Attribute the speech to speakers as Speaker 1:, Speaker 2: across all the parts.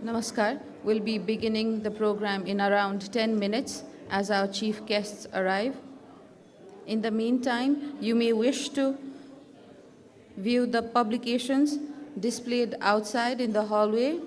Speaker 1: Namaskar. We'll be beginning the program in around 10 minutes as our chief guests arrive. In the meantime, you may wish to view the publications displayed outside in the hallway.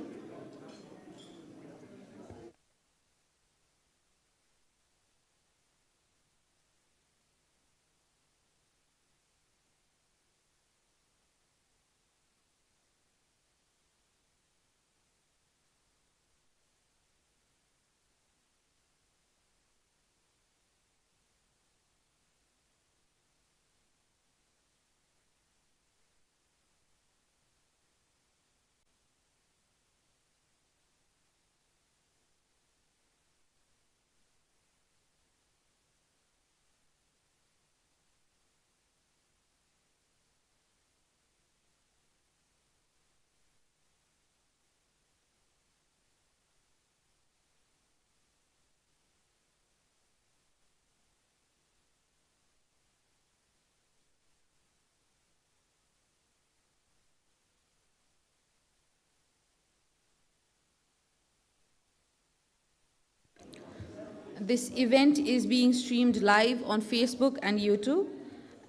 Speaker 1: This event is being streamed live on Facebook and YouTube,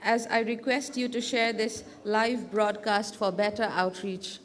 Speaker 1: as I request you to share this live broadcast for better outreach.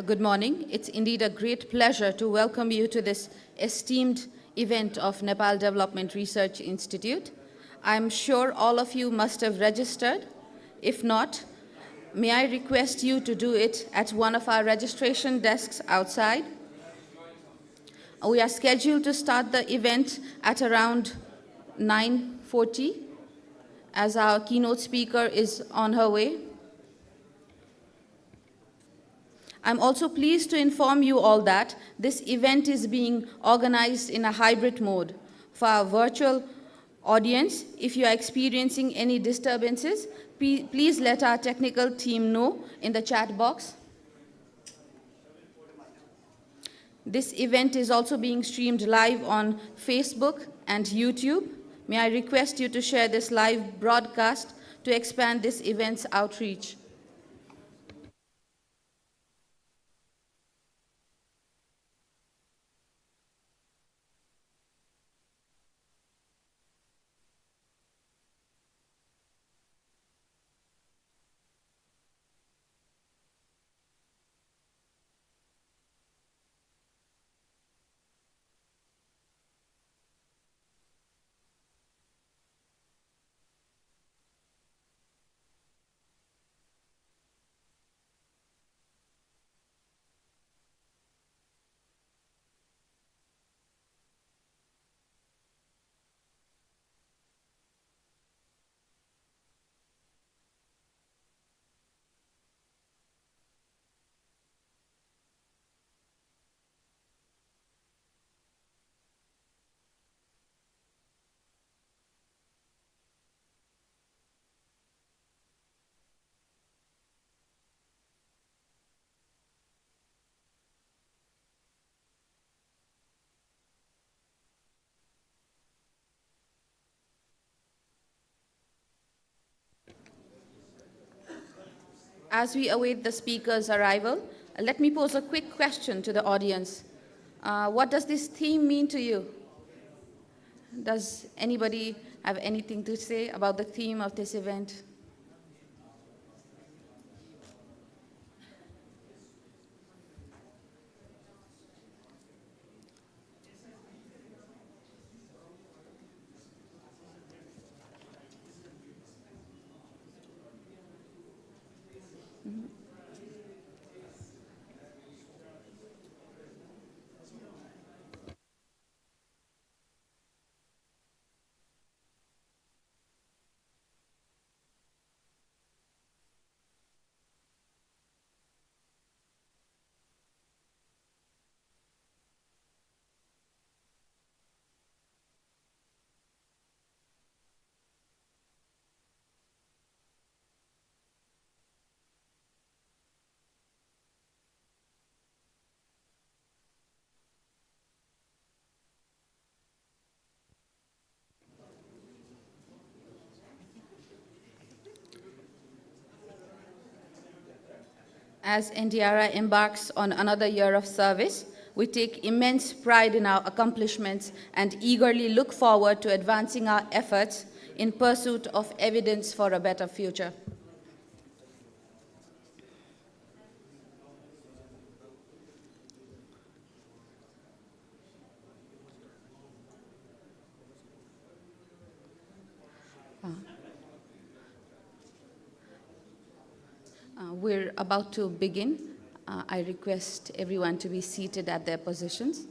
Speaker 1: Good morning. It's indeed a great pleasure to welcome you to this esteemed event of Nepal Development Research Institute. I'm sure all of you must have registered. If not, may I request you to do it at one of our registration desks outside. We are scheduled to start the event at around 9:40, as our keynote speaker is on her way. I'm also pleased to inform you all that this event is being organized in a hybrid mode. For our virtual audience, if you are experiencing any disturbances, please let our technical team know in the chat box. This event is also being streamed live on Facebook and YouTube. May I request you to share this live broadcast to expand this event's outreach. As we await the speaker's arrival, let me pose a quick question to the audience. What does this theme mean to you? Does anybody have anything to say about the theme of this event? As NDRI embarks on another year of service, we take immense pride in our accomplishments and eagerly look forward to advancing our efforts in pursuit of evidence for a better future. We're about to begin. I request everyone to be seated at their positions.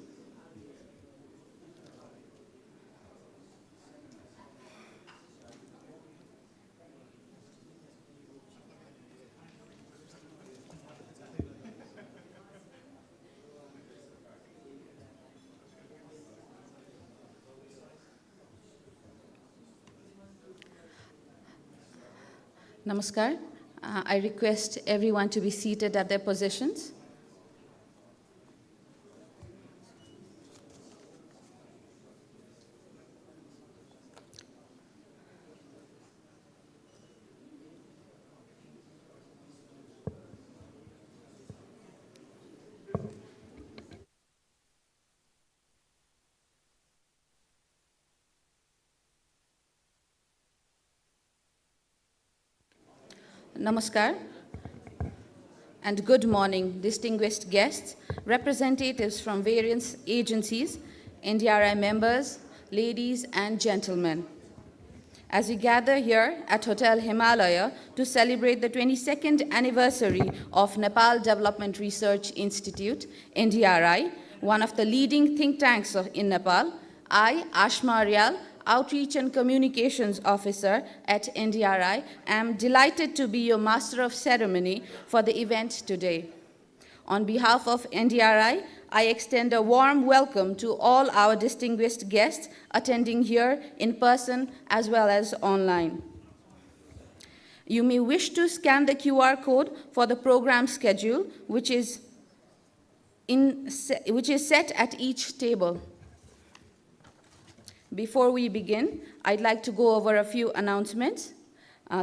Speaker 1: Namaskar. I request everyone to be seated at their positions. Namaskar and good morning, distinguished guests, representatives from various agencies, NDRI members, ladies and gentlemen. As we gather here at Hotel Himalaya to celebrate the 22nd anniversary of Nepal Development Research Institute, NDRI, one of the leading think tanks in Nepal, I, Ashma Aryal, Outreach and Communications Officer at NDRI, am delighted to be your Master of Ceremony for the event today. On behalf of NDRI, I extend a warm welcome to all our distinguished guests attending here in person as well as online. You may wish to scan the QR code for the program schedule, which is which is set at each table. Before we begin, I'd like to go over a few announcements.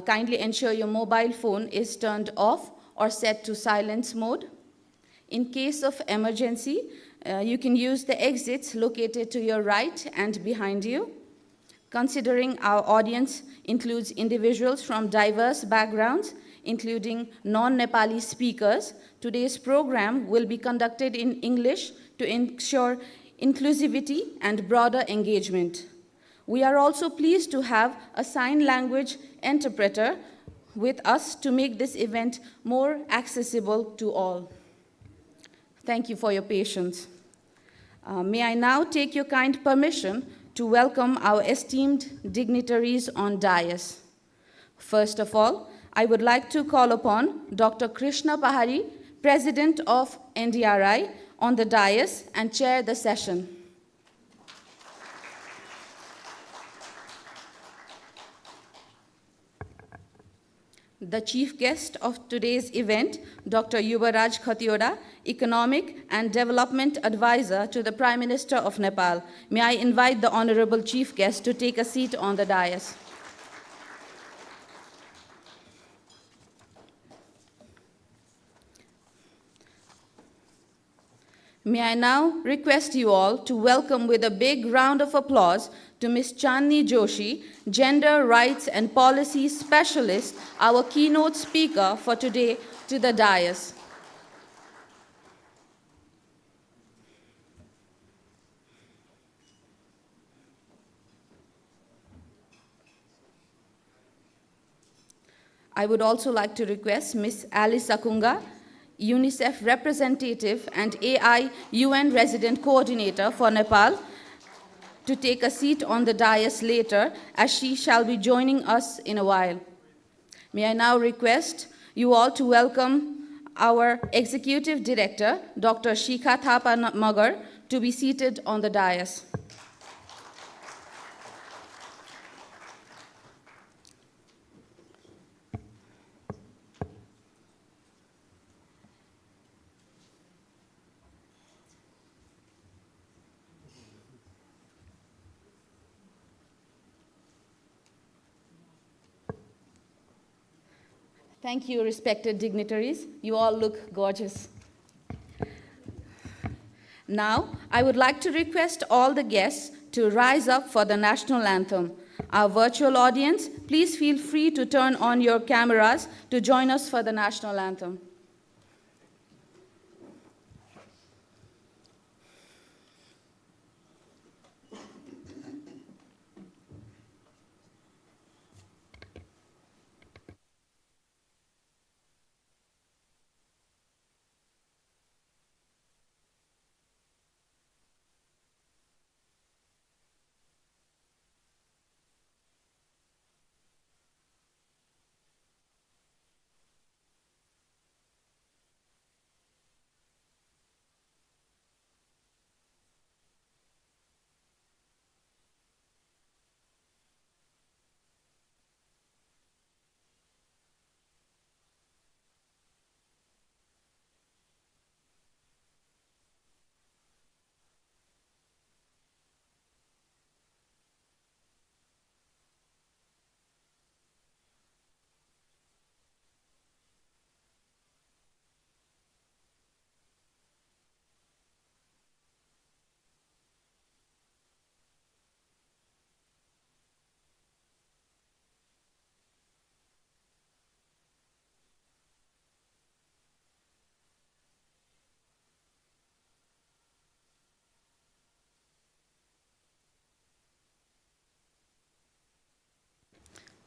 Speaker 1: Kindly ensure your mobile phone is turned off or set to silence mode. In case of emergency, you can use the exits located to your right and behind you. Considering our audience includes individuals from diverse backgrounds, including non-Nepali speakers, today's program will be conducted in English to ensure inclusivity and broader engagement. We are also pleased to have a sign language interpreter with us to make this event more accessible to all. Thank you for your patience. May I now take your kind permission to welcome our esteemed dignitaries on dais. First of all, I would like to call upon Dr. Krishna Pahari, President of NDRI, on the dais and chair the session. The chief guest of today's event, Dr. Yubaraj Khatioda, Economic and Development Advisor to the Prime Minister of Nepal. May I invite the Honorable Chief Guest to take a seat on the dais. May I now request you all to welcome with a big round of applause to Ms. Chandni Joshi, Gender Rights and Policy Specialist, our keynote speaker for today, to the dais. I would also like to request Ms. Alice Akunga, UNICEF representative and AI UN resident coordinator for Nepal, to take a seat on the dais later, as she shall be joining us in a while. May I now request you all to welcome our Executive Director, Dr. Shikha Thapa Magar, to be seated on the dais. Thank you, respected dignitaries. You all look gorgeous. Now, I would like to request all the guests to rise up for the national anthem. Our virtual audience, please feel free to turn on your cameras to join us for the national anthem.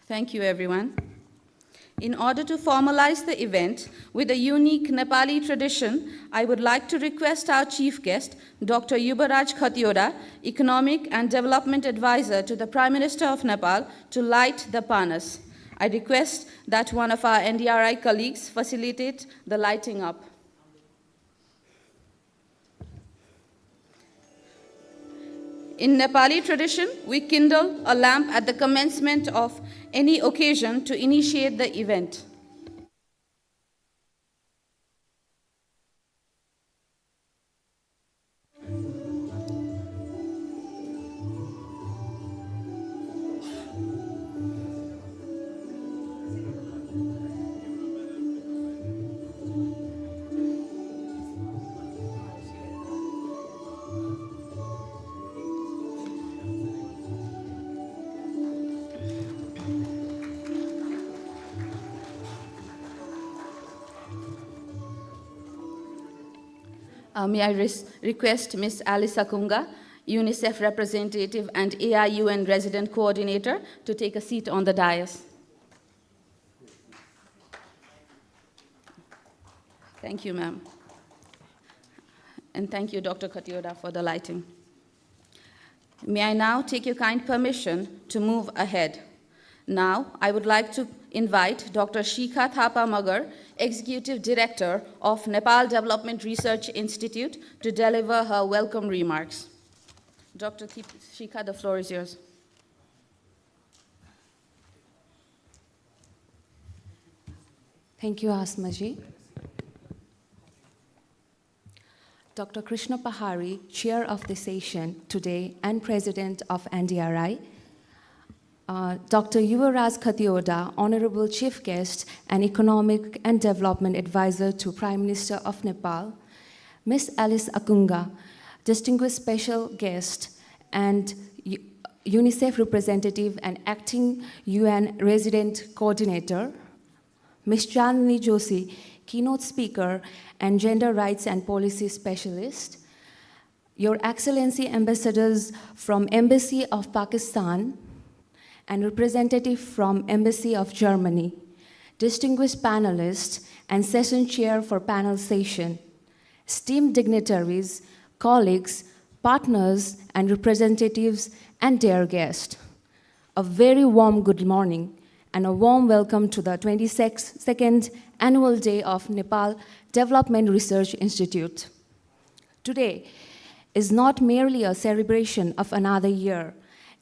Speaker 1: Thank you, everyone. In order to formalize the event with a unique Nepali tradition, I would like to request our chief guest, Dr. Yubaraj Khatioda, Economic and Development Advisor to the Prime Minister of Nepal, to light the panas. I request that one of our NDRI colleagues facilitate the lighting up. In Nepali tradition, we kindle a lamp at the commencement of any occasion to initiate the event. May I request Ms. Alice Akunga, UNICEF representative and AIUN resident coordinator, to take a seat on the dais. Thank you, ma'am. And thank you, Dr. Khatioda, for the lighting. May I now take your kind permission to move ahead. Now, I would like to invite Dr. Shikha Thapa Magar, Executive Director of Nepal Development Research Institute, to deliver her welcome remarks. Dr. Shikha, the floor is yours.
Speaker 2: Thank you, Asmaji. Dr. Krishna Pahari, Chair of the session today and President of NDRI, Dr. Yuvaraj Khatioda, Honorable Chief Guest and Economic and Development Advisor to Prime Minister of Nepal, Ms. Alice Akunga, Distinguished Special Guest and UNICEF Representative and Acting UN Resident Coordinator, Ms. Chandni Joshi, Keynote Speaker and Gender Rights and Policy Specialist, Your Excellency Ambassadors from Embassy of Pakistan and representative from Embassy of Germany, distinguished panelists and session chair for panel session, esteemed dignitaries, colleagues, partners, and representatives, and dear guests. A very warm good morning and a warm welcome to the 22nd Annual Day of Nepal Development Research Institute. Today is not merely a celebration of another year.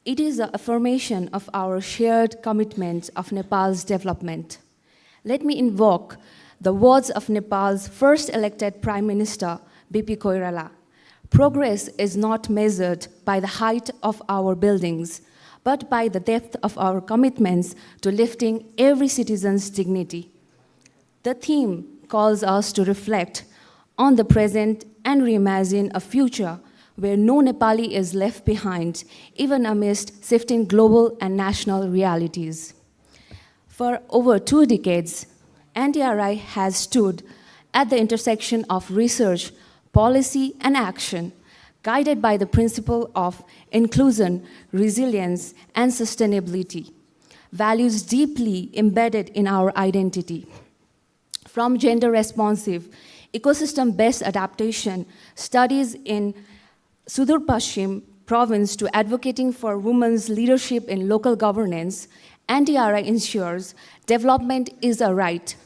Speaker 2: It is an affirmation of our shared commitment of Nepal's development. Let me invoke the words of Nepal's first elected Prime Minister, B.P. Koirala. Progress is not measured by the height of our buildings, but by the depth of our commitments to lifting every citizen's dignity. The theme calls us to reflect on the present and reimagine a future where no Nepali is left behind, even amidst shifting global and national realities. For over 2 decades, NDRI has stood at the intersection of research, policy, and action, guided by the principle of inclusion, resilience, and sustainability, values deeply embedded in our identity. From gender-responsive, ecosystem-based adaptation studies in Sudur Pashchim province to advocating for women's leadership in local governance, NDRI ensures development is a right,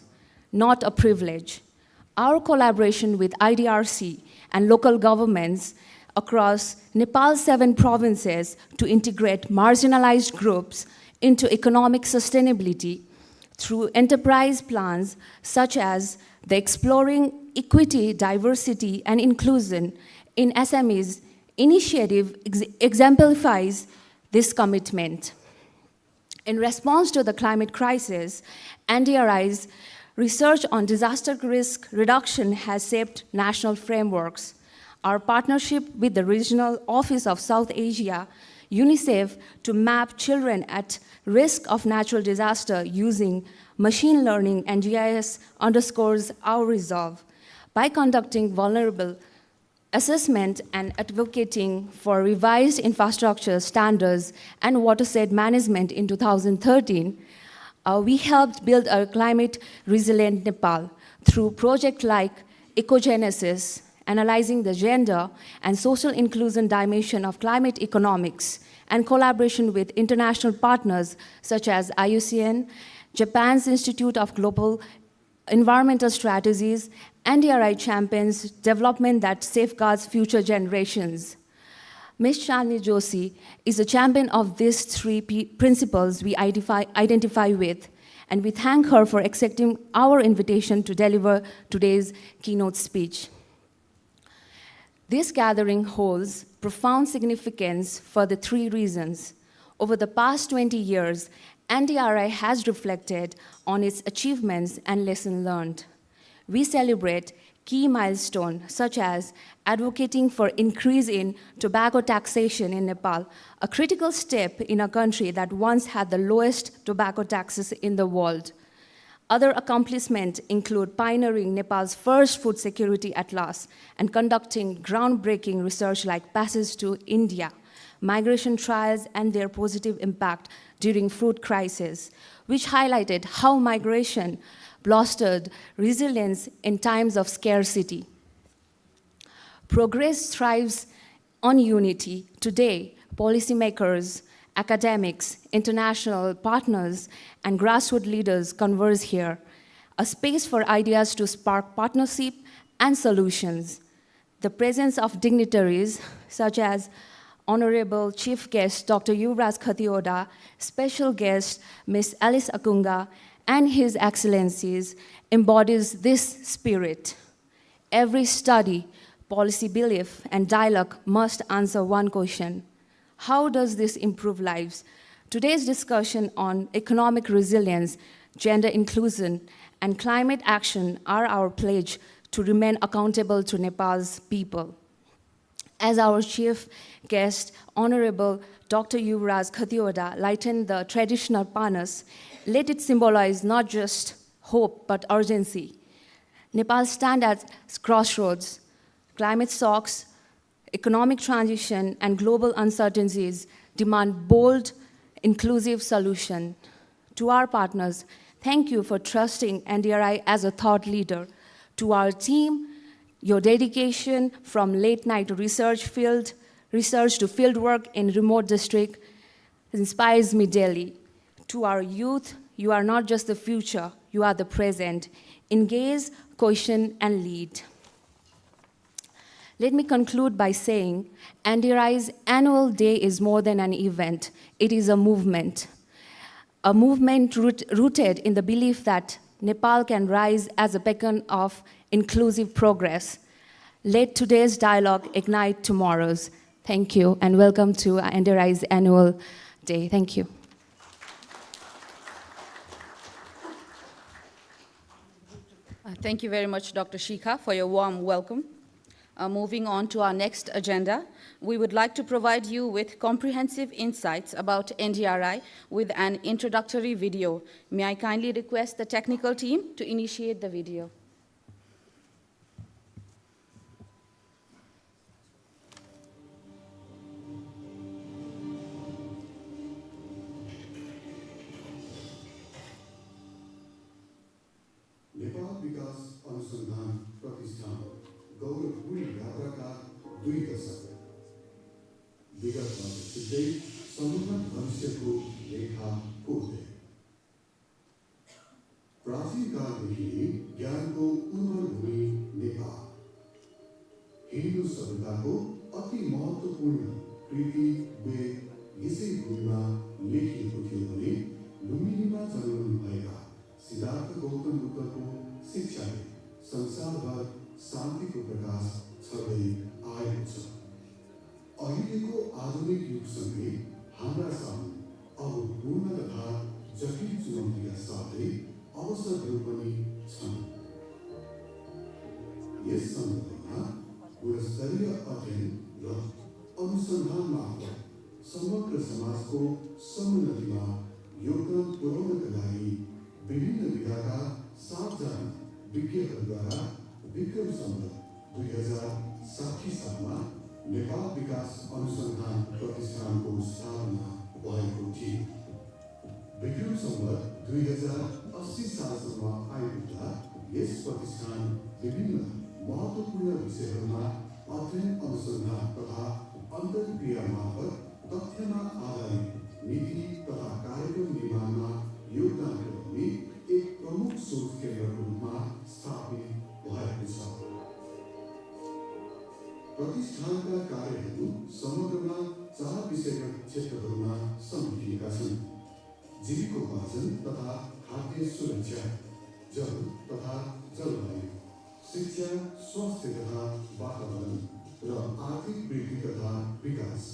Speaker 2: not a privilege. Our collaboration with IDRC and local governments across Nepal's 7 provinces to integrate marginalized groups into economic sustainability through enterprise plans such as the Exploring Equity, Diversity, and Inclusion in SMEs initiative exemplifies this commitment. In response to the climate crisis, NDRI's research on disaster risk reduction has shaped national frameworks. Our partnership with the Regional Office of South Asia, UNICEF, to map children at risk of natural disaster using machine learning and GIS underscores our resolve. By conducting vulnerable assessment and advocating for revised infrastructure standards and watershed management in 2013, we helped build a climate-resilient Nepal through projects like Ecogenesis, analyzing the gender and social inclusion dimension of climate economics, and collaboration with international partners such as IUCN, Japan's Institute of Global Environmental Strategies, NDRI champions development that safeguards future generations. Ms. Chandni Joshi is a champion of these 3 principles we identify with, and we thank her for accepting our invitation to deliver today's keynote speech. This gathering holds profound significance for the 3 reasons. Over the past 20 years, NDRI has reflected on its achievements and lessons learned. We celebrate key milestones such as advocating for increase in tobacco taxation in Nepal, a critical step in a country that once had the lowest tobacco taxes in the world. Other accomplishments include pioneering Nepal's first food security atlas and conducting groundbreaking research like Passage to India, migration trials and their positive impact during food crisis, which highlighted how migration bolstered resilience in times of scarcity. Progress thrives on unity. Today, policymakers, academics, international partners, and grassroots leaders converge here, a space for ideas to spark partnership and solutions. The presence of dignitaries such as Honorable Chief Guest Dr. Yuvraj Khatioda, Special Guest Ms. Alice Akunga, and His Excellencies embodies this spirit. Every study, policy belief, and dialogue must answer one question: how does this improve lives? Today's discussion on economic resilience, gender inclusion, and climate action are our pledge to remain accountable to Nepal's people. As our chief guest, Honorable Dr. Yuvraj Khatioda, lightened the traditional panas, let it symbolize not just hope, but urgency. Nepal stands at crossroads. Climate shocks, economic transition, and global uncertainties demand bold, inclusive solutions. To our partners, thank you for trusting NDRI as a thought leader. To our team, your dedication from late-night research to fieldwork in remote district inspires me daily. To our youth, you are not just the future, you are the present. Engage, question, and lead. Let me conclude by saying NDRI's annual day is more than an event. It is a movement rooted in the belief that Nepal can rise as a beacon of inclusive progress. Let today's dialogue ignite tomorrow's. Thank you, and welcome to NDRI's annual day. Thank you.
Speaker 1: Thank you very much, Dr. Shikha, for your warm welcome. Moving on to our next agenda, we would like to provide you with comprehensive insights about NDRI with an introductory video. May I kindly request the technical team to initiate the video.
Speaker 3: Nepal विकास अनुसन्धान प्रतिष्ठान गौरवपूर्ण यात्राका 2 दशक विगत वर्ष सिद्धै सम्पूर्ण भविष्यको रेखा कोर्दै प्राचीन कालदेखि नै ज्ञानको उर्वर भूमि नेपाल हिन्दू सभ्यताको अति महत्त्वपूर्ण कृति वेद यसै भूमिमा लेखिएको थियो भने लुम्बिनीमा जन्मनु भएका सिद्धार्थ गौतम बुद्धको शिक्षाले संसारभर शान्तिको प्रकाश छर्दै आएको छ। अहिलेको आधुनिक युगसँगै हाम्रा सामु अभूतपूर्ण तथा जटिल चुनौतीका साथै अवसरहरू पनि छन्। यस सन्दर्भमा गुणस्तरीय अध्ययन र अनुसन्धान मार्फत समग्र समाजको समुन्नतिमा योगदान पुर्याउनका लागि विभिन्न विधाका 7 जना विज्ञहरूद्वारा विक्रम सम्वत 2060 सालमा नेपाल विकास अनुसन्धान प्रतिष्ठानको स्थापना भएको थियो। विक्रम सम्वत 2080 सालसम्म आइपुग्दा यस प्रतिष्ठान विभिन्न महत्त्वपूर्ण विषयहरूमा अध्ययन अनुसन्धान तथा अन्तर्क्रिया मार्फत तथ्यमा आधारित नीति तथा कार्यक्रम निर्माणमा योगदान पुर्याउने एक प्रमुख शोध केन्द्रको रूपमा स्थापित भएको छ। प्रतिष्ठानका कार्यहरू समग्रमा 4 विषयगत क्षेत्रहरूमा समेटिएका छन्: जीविकोपार्जन तथा खाद्य सुरक्षा, जल तथा जलवायु, शिक्षा, स्वास्थ्य तथा वातावरण र आर्थिक वृद्धि तथा विकास।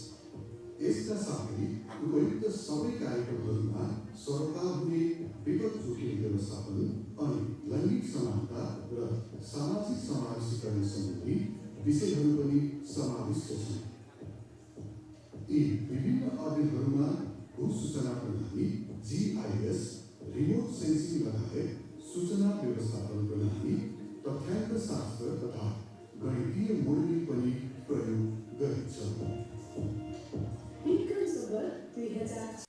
Speaker 3: यसका साथै उपयुक्त सबै कार्यक्रमहरूमा सरकार हुने विगत जोखिम व्यवस्थापन अनि लैङ्गिक समानता र सामाजिक समावेशीकरण सम्बन्धी विषयहरू पनि समाविष्ट छन्। यी विभिन्न अध्ययनहरूमा भू सूचना प्रणाली, GIS, रिमोट सेन्सिङ लगायत सूचना व्यवस्थापन प्रणाली, तथ्याङ्क शास्त्र तथा गणितीय मोडेलिङ पनि प्रयोग गरिन्छ।
Speaker 4: विक्रमसम्वत 2000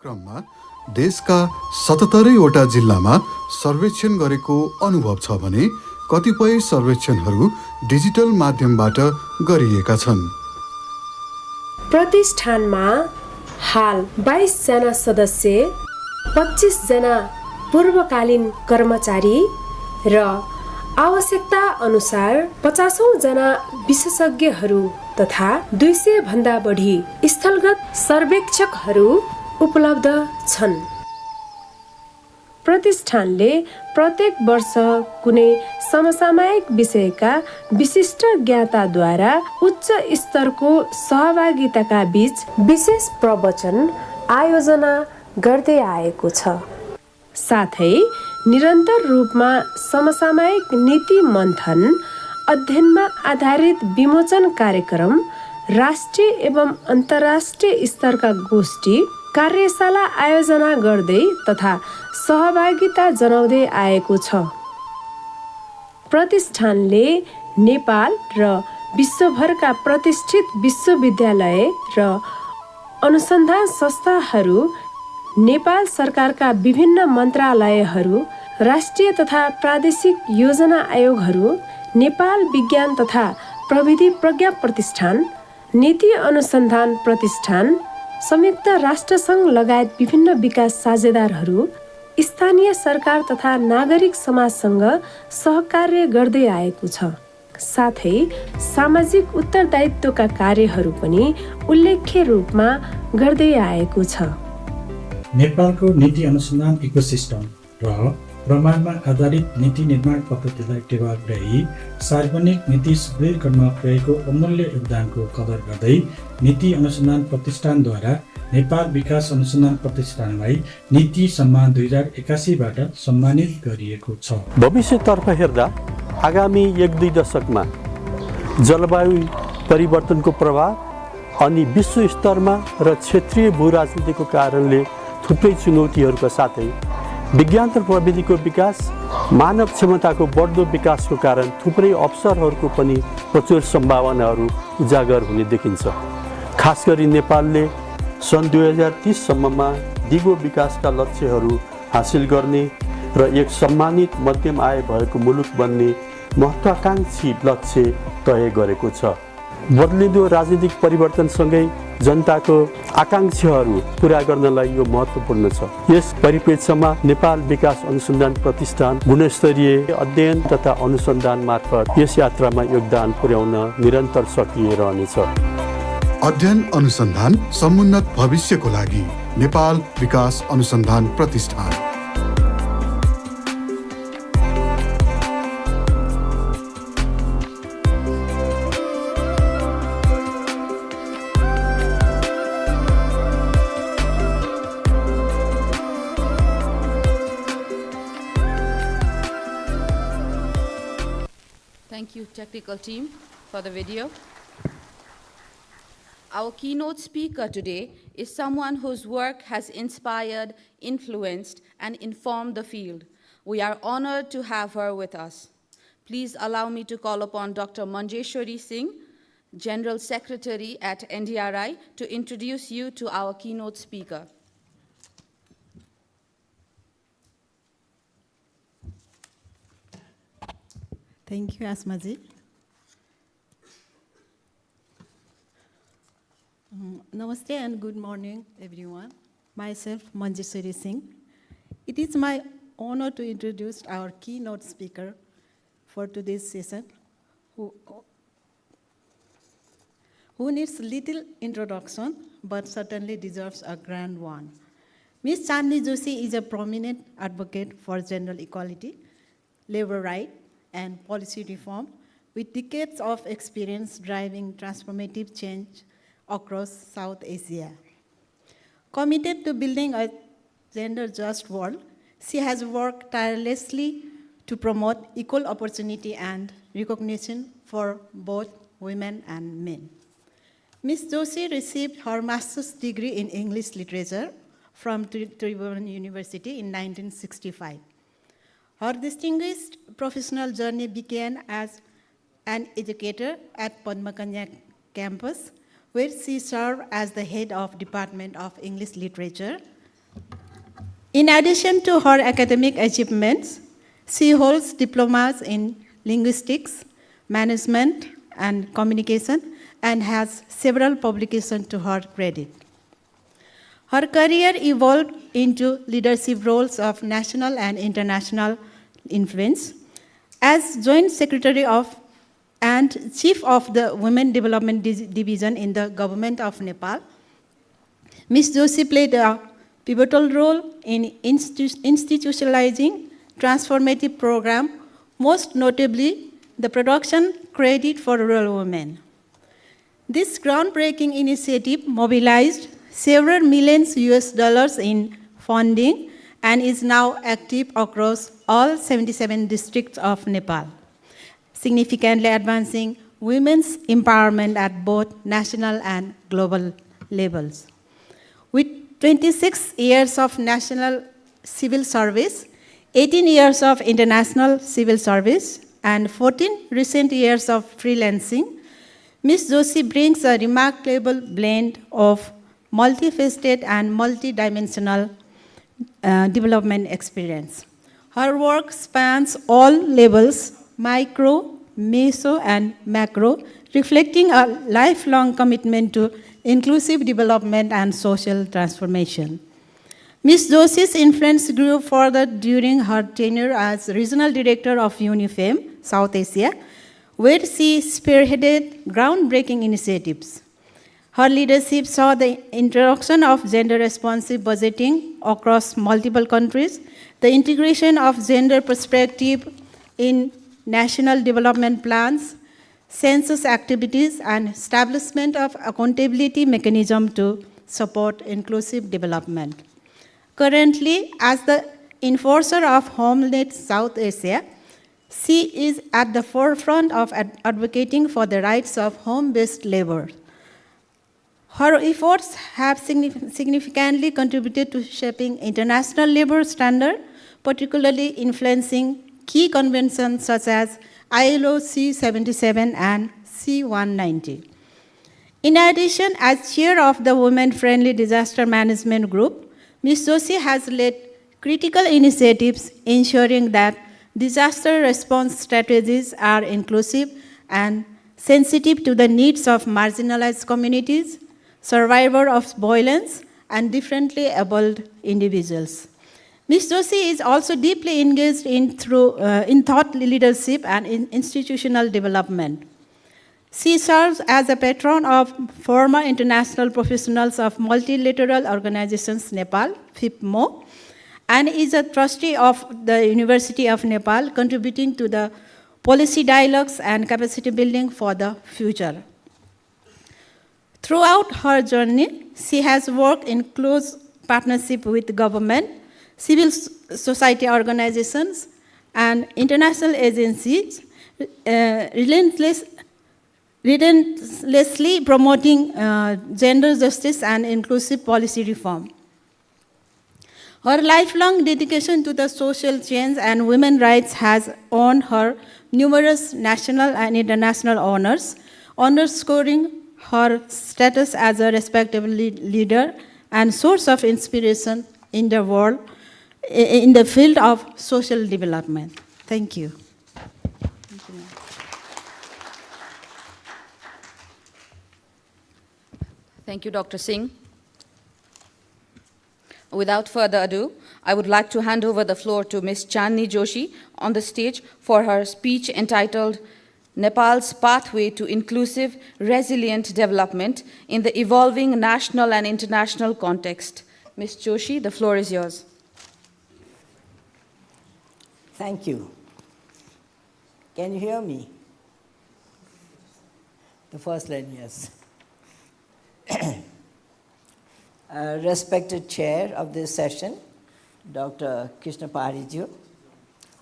Speaker 3: क्रममा देशका 77वटा जिल्लामा सर्वेक्षण गरेको अनुभव छ भने कतिपय सर्वेक्षणहरू डिजिटल माध्यमबाट गरिएका छन्।
Speaker 4: प्रतिष्ठानमा हाल 22 जना सदस्य, 25 जना पूर्वकालीन कर्मचारी र आवश्यकता अनुसार 50 जना विशेषज्ञहरू तथा 200 भन्दा बढी स्थलगत सर्वेक्षकहरू उपलब्ध छन्। प्रतिष्ठानले प्रत्येक वर्ष कुनै समसामयिक विषयका विशिष्ट ज्ञाताद्वारा उच्च स्तरको सहभागिताका बीच विशेष प्रवचन आयोजना गर्दै आएको छ। साथै निरन्तर रूपमा समसामयिक नीति मन्थन, अध्ययनमा आधारित विमोचन कार्यक्रम, राष्ट्रिय एवं अन्तर्राष्ट्रिय स्तरका गोष्ठी, कार्यशाला आयोजना गर्दै तथा सहभागिता जनाउँदै आएको छ। प्रतिष्ठानले नेपाल र विश्वभरका प्रतिष्ठित विश्वविद्यालय र अनुसन्धान संस्थाहरू, नेपाल सरकारका विभिन्न मन्त्रालयहरू, राष्ट्रिय तथा प्रादेशिक योजना आयोगहरू, नेपाल विज्ञान तथा प्रविधि प्रज्ञा प्रतिष्ठान, नीति अनुसन्धान प्रतिष्ठान, संयुक्त राष्ट्रसङ्घ लगायत विभिन्न विकास साझेदारहरू, स्थानीय सरकार तथा नागरिक समाजसँग सहकार्य गर्दै आएको छ। साथै सामाजिक उत्तरदायित्वका कार्यहरू पनि उल्लेख्य रूपमा गर्दै आएको छ।
Speaker 5: नेपालको नीति अनुसन्धान इकोसिस्टम र प्रमाणमा आधारित नीति निर्माण पद्धतिलाई टेवा पुर्याई सार्वजनिक नीति सुदृढीकरणमा पुर्याएको अमूल्य योगदानको कदर गर्दै नीति अनुसन्धान प्रतिष्ठानद्वारा नेपाल विकास अनुसन्धान प्रतिष्ठानलाई नीति सम्मान 2081बाट सम्मानित गरिएको छ।
Speaker 6: भविष्यतर्फ हेर्दा आगामी 1-2 दशकमा जलवायु परिवर्तनको प्रभाव अनि विश्व स्तरमा र क्षेत्रीय भूराजनीतिको कारणले थुप्रै चुनौतीहरूका साथै विज्ञान र प्रविधिको विकास, मानव क्षमताको बढ्दो विकासको कारण थुप्रै अवसरहरूको पनि प्रचुर सम्भावनाहरू उजागर हुने देखिन्छ। खास गरी नेपालले सन् 2030 सम्ममा दिगो विकासका लक्ष्यहरू हासिल गर्ने र एक सम्मानित मध्यम आय भएको मुलुक बन्ने महत्त्वाकांक्षी लक्ष्य तय गरेको छ। बदलिँदो राजनीतिक परिवर्तनसँगै जनताको आकांक्षाहरू पूरा गर्नलाई यो महत्त्वपूर्ण छ। यस परिप्रेक्ष्यमा नेपाल विकास अनुसन्धान प्रतिष्ठान गुणस्तरीय अध्ययन तथा अनुसन्धान मार्फत यस यात्रामा योगदान पुर्याउन निरन्तर सक्रिय रहनेछ।
Speaker 3: अध्ययन अनुसन्धान समुन्नत भविष्यको लागि नेपाल विकास अनुसन्धान प्रतिष्ठान।
Speaker 1: Thank you, technical team, for the video. Our keynote speaker today is someone whose work has inspired, influenced, and informed the field. We are honored to have her with us. Please allow me to call upon Dr. Manjeshwari Singh, General Secretary at NDRI, to introduce you to our keynote speaker.
Speaker 7: Thank you, Asmaji. Namaste and good morning, everyone. Myself, Manjeshwari Singh. It is my honor to introduce our keynote speaker for today's session, who needs little introduction, but certainly deserves a grand one. Ms. Chandni Joshi is a prominent advocate for gender equality, labor rights, and policy reform, with decades of experience driving transformative change across South Asia. Committed to building a gender-just world, she has worked tirelessly to promote equal opportunity and recognition for both women and men. Ms. Joshi received her master's degree in English literature from Tribhuvan University in 1965. Her distinguished professional journey began as an educator at Padma Kanya campus, where she served as the head of Department of English Literature, In addition to her academic achievements, she holds diplomas in linguistics, management, and communication, and has several publications to her credit. Her career evolved into leadership roles of national and international influence. As Joint Secretary of and Chief of the Women Development Division in the Government of Nepal, Ms. Joshi played a pivotal role in institutionalizing transformative program, most notably the production credit for rural women. This groundbreaking initiative mobilized several millions US in funding and is now active across all 77 districts of Nepal, significantly advancing women's empowerment at both national and global levels. With 26 years of national civil service, 18 years of international civil service, and 14 recent years of freelancing, Ms. Joshi brings a remarkable blend of multifaceted and multidimensional development experience. Her work spans all levels, micro, meso, and macro, reflecting a lifelong commitment to inclusive development and social transformation. Ms. Joshi's influence grew further during her tenure as Regional Director of UNIFEM, South Asia, where she spearheaded groundbreaking initiatives. Her leadership saw the introduction of gender-responsive budgeting across multiple countries, the integration of gender perspective in national development plans, census activities, and establishment of accountability mechanism to support inclusive development. Currently, as the enforcer of HomeNet South Asia, she is at the forefront of advocating for the rights of home-based labor. Her efforts have significantly contributed to shaping international labor standards, particularly influencing key conventions such as ILO C-77 and C-190. In addition, as chair of the Women-Friendly Disaster Management Group, Ms. Joshi has led critical initiatives ensuring that disaster response strategies are inclusive and sensitive to the needs of marginalized communities, survivors of violence, and differently abled individuals. Ms. Joshi is also deeply engaged in thought leadership and in institutional development. She serves as a patron of former international professionals of multilateral organizations Nepal, FIPMO, and is a trustee of the University of Nepal, contributing to the policy dialogues and capacity building for the future. Throughout her journey, she has worked in close partnership with government, civil society organizations, and international agencies, relentlessly promoting gender justice and inclusive policy reform. Her lifelong dedication to the social change and women's rights has earned her numerous national and international honors, underscoring her status as a respectable leader and source of inspiration in the world, in the field of social development. Thank you.
Speaker 1: Thank you, Dr. Singh. Without further ado, I would like to hand over the floor to Ms. Chandni Joshi on the stage for her speech entitled Nepal's Pathway to Inclusive, Resilient Development in the Evolving National and International Context. Ms. Joshi, the floor is yours.
Speaker 8: Thank you. Can you hear me? The first line, yes. Respected chair of this session, Dr. Krishna Pariju,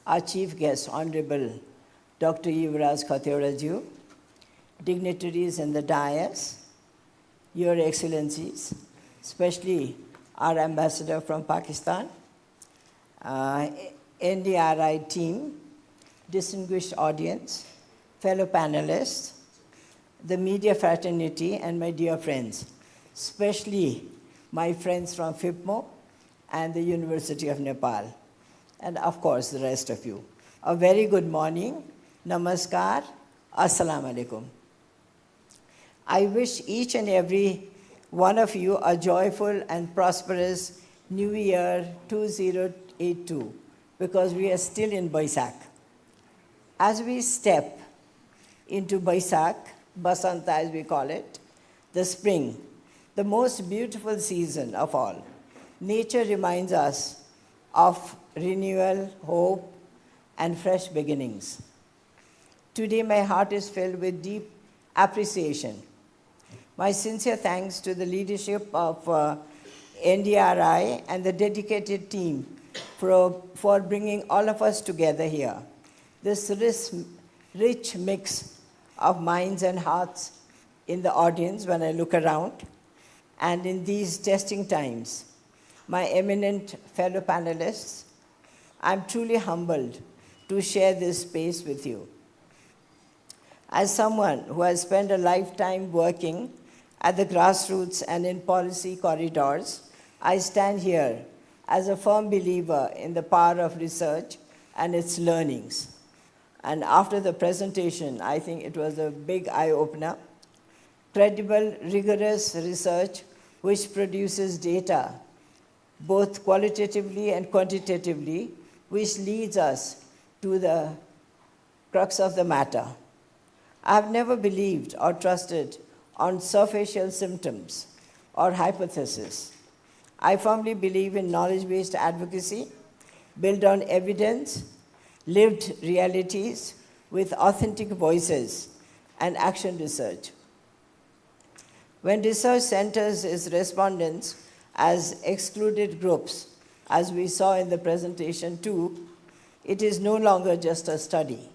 Speaker 8: our chief guest, Honorable Dr. Yuvraj Khateuraju, dignitaries in the dais, Your Excellencies, especially our ambassador from Pakistan, NDRI team, distinguished audience, fellow panelists, the media fraternity, and my dear friends, especially my friends from FIPMO and the University of Nepal, and of course the rest of you. A very good morning, namaskar, assalamu alaikum. I wish each and every one of you a joyful and prosperous New Year 2082, because we are still in Baisakh. As we step into Baisakh, Basanta as we call it, the spring, the most beautiful season of all, nature reminds us of renewal, hope, and fresh beginnings. Today, my heart is filled with deep appreciation. My sincere thanks to the leadership of NDRI and the dedicated team for bringing all of us together here. This rich mix of minds and hearts in the audience when I look around, and in these testing times, my eminent fellow panelists, I'm truly humbled to share this space with you. As someone who has spent a lifetime working at the grassroots and in policy corridors, I stand here as a firm believer in the power of research and its learnings. And after the presentation, I think it was a big eye-opener. Credible, rigorous research which produces data, both qualitatively and quantitatively, which leads us to the crux of the matter. I have never believed or trusted on superficial symptoms or hypotheses. I firmly believe in knowledge-based advocacy, built on evidence, lived realities with authentic voices and action research. When research centers its respondents as excluded groups, as we saw in the presentation too, it is no longer just a study.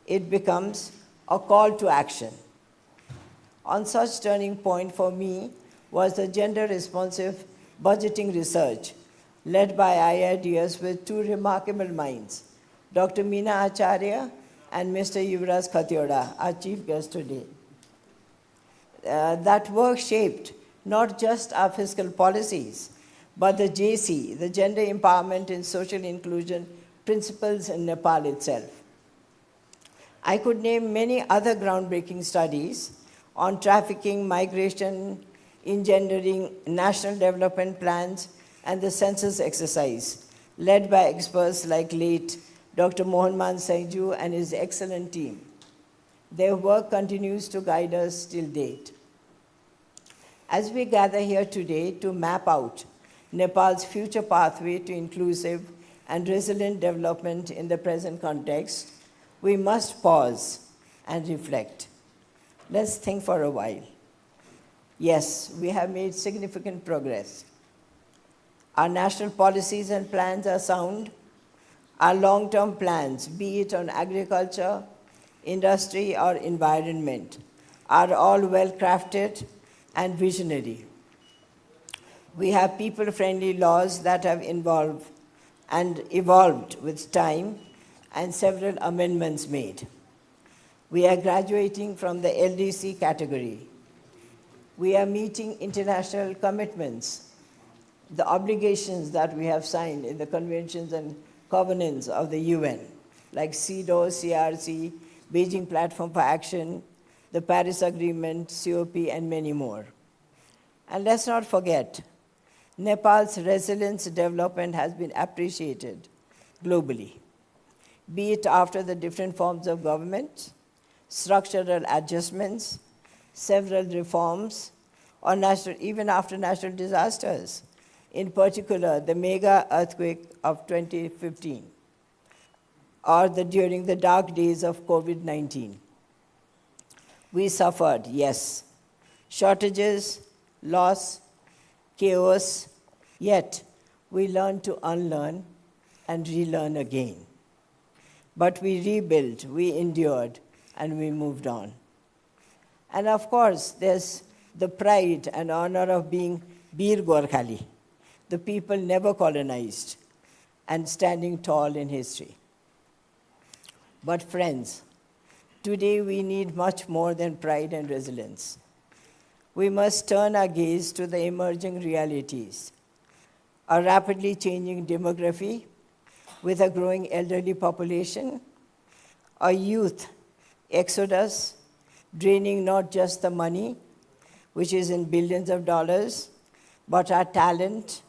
Speaker 8: It becomes a call to action. On such turning point for me was the gender-responsive budgeting research led by IIDS with two remarkable minds, Dr. Meena Acharya and Mr. Yuvraj Khatioda, our chief guest today. That work shaped not just our fiscal policies, but the JC, the Gender Empowerment and Social Inclusion principles in Nepal itself. I could name many other groundbreaking studies on trafficking, migration, engendering, national development plans, and the census exercise, led by experts like late Dr. Mohanman Saiju and his excellent team. Their work continues to guide us till date. As we gather here today to map out Nepal's future pathway to inclusive and resilient development in the present context, we must pause and reflect. Let's think for a while. Yes, we have made significant progress. Our national policies and plans are sound. Our long-term plans, be it on agriculture, industry, or environment, are all well-crafted and visionary. We have people-friendly laws that have evolved with time, and several amendments made. We are graduating from the LDC category. We are meeting international commitments, the obligations that we have signed in the conventions and covenants of the UN, like CEDAW, CRC, Beijing Platform for Action, the Paris Agreement, COP, and many more. And let's not forget, Nepal's resilience development has been appreciated globally, be it after the different forms of government, structural adjustments, several reforms, or even after natural disasters, in particular the mega earthquake of 2015, or during the dark days of COVID-19. We suffered, yes, shortages, loss, chaos, yet we learned to unlearn and relearn again. But we rebuilt, we endured, and we moved on. And of course, there's the pride and honor of being Bir Gorkhali, the people never colonized, and standing tall in history. But friends, today we need much more than pride and resilience. We must turn our gaze to the emerging realities. a rapidly changing demography with a growing elderly population, a youth exodus draining not just the money, which is in billions of dollars, but our talent,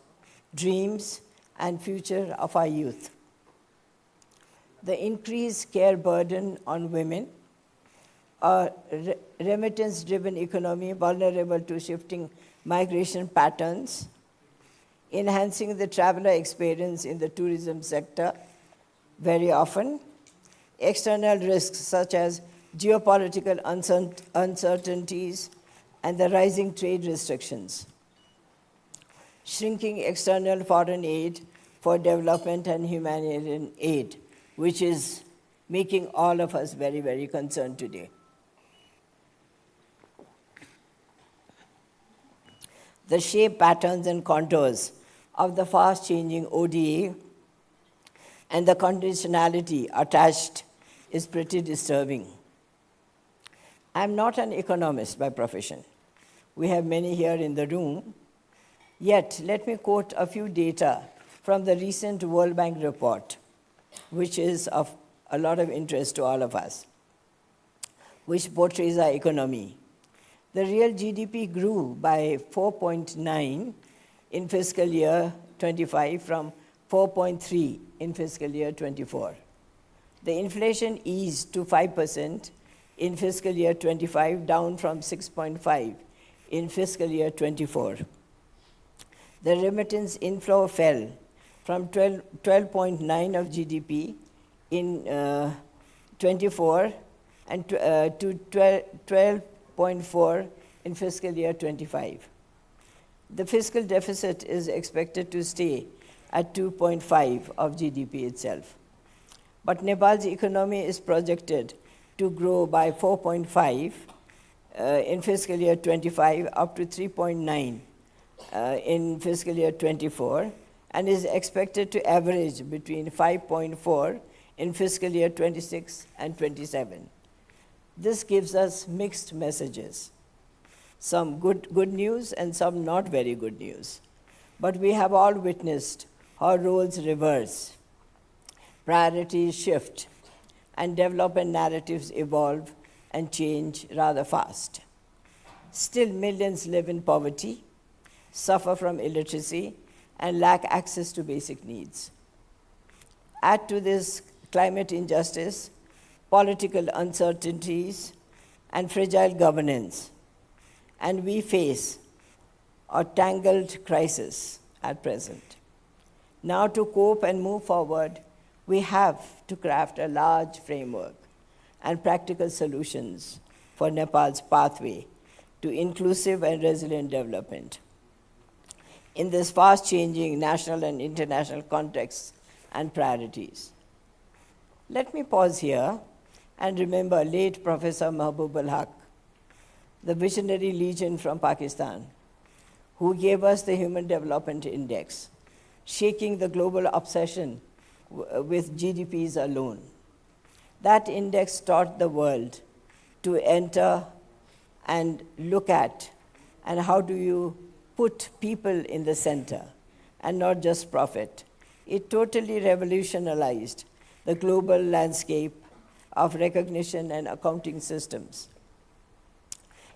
Speaker 8: dreams, and future of our youth. The increased care burden on women, a remittance-driven economy vulnerable to shifting migration patterns, enhancing the traveler experience in the tourism sector very often, external risks such as geopolitical uncertainties and the rising trade restrictions, shrinking external foreign aid for development and humanitarian aid, which is making all of us very, very concerned today. The shape, patterns, and contours of the fast-changing ODA and the conditionality attached is pretty disturbing. I'm not an economist by profession. We have many here in the room. Yet, let me quote a few data from the recent World Bank report, which is of a lot of interest to all of us, which portrays our economy. The real GDP grew by 4.9 in fiscal year 25 from 4.3 in fiscal year 24. The inflation eased to 5% in fiscal year 25, down from 6.5 in fiscal year 24. The remittance inflow fell from 12.9 of GDP in 24 and to 12.4 in fiscal year 25. The fiscal deficit is expected to stay at 2.5 of GDP itself. But Nepal's economy is projected to grow by 4.5 in fiscal year 25 up to 3.9 in fiscal year 24 and is expected to average between 5.4 in fiscal year 26 and 27. This gives us mixed messages, some good news and some not very good news. But we have all witnessed how roles reverse, priorities shift, and development narratives evolve and change rather fast. Still, millions live in poverty, suffer from illiteracy, and lack access to basic needs. Add to this climate injustice, political uncertainties, and fragile governance, and we face a tangled crisis at present. Now, to cope and move forward, we have to craft a large framework and practical solutions for Nepal's pathway to inclusive and resilient development. In this fast-changing national and international contexts and priorities. Let me pause here and remember late Professor Mahbub al-Haq, the visionary legion from Pakistan, who gave us the Human Development Index, shaking the global obsession with GDPs alone. That index taught the world to enter and look at, and how do you put people in the center and not just profit. It totally revolutionized the global landscape of recognition and accounting systems.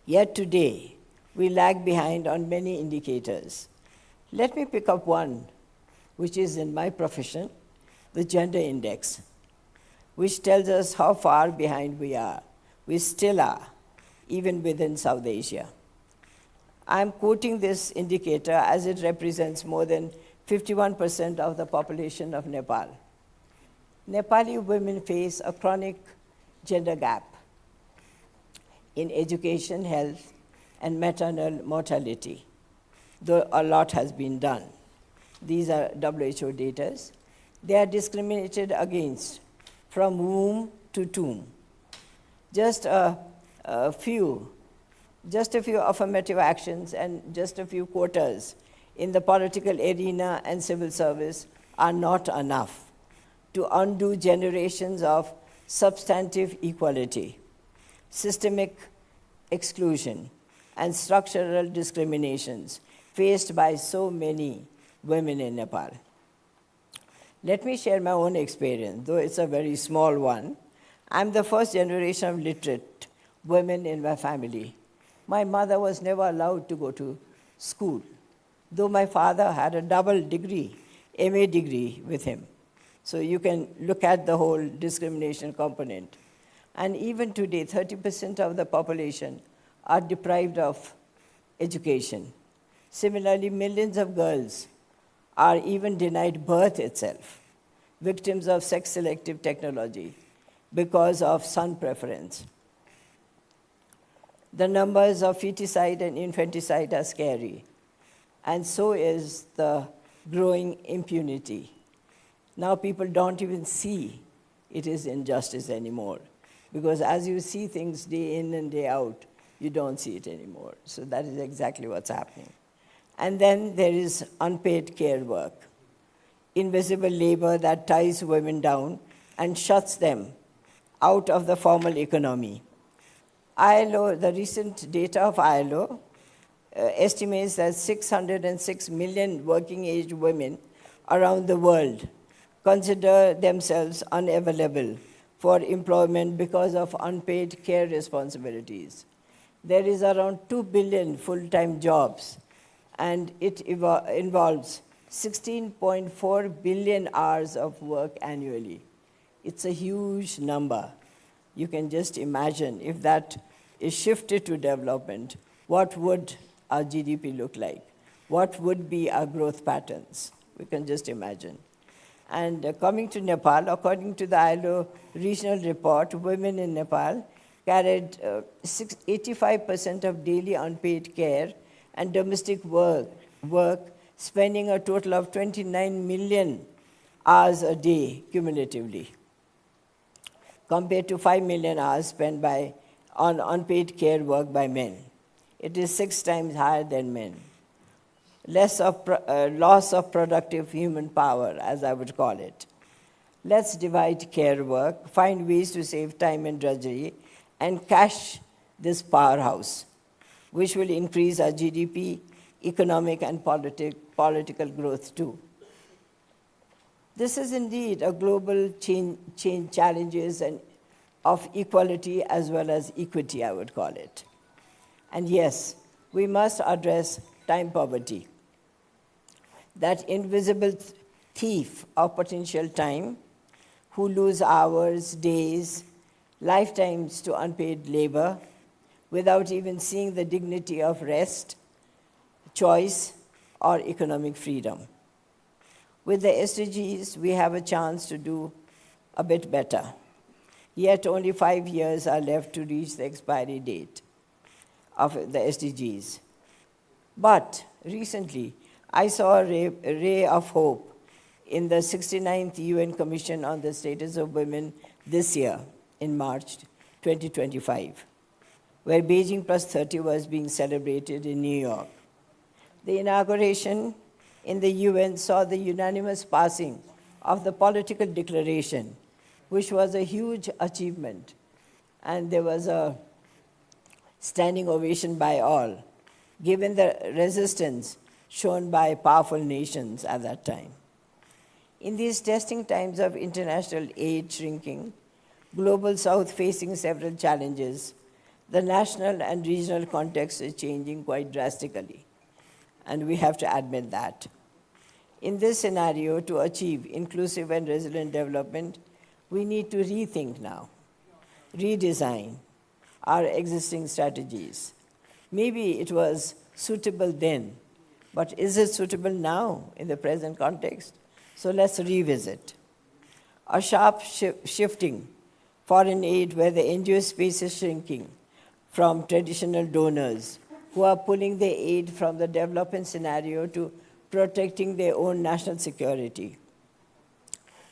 Speaker 8: Yet today, we lag behind on many indicators. Let me pick up one, which is in my profession, the gender index, which tells us how far behind we are. We still are, even within South Asia. I'm quoting this indicator as it represents more than 51% of the population of Nepal. Nepali women face a chronic gender gap in education, health, and maternal mortality, though a lot has been done. These are WHO data. They are discriminated against from womb to tomb. Just a few affirmative actions and just a few quotas in the political arena and civil service are not enough to undo generations of substantive equality, systemic exclusion, and structural discriminations faced by so many women in Nepal. Let me share my own experience, though it's a very small one. I'm the first generation of literate women in my family. My mother was never allowed to go to school, though my father had a double degree, MA degree with him. So you can look at the whole discrimination component. And even today, 30% of the population are deprived of education. Similarly, millions of girls are even denied birth itself, victims of sex-selective technology because of son preference. The numbers of feticide and infanticide are scary, and so is the growing impunity. Now people don't even see it is injustice anymore, because as you see things day in and day out, you don't see it anymore. So that is exactly what's happening. And then there is unpaid care work, invisible labor that ties women down and shuts them out of the formal economy. ILO, the recent data of ILO estimates that 606 million working-age women around the world consider themselves unavailable for employment because of unpaid care responsibilities. There is around 2 billion full-time jobs, and it involves 16.4 billion hours of work annually. It's a huge number. You can just imagine if that is shifted to development, what would our GDP look like? What would be our growth patterns? We can just imagine. And coming to Nepal, according to the ILO regional report, women in Nepal carried 85% of daily unpaid care and domestic work, spending a total of 29 million hours a day cumulatively, compared to 5 million hours spent on unpaid care work by men. It is 6 times higher than men. Loss of productive human power, as I would call it. Let's divide care work, find ways to save time and drudgery, and cash this powerhouse, which will increase our GDP, economic and political growth too. This is indeed a global change challenges and of equality as well as equity, I would call it. And yes, we must address time poverty, that invisible thief of potential time who lose hours, days, lifetimes to unpaid labor without even seeing the dignity of rest, choice, or economic freedom. With the SDGs, we have a chance to do a bit better. Yet only 5 years are left to reach the expiry date of the SDGs. But recently, I saw a ray of hope in the 69th UN Commission on the Status of Women this year, in March 2025, where Beijing Plus 30 was being celebrated in New York. The inauguration in the UN saw the unanimous passing of the political declaration, which was a huge achievement. And there was a standing ovation by all, given the resistance shown by powerful nations at that time. In these testing times of international aid shrinking, Global South facing several challenges, the national and regional context is changing quite drastically, and we have to admit that. In this scenario, to achieve inclusive and resilient development, we need to rethink now, redesign our existing strategies. Maybe it was suitable then, but is it suitable now in the present context? So let's revisit. A sharp shifting foreign aid where the NGO space is shrinking from traditional donors who are pulling their aid from the development scenario to protecting their own national security.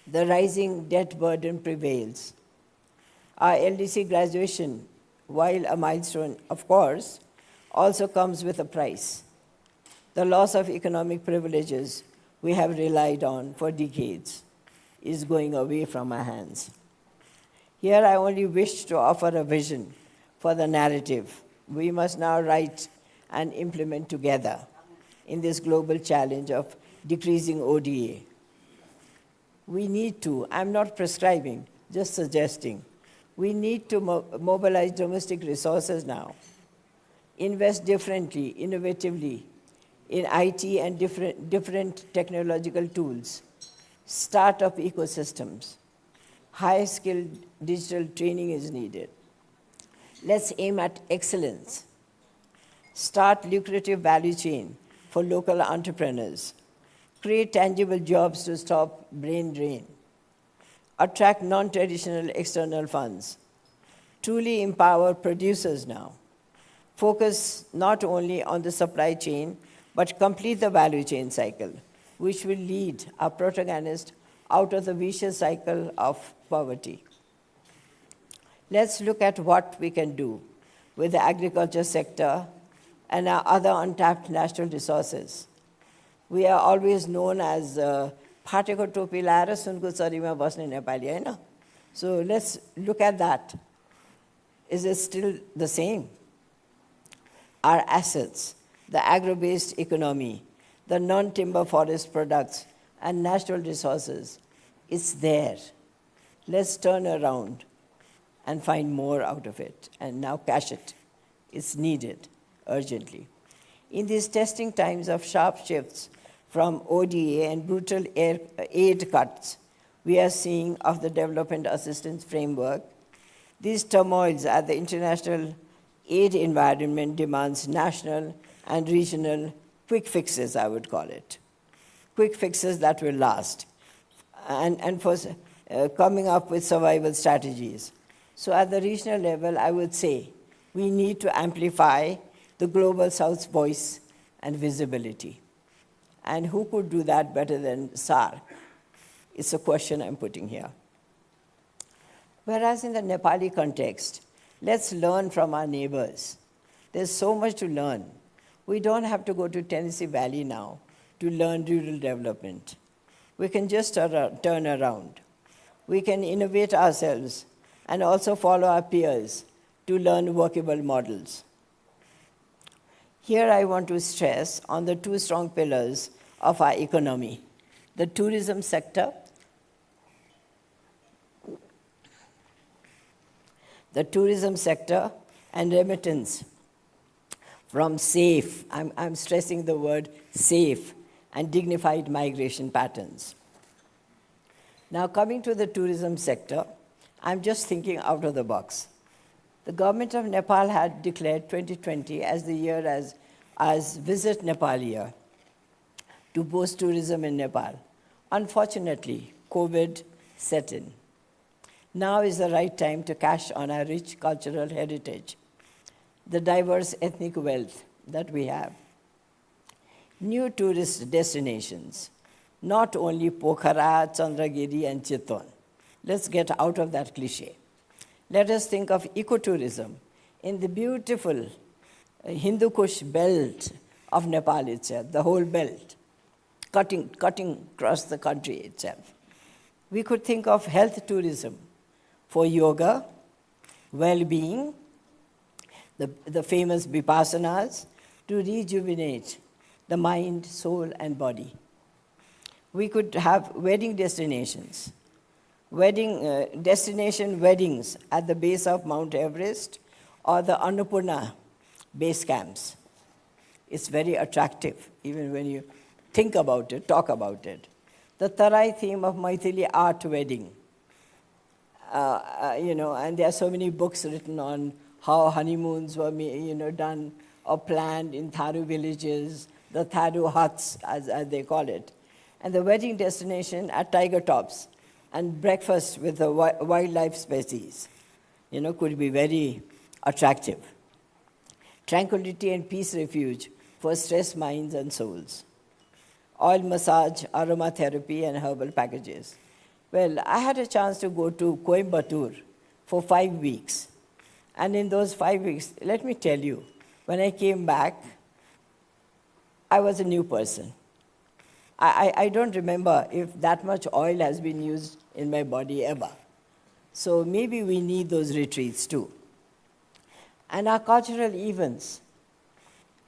Speaker 8: The rising debt burden prevails. Our LDC graduation, while a milestone, of course, also comes with a price. The loss of economic privileges we have relied on for decades is going away from our hands. Here I only wish to offer a vision for the narrative we must now write and implement together in this global challenge of decreasing ODA. We need to, I'm not prescribing, just suggesting, we need to mobilize domestic resources now, invest differently, innovatively in IT and different technological tools, startup ecosystems. High-skilled digital training is needed. Let's aim at excellence. Start lucrative value chain for local entrepreneurs. Create tangible jobs to stop brain drain. Attract non-traditional external funds. Truly empower producers now. Focus not only on the supply chain, but complete the value chain cycle, which will lead our protagonist out of the vicious cycle of poverty. Let's look at what we can do with the agriculture sector and our other untapped natural resources. We are always known as Phateko topi laera sunko charima basne Nepali, Hahn? So let's look at that. Is it still the same? Our assets, the agro-based economy, the non-timber forest products, and natural resources, it's there. Let's turn around and find more out of it, and now cash it. It's needed urgently. In these testing times of sharp shifts from ODA and brutal aid cuts we are seeing of the development assistance framework, these turmoils at the international aid environment demands national and regional quick fixes, I would call it. Quick fixes that will last, and for coming up with survival strategies. So at the regional level, I would say we need to amplify the Global South's voice and visibility. And who could do that better than SAARC? It's a question I'm putting here. Whereas in the Nepali context, let's learn from our neighbors. There's so much to learn. We don't have to go to Tennessee Valley now to learn rural development. We can just turn around. We can innovate ourselves and also follow our peers to learn workable models. Here I want to stress on the two strong pillars of our economy, the tourism sector, and remittance from safe, I'm stressing the word safe, and dignified migration patterns. Now coming to the tourism sector, I'm just thinking out of the box. The government of Nepal had declared 2020 as the year as Visit Nepal year to boost tourism in Nepal. Unfortunately, COVID set in. Now is the right time to cash on our rich cultural heritage, the diverse ethnic wealth that we have. New tourist destinations, not only Pokhara, Chandragiri, and Chitwan. Let's get out of that cliche. Let us think of ecotourism in the beautiful Hindu Kush belt of Nepal itself, the whole belt, cutting across the country itself. We could think of health tourism for yoga, well-being, the famous vipassanas, to rejuvenate the mind, soul, and body. We could have wedding destinations, destination weddings at the base of Mount Everest or the Annapurna base camps. It's very attractive, even when you think about it, talk about it. The Tarai theme of Maithili art wedding. And there are so many books written on how honeymoons were done or planned in Tharu villages, the Tharu huts, as they call it. And the wedding destination at tiger tops and breakfast with the wildlife species, could be very attractive. Tranquility and peace refuge for stressed minds and souls. Oil massage, aromatherapy, and herbal packages. Well, I had a chance to go to Coimbatore for 5 weeks. And in those 5 weeks, let me tell you, when I came back, I was a new person. I don't remember if that much oil has been used in my body ever. So maybe we need those retreats too. And our cultural events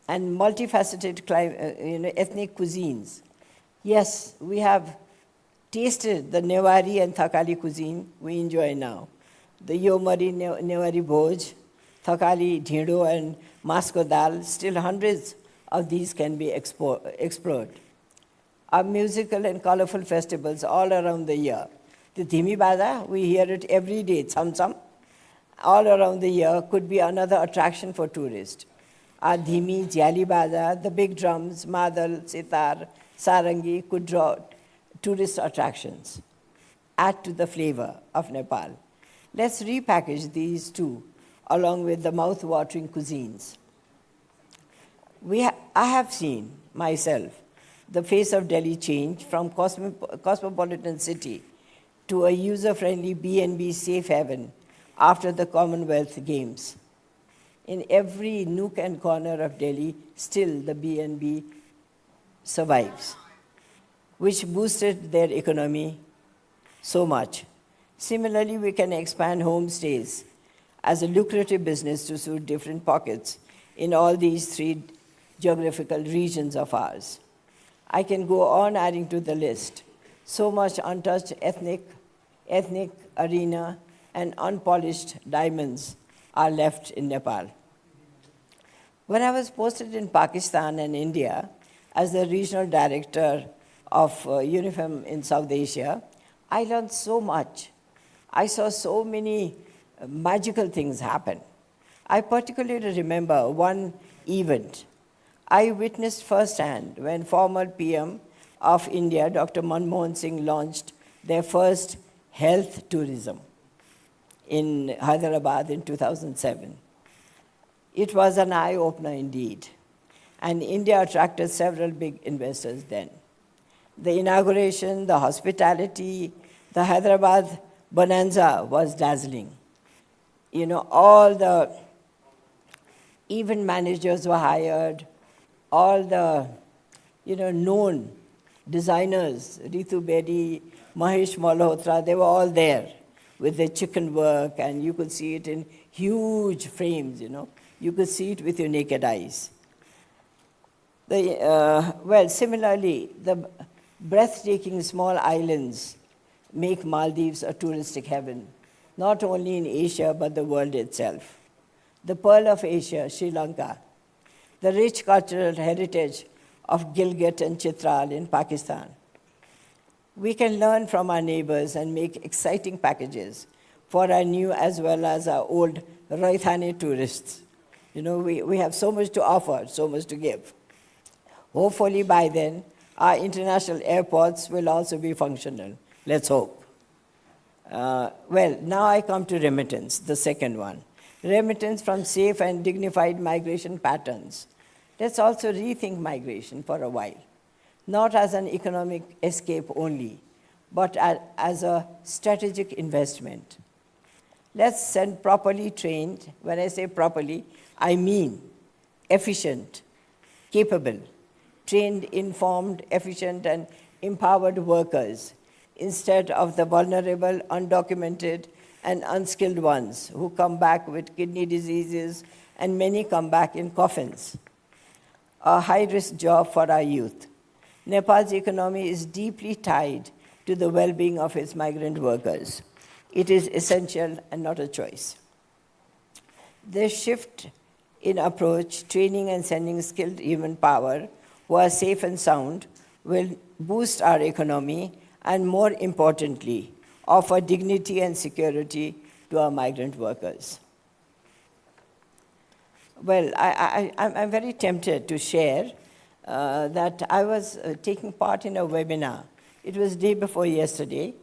Speaker 8: and multifaceted ethnic cuisines. Yes, we have tasted the Newari and Thakali cuisine we enjoy now. The Yomari Newari Bhoj, Thakali Dhido and Masko Dal, still hundreds of these can be explored. Our musical and colorful festivals all around the year. The Dhimi Baza, we hear it every day, Cham Cham, all around the year could be another attraction for tourists. Our Dhimi, Jyali Baza, the big drums, Madal, Sitar, Sarangi could draw tourist attractions. Add to the flavor of Nepal. Let's repackage these two along with the mouth-watering cuisines. I have seen myself the face of Delhi change from cosmopolitan city to a user-friendly B&B safe haven after the Commonwealth Games. In every nook and corner of Delhi, still the B&B survives, which boosted their economy so much. Similarly, we can expand homestays as a lucrative business to suit different pockets in all these three geographical regions of ours. I can go on adding to the list. So much untouched ethnic arena and unpolished diamonds are left in Nepal. When I was posted in Pakistan and India as the regional director of UNIFEM in South Asia, I learned so much. I saw so many magical things happen. I particularly remember one event I witnessed firsthand when former PM of India, Dr. Manmohan Singh, launched their first health tourism in Hyderabad in 2007. It was an eye-opener indeed, and India attracted several big investors then. The inauguration, the hospitality, the Hyderabad bonanza was dazzling. All the event managers were hired, all the known designers, Ritu Bedi, Mahesh Malhotra, they were all there with their chicken work, and you could see it in huge frames, You could see it with your naked eyes. Similarly, the breathtaking small islands make Maldives a touristic heaven, not only in Asia, but the world itself. The pearl of Asia, Sri Lanka, the rich cultural heritage of Gilgit and Chitral in Pakistan. We can learn from our neighbors and make exciting packages for our new as well as our old Raithane tourists. We have so much to offer, so much to give. Hopefully by then, our international airports will also be functional. Let's hope. Now I come to remittance, the second one. Remittance from safe and dignified migration patterns. Let's also rethink migration for a while, not as an economic escape only, but as a strategic investment. Let's send properly trained, when I say properly, I mean efficient, capable, trained, informed, efficient, and empowered workers instead of the vulnerable, undocumented, and unskilled ones who come back with kidney diseases, and many come back in coffins. A high-risk job for our youth. Nepal's economy is deeply tied to the well-being of its migrant workers. It is essential and not a choice. This shift in approach, training and sending skilled human power who are safe and sound will boost our economy and, more importantly, offer dignity and security to our migrant workers. Well, I'm very tempted to share that I was taking part in a webinar. It was day before yesterday.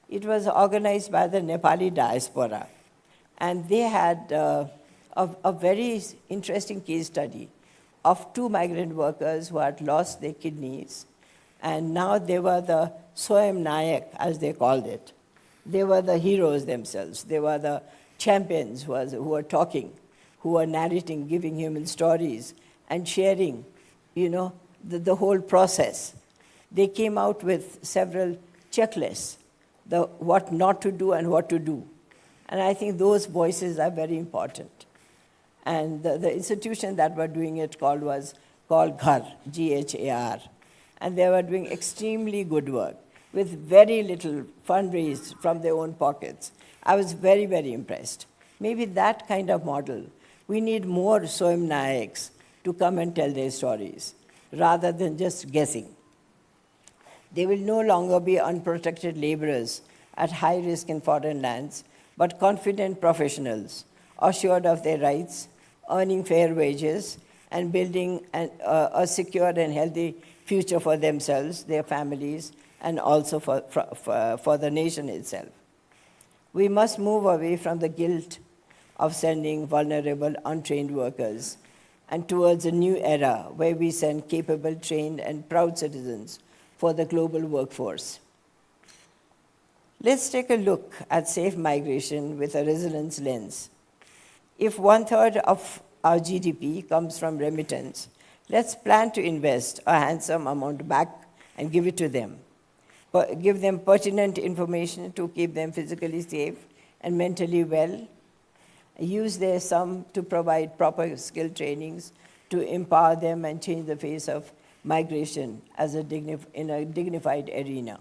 Speaker 8: It was organized by the Nepali diaspora. And they had a very interesting case study of two migrant workers who had lost their kidneys. And now they were the Swayam Nayak, as they called it. They were the heroes themselves. They were the champions who were talking, who were narrating, giving human stories, and sharing, the whole process. They came out with several checklists, what not to do and what to do. And I think those voices are very important. And the institution that were doing it was called GHAR, G-H-A-R. and they were doing extremely good work with very little fundraised from their own pockets. I was very, very impressed. Maybe that kind of model. We need more Swayam Nayaks to come and tell their stories, rather than just guessing. They will no longer be unprotected laborers at high risk in foreign lands, but confident professionals, assured of their rights, earning fair wages, and building a secure and healthy future for themselves, their families, and also for the nation itself. We must move away from the guilt of sending vulnerable, untrained workers and towards a new era where we send capable, trained, and proud citizens for the global workforce. Let's take a look at safe migration with a resilience lens. If 1/3 of our GDP comes from remittance, let's plan to invest a handsome amount back and give it to them. Give them pertinent information to keep them physically safe and mentally well. Use their sum to provide proper skill trainings to empower them and change the face of migration as in a dignified arena.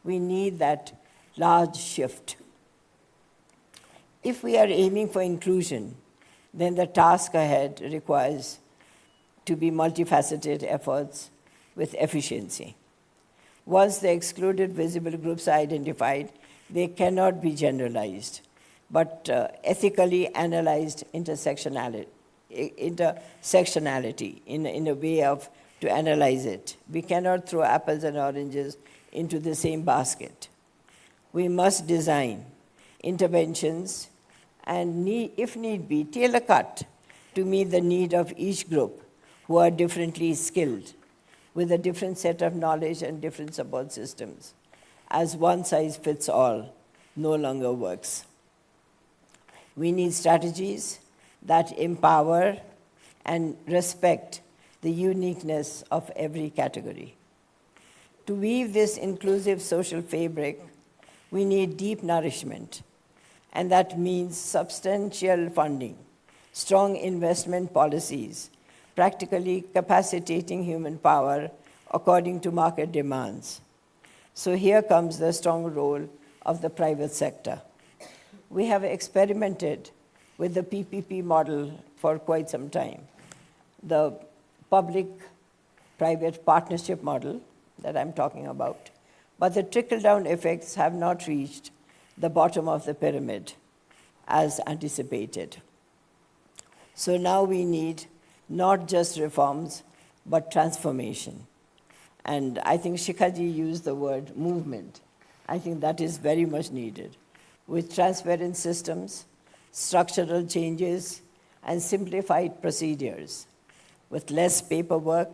Speaker 8: We need that large shift. If we are aiming for inclusion, then the task ahead requires to be multifaceted efforts with efficiency. Once the excluded visible groups are identified, they cannot be generalized, but ethically analyzed intersectionality in a way of to analyze it. We cannot throw apples and oranges into the same basket. We must design interventions and, if need be, tailor cut to meet the need of each group who are differently skilled, with a different set of knowledge and different support systems, as one size fits all no longer works. We need strategies that empower and respect the uniqueness of every category. To weave this inclusive social fabric, we need deep nourishment, and that means substantial funding, strong investment policies, practically capacitating human power according to market demands. So here comes the strong role of the private sector. We have experimented with the PPP model for quite some time, the public-private partnership model that I'm talking about. But the trickle-down effects have not reached the bottom of the pyramid as anticipated. So now we need not just reforms, but transformation. And I think Shikhaji used the word movement. I think that is very much needed. With transparent systems, structural changes, and simplified procedures, with less paperwork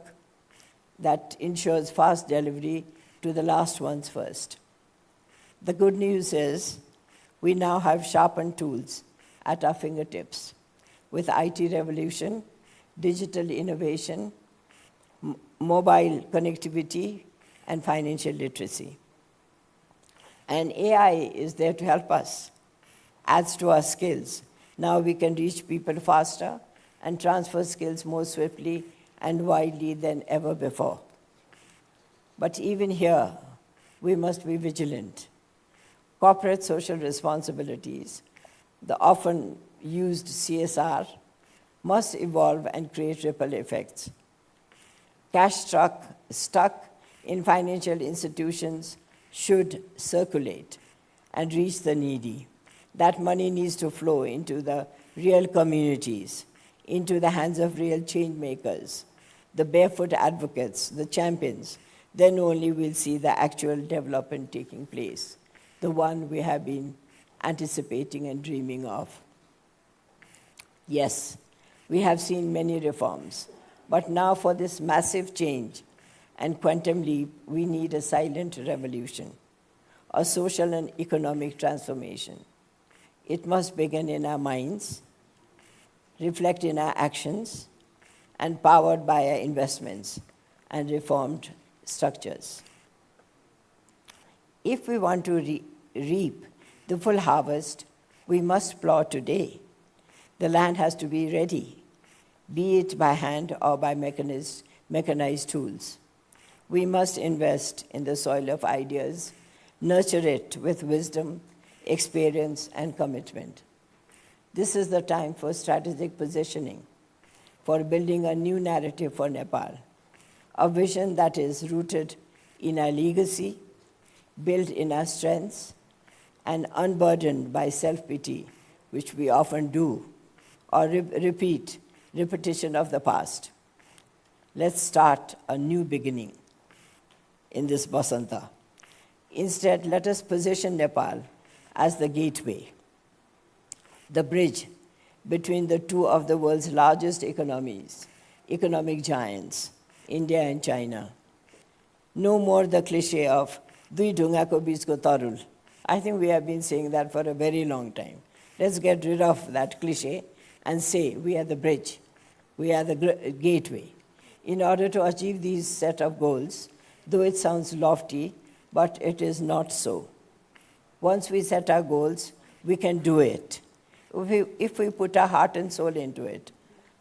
Speaker 8: that ensures fast delivery to the last ones first. The good news is we now have sharpened tools at our fingertips with IT revolution, digital innovation, mobile connectivity, and financial literacy. And AI is there to help us, adds to our skills. Now we can reach people faster and transfer skills more swiftly and widely than ever before. But even here, we must be vigilant. Corporate social responsibilities, the often used CSR, must evolve and create ripple effects. Cash stuck in financial institutions should circulate and reach the needy. That money needs to flow into the real communities, into the hands of real change makers, the barefoot advocates, the champions. Then only we'll see the actual development taking place, the one we have been anticipating and dreaming of. Yes, we have seen many reforms, but now for this massive change and quantum leap, we need a silent revolution, a social and economic transformation. It must begin in our minds, reflect in our actions, and powered by our investments and reformed structures. If we want to reap the full harvest, we must plow today. The land has to be ready, be it by hand or by mechanized tools. We must invest in the soil of ideas, nurture it with wisdom, experience, and commitment. This is the time for strategic positioning, for building a new narrative for Nepal, a vision that is rooted in our legacy, built in our strengths, and unburdened by self-pity, which we often do, or repetition of the past. Let's start a new beginning in this Basanta. Instead, let us position Nepal as the gateway, the bridge between the two of the world's largest economic giants, India and China. No more the cliche of "Dui dhunga ko beech ko tarul." I think we have been saying that for a very long time. Let's get rid of that cliche and say we are the bridge, we are the gateway. In order to achieve these set of goals, though it sounds lofty, but it is not so. Once we set our goals, we can do it. If we put our heart and soul into it,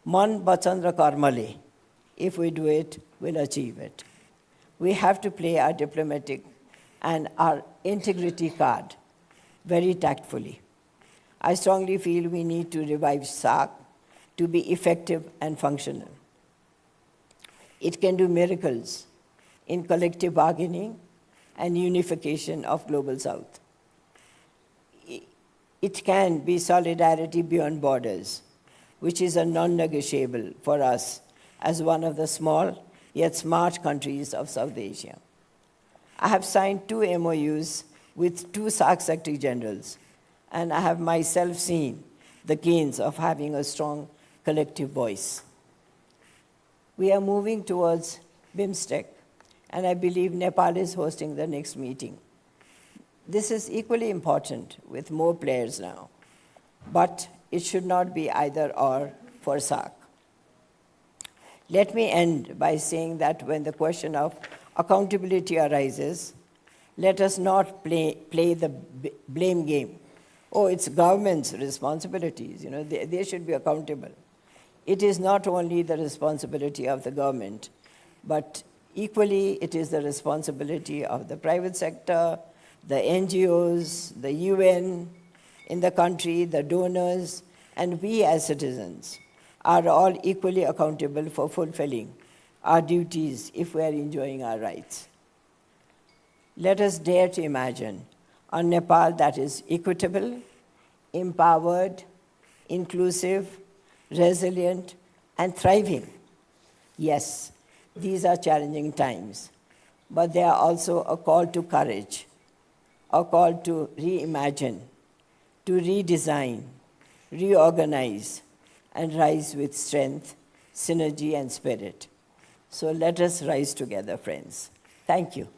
Speaker 8: man bachan karmale, if we do it, we'll achieve it. We have to play our diplomatic and our integrity card very tactfully. I strongly feel we need to revive SAARC to be effective and functional. It can do miracles in collective bargaining and unification of Global South. It can be solidarity beyond borders, which is a non-negotiable for us as one of the small yet smart countries of South Asia. I have signed 2 MOUs with 2 SAARC Secretary Generals, and I have myself seen the gains of having a strong collective voice. We are moving towards BIMSTEC, and I believe Nepal is hosting the next meeting. This is equally important with more players now, but it should not be either or for SAARC. Let me end by saying that when the question of accountability arises, let us not play the blame game. Oh, it's government's responsibilities, they should be accountable. It is not only the responsibility of the government, but equally it is the responsibility of the private sector, the NGOs, the UN in the country, the donors, and we as citizens are all equally accountable for fulfilling our duties if we are enjoying our rights. Let us dare to imagine a Nepal that is equitable, empowered, inclusive, resilient, and thriving. Yes, these are challenging times, but they are also a call to courage, a call to reimagine, to redesign, reorganize, and rise with strength, synergy, and spirit. So let us rise together, friends. Thank you.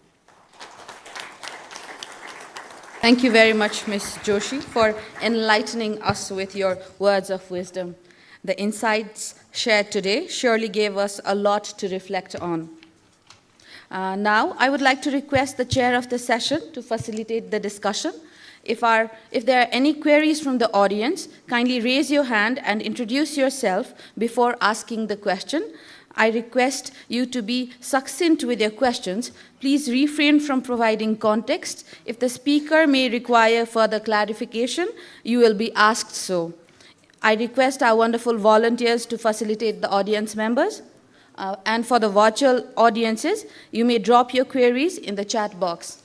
Speaker 1: Thank you very much, Ms. Joshi, for enlightening us with your words of wisdom. The insights shared today surely gave us a lot to reflect on. Now, I would like to request the chair of the session to facilitate the discussion. If there are any queries from the audience, kindly raise your hand and introduce yourself before asking the question. I request you to be succinct with your questions. Please refrain from providing context. If the speaker may require further clarification, you will be asked so. I request our wonderful volunteers to facilitate the audience members. And for the virtual audiences, you may drop your queries in the chat box.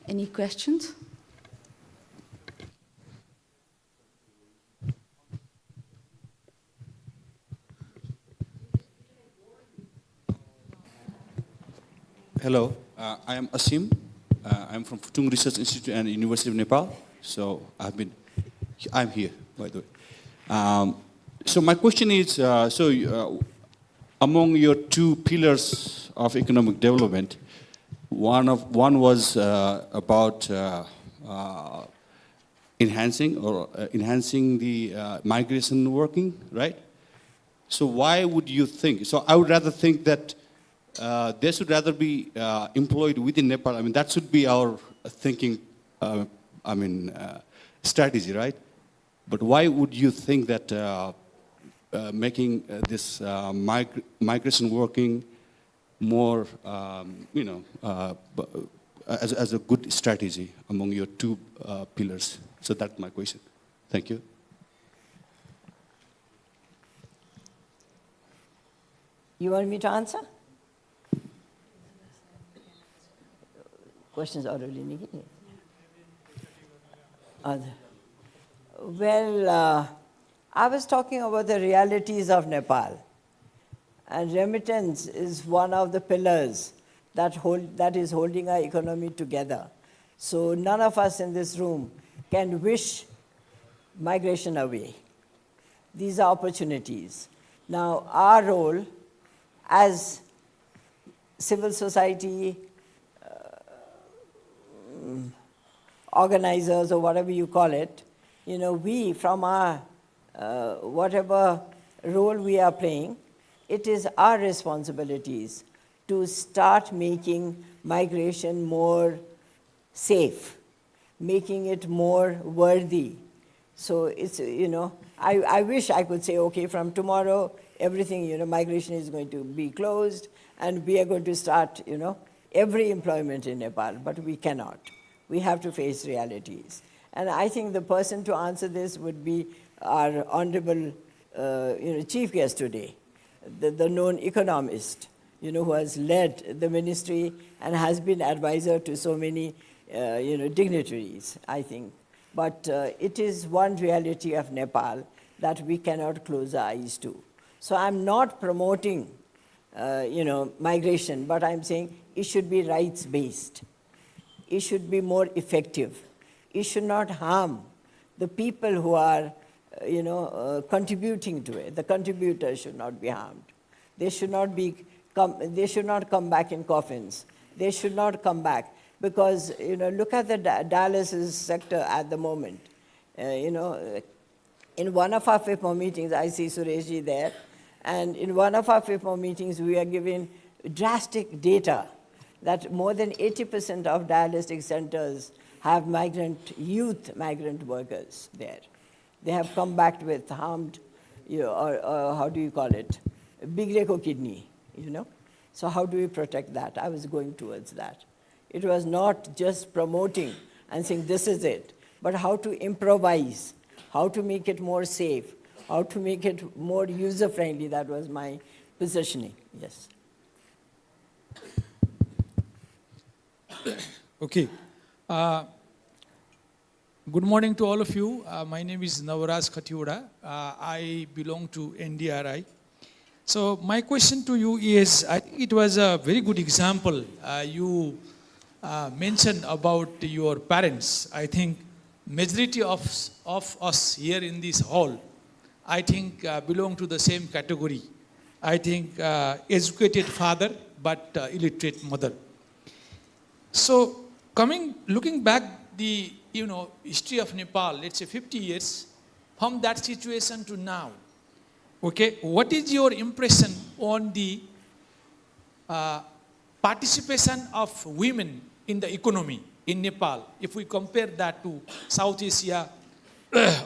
Speaker 1: Any questions?
Speaker 9: Hello, I am Asim. I'm from Futung Research Institute and University of Nepal. So I'm here, by the way. So my question is, among your 2 pillars of economic development, one was about enhancing the migration working, right? So why would you think? So I would rather think that they should rather be employed within Nepal. I mean, that should be our thinking, strategy, right? But why would you think that making this migration working more, as a good strategy among your two pillars? So that's my question. Thank you.
Speaker 8: You want me to answer? Questions already negated. Well, I was talking about the realities of Nepal. And remittance is one of the pillars that is holding our economy together. So none of us in this room can wish migration away. These are opportunities. Now, our role as civil society organizers, or whatever you call it, we, from our whatever role we are playing, it is our responsibilities to start making migration more safe, making it more worthy. So it's, I wish I could say, okay, from tomorrow, everything, migration is going to be closed, and we are going to start, every employment in Nepal, but we cannot. We have to face realities. And I think the person to answer this would be our honorable, chief guest today, the known economist, who has led the ministry and has been advisor to so many, dignitaries, I think. But it is one reality of Nepal that we cannot close our eyes to. So I'm not promoting, migration, but I'm saying it should be rights-based. It should be more effective. It should not harm the people who are, contributing to it. The contributors should not be harmed. They should not come back in coffins. They should not come back because, look at the dialysis sector at the moment. In one of our FIPO meetings, I see Sureshji there, and in one of our FIPO meetings, we are given drastic data that more than 80% of dialytic centers have youth migrant workers there. They have come back with harmed, or how do you call it, bigreko kidney, So how do we protect that? I was going towards that. It was not just promoting and saying this is it, but how to improvise, how to make it more safe, how to make it more user-friendly. That was my positioning, yes.
Speaker 10: Okay. Good morning to all of you. My name is Navaraj Khatiwada. I belong to NDRI. So my question to you is, I think it was a very good example you mentioned about your parents. I think majority of us here in this hall, I think belong to the same category. I think educated father, but illiterate mother. So looking back the history of Nepal, let's say 50 years, from that situation to now, okay, what is your impression on the participation of women in the economy in Nepal, if we compare that to South Asia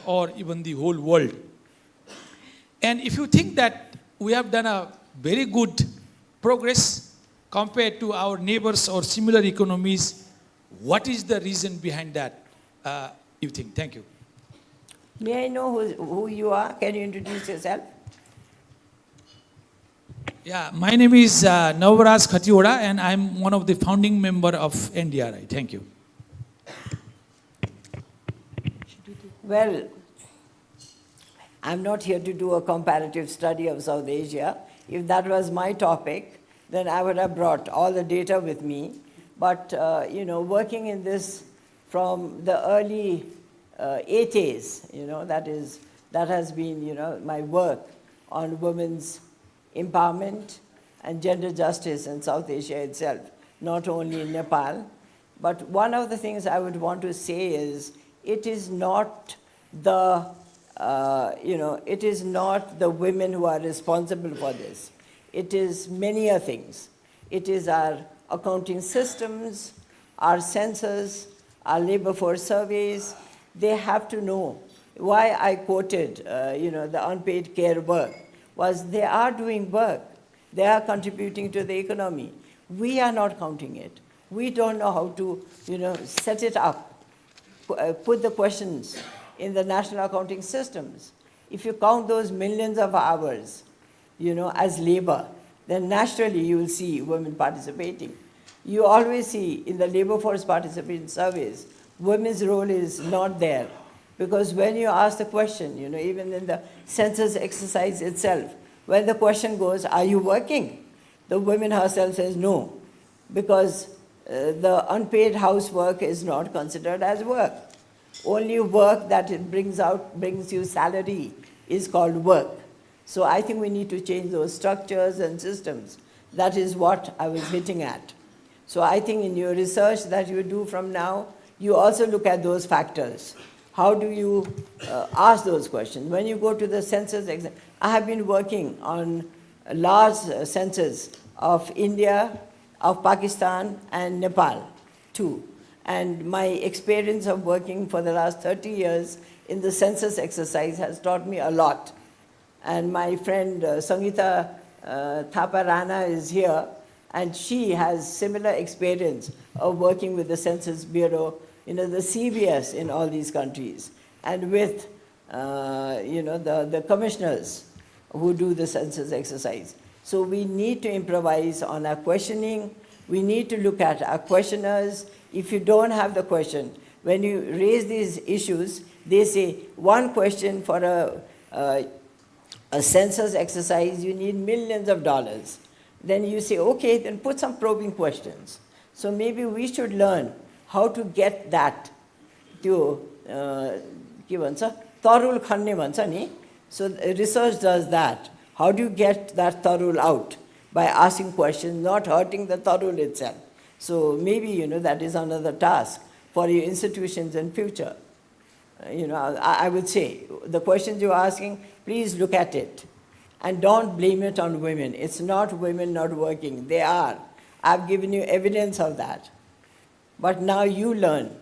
Speaker 10: or even the whole world? And if you think that we have done a very good progress compared to our neighbors or similar economies, what is the reason behind that, you think? Thank you.
Speaker 8: May I know who you are? Can you introduce yourself?
Speaker 10: Yeah, my name is Navaraj Khatiwada, and I'm one of the founding member of NDRI. Thank you.
Speaker 8: Well, I'm not here to do a comparative study of South Asia. If that was my topic, then I would have brought all the data with me. But, working in this from the early 80s, that has been, my work on women's empowerment and gender justice in South Asia itself, not only in Nepal. But one of the things I would want to say is, it is not the, it is not the women who are responsible for this. It is many things. It is our accounting systems, our census, our labor force surveys. They have to know. Why I quoted, the unpaid care work was they are doing work. They are contributing to the economy. We are not counting it. We don't know how to, set it up, put the questions in the national accounting systems. If you count those millions of hours, as labor, then naturally you will see women participating. You always see in the labor force participation surveys, women's role is not there. Because when you ask the question, even in the census exercise itself, when the question goes, are you working? The woman herself says no, because the unpaid housework is not considered as work. Only work that it brings you salary is called work. So I think we need to change those structures and systems. That is what I was hitting at. So I think in your research that you do from now, you also look at those factors. How do you ask those questions? When you go to the census, I have been working on a large census of India, of Pakistan, and Nepal, too. And my experience of working for the last 30 years in the census exercise has taught me a lot. And my friend Sangeeta Thapa Rana is here, and she has similar experience of working with the Census Bureau, the CBS in all these countries, and with the commissioners who do the census exercise. So we need to improvise on our questioning. We need to look at our questioners. If you don't have the question, when you raise these issues, they say one question for a census exercise, you need millions of dollars. Then you say, okay, then put some probing questions. So maybe we should learn how to get that to, tarul khanne bhancha ni. So research does that. How do you get that tarul out? By asking questions, not hurting the tarul itself. So maybe, that is another task for your institutions in future. I would say, the questions you're asking, please look at it. And don't blame it on women. It's not women not working. They are. I've given you evidence of that. But now you learn.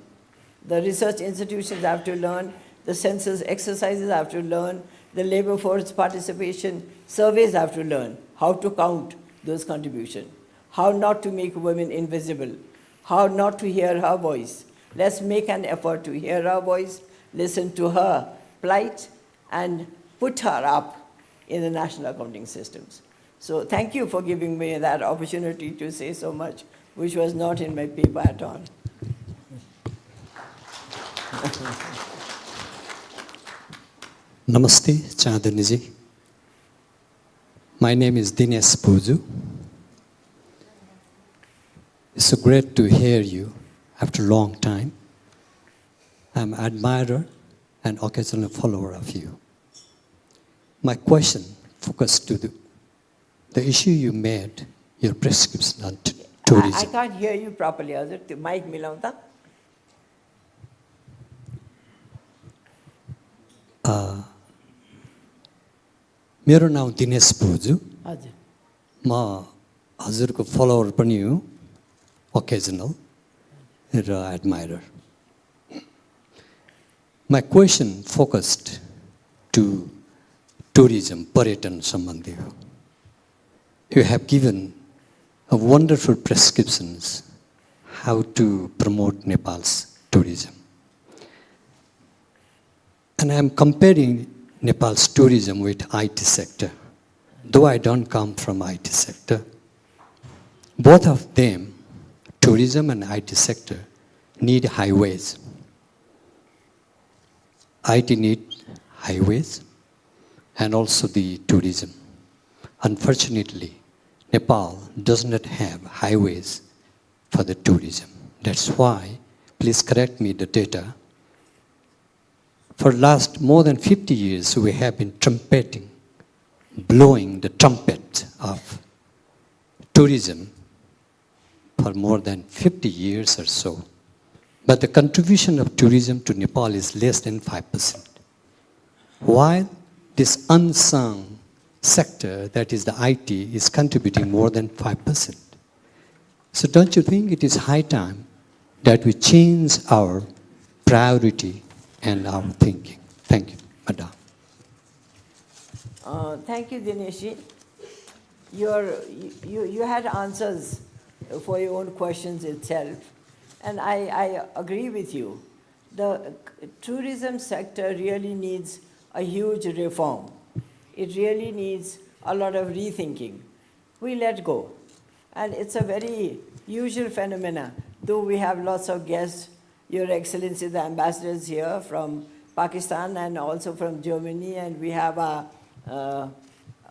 Speaker 8: The research institutions have to learn. The census exercises have to learn. The labor force participation surveys have to learn how to count those contributions, how not to make women invisible, how not to hear her voice. Let's make an effort to hear her voice, listen to her plight, and put her up in the national accounting systems. So thank you for giving me that opportunity to say so much, which was not in my paper at all.
Speaker 11: Namaste, Chandani. My name is Dinesh Puju. It's so great to hear you after a long time. I'm an admirer and occasional follower of you. My question focused to the issue you made, your prescription on tourism.
Speaker 8: I can't hear you properly. Mic milaunta.
Speaker 11: मेरो नाम दिनेश भुजु
Speaker 8: हजुर
Speaker 11: म हजुरको follower पनि हुँ occasional raw admirer. My question focused to tourism, पर्यटन सम्बन्धी हो. You have given a wonderful prescriptions how to promote Nepal's tourism. And I am comparing Nepal's tourism with IT sector. Though I don't come from IT sector, both of them, tourism and IT sector, need highways. IT need highways and also the tourism. Unfortunately, Nepal does not have highways for the tourism. That's why, please correct me the data, for last more than 50 years, we have been trumpeting, blowing the trumpet of tourism for more than 50 years or so. but the contribution of tourism to Nepal is less than 5%. While this unsung sector, that is the IT, is contributing more than 5%. So don't you think it is high time that we change our priority and our thinking? Thank you, Madam.
Speaker 8: Thank you, Dinesh. You had answers for your own questions itself, and I agree with you. The tourism sector really needs a huge reform. It really needs a lot of rethinking. We let go. And it's a very usual phenomena. Though we have lots of guests, Your Excellency, the ambassadors here from Pakistan and also from Germany, and we have a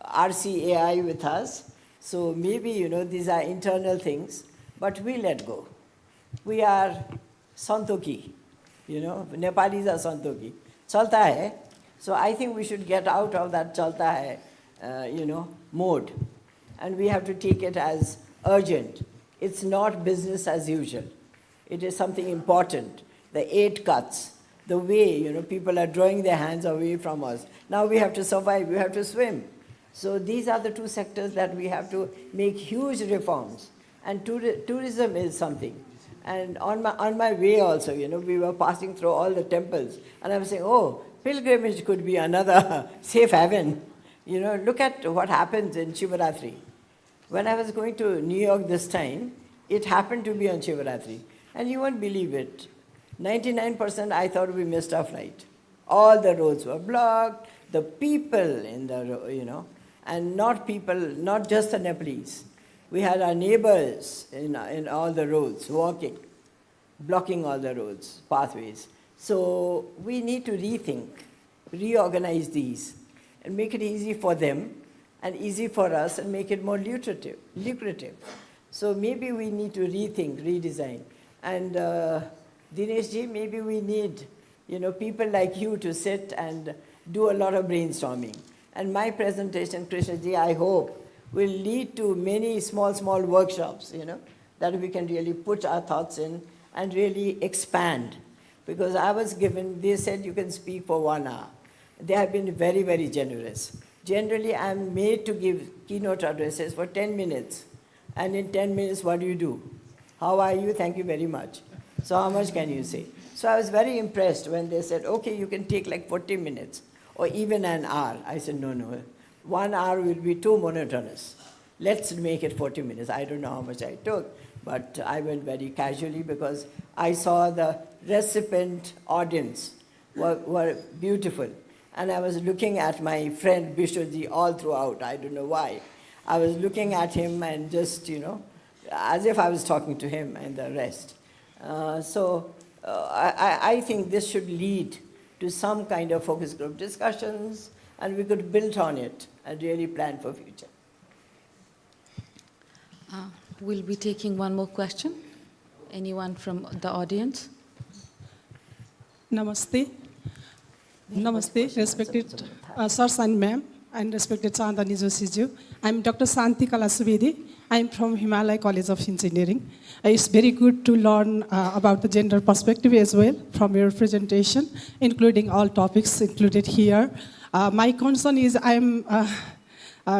Speaker 8: RCAI with us. So maybe, these are internal things, but we let go. We are Santoki, Nepalis are Santoki. Chalta hai. So I think we should get out of that chalta hai, mode. And we have to take it as urgent. It's not business as usual. It is something important. The 8 cuts, the way, people are drawing their hands away from us. Now we have to survive, we have to swim. So these are the 2 sectors that we have to make huge reforms. And tourism is something. And on my way also, we were passing through all the temples. And I was saying, pilgrimage could be another safe haven. Look at what happens in Shivaratri. When I was going to New York this time, it happened to be on Shivaratri. And you won't believe it. 99% I thought we missed our flight. All the roads were blocked. The people in the, and not just the Nepalese. We had our neighbors in all the roads walking, blocking all the roads, pathways. So we need to rethink, reorganize these, and make it easy for them and easy for us and make it more lucrative. So maybe we need to rethink, redesign. And Dinesh ji, maybe we need people like you to sit and do a lot of brainstorming. And my presentation, Krishna ji, I hope, will lead to many small workshops, that we can really put our thoughts in and really expand. Because I was given, they said you can speak for 1 hour. They have been very, very generous. Generally, I'm made to give keynote addresses for 10 minutes. And in 10 minutes, what do you do? How are you? Thank you very much. So how much can you say? So I was very impressed when they said, okay, you can take like 40 minutes or even an hour. I said, no. 1 hour will be too monotonous. Let's make it 40 minutes. I don't know how much I took, but I went very casually because I saw the recipient audience were beautiful. And I was looking at my friend Bishwaji all throughout. I don't know why. I was looking at him and just, as if I was talking to him and the rest. I think this should lead to some kind of focus group discussions, and we could build on it and really plan for future.
Speaker 1: We'll be taking one more question. Anyone from the audience?
Speaker 12: Namaste. Namaste, respected sirs and ma'am, and respected Chandani Joshi-ji. I'm Dr. Santi Kalasubedi. I'm from Himalaya College of Engineering. It's very good to learn about the gender perspective as well from your presentation, including all topics included here. My concern is I'm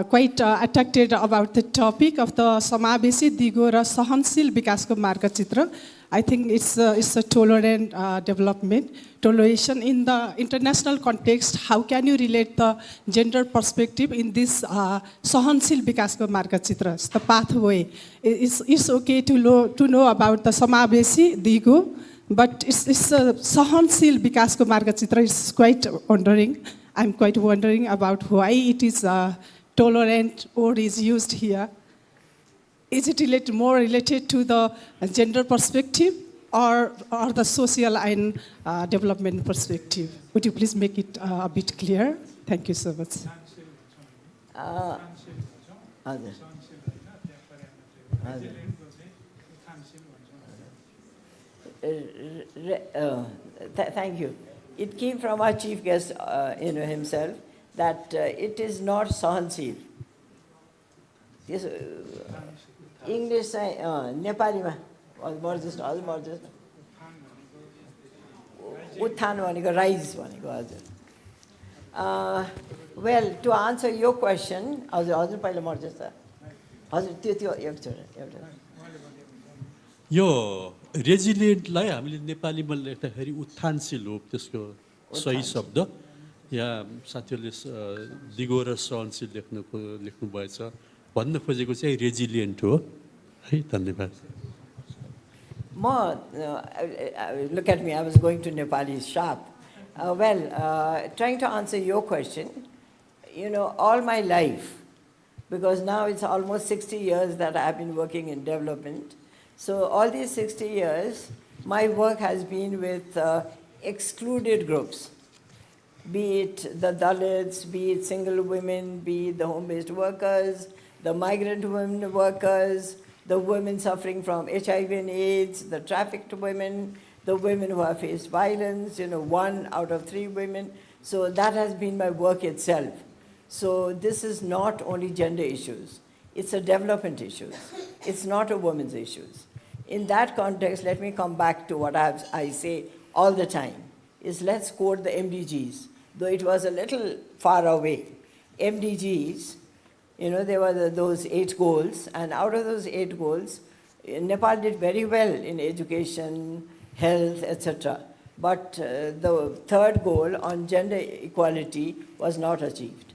Speaker 12: quite attracted about the topic of the Samavesi Digo ra Sahansil Vikasko Marga Chitra. I think it's a tolerant development, toleration in the international context. How can you relate the gender perspective in this Sahansil Vikasko Marga Chitra, the pathway? It's okay to know about the Samavesi Digo, but it's a Sahansil Vikasko Marga Chitra. It's quite wondering. I'm quite wondering about why it is tolerant or is used here. Is it more related to the gender perspective or the social and development perspective? Would you please make it a bit clear? Thank you so much.
Speaker 8: Thank you. It came from our chief guest himself that it is not Sahansil. This, English, Nepali, उत्थान भनेको rise भनेको हजुर well to answer यो question हजुर हजुर पहिला मर्छ sir हजुर त्यो एउटा
Speaker 6: यो रेजिलिएन्टलाई हामीले नेपालीमा लेख्दाखेरि उत्थानशील हो त्यसको सही शब्द यहाँ साथीहरूले दिगो र सहनशील लेख्नुभएछ भन्न खोजेको चाहिँ रेजिलिएन्ट हो है धन्यवाद
Speaker 8: look at me, I was going to Nepali sharp. Trying to answer your question, you know, all my life, because now it's almost 60 years that I've been working in development. So all these 60 years, my work has been with excluded groups, be it the Dalits, be it single women, be it the home-based workers, the migrant women workers, the women suffering from HIV and AIDS, the trafficked women, the women who have faced violence, you know, 1 out of 3 women. So that has been my work itself. So this is not only gender issues, it's a development issues. It's not a women's issues. In that context, let me come back to what I say all the time, is let's quote the MDGs, though it was a little far away. MDGs, you know, there were those 8 goals, and out of those 8 goals, Nepal did very well in education, health, etc. But the 3rd goal on gender equality was not achieved.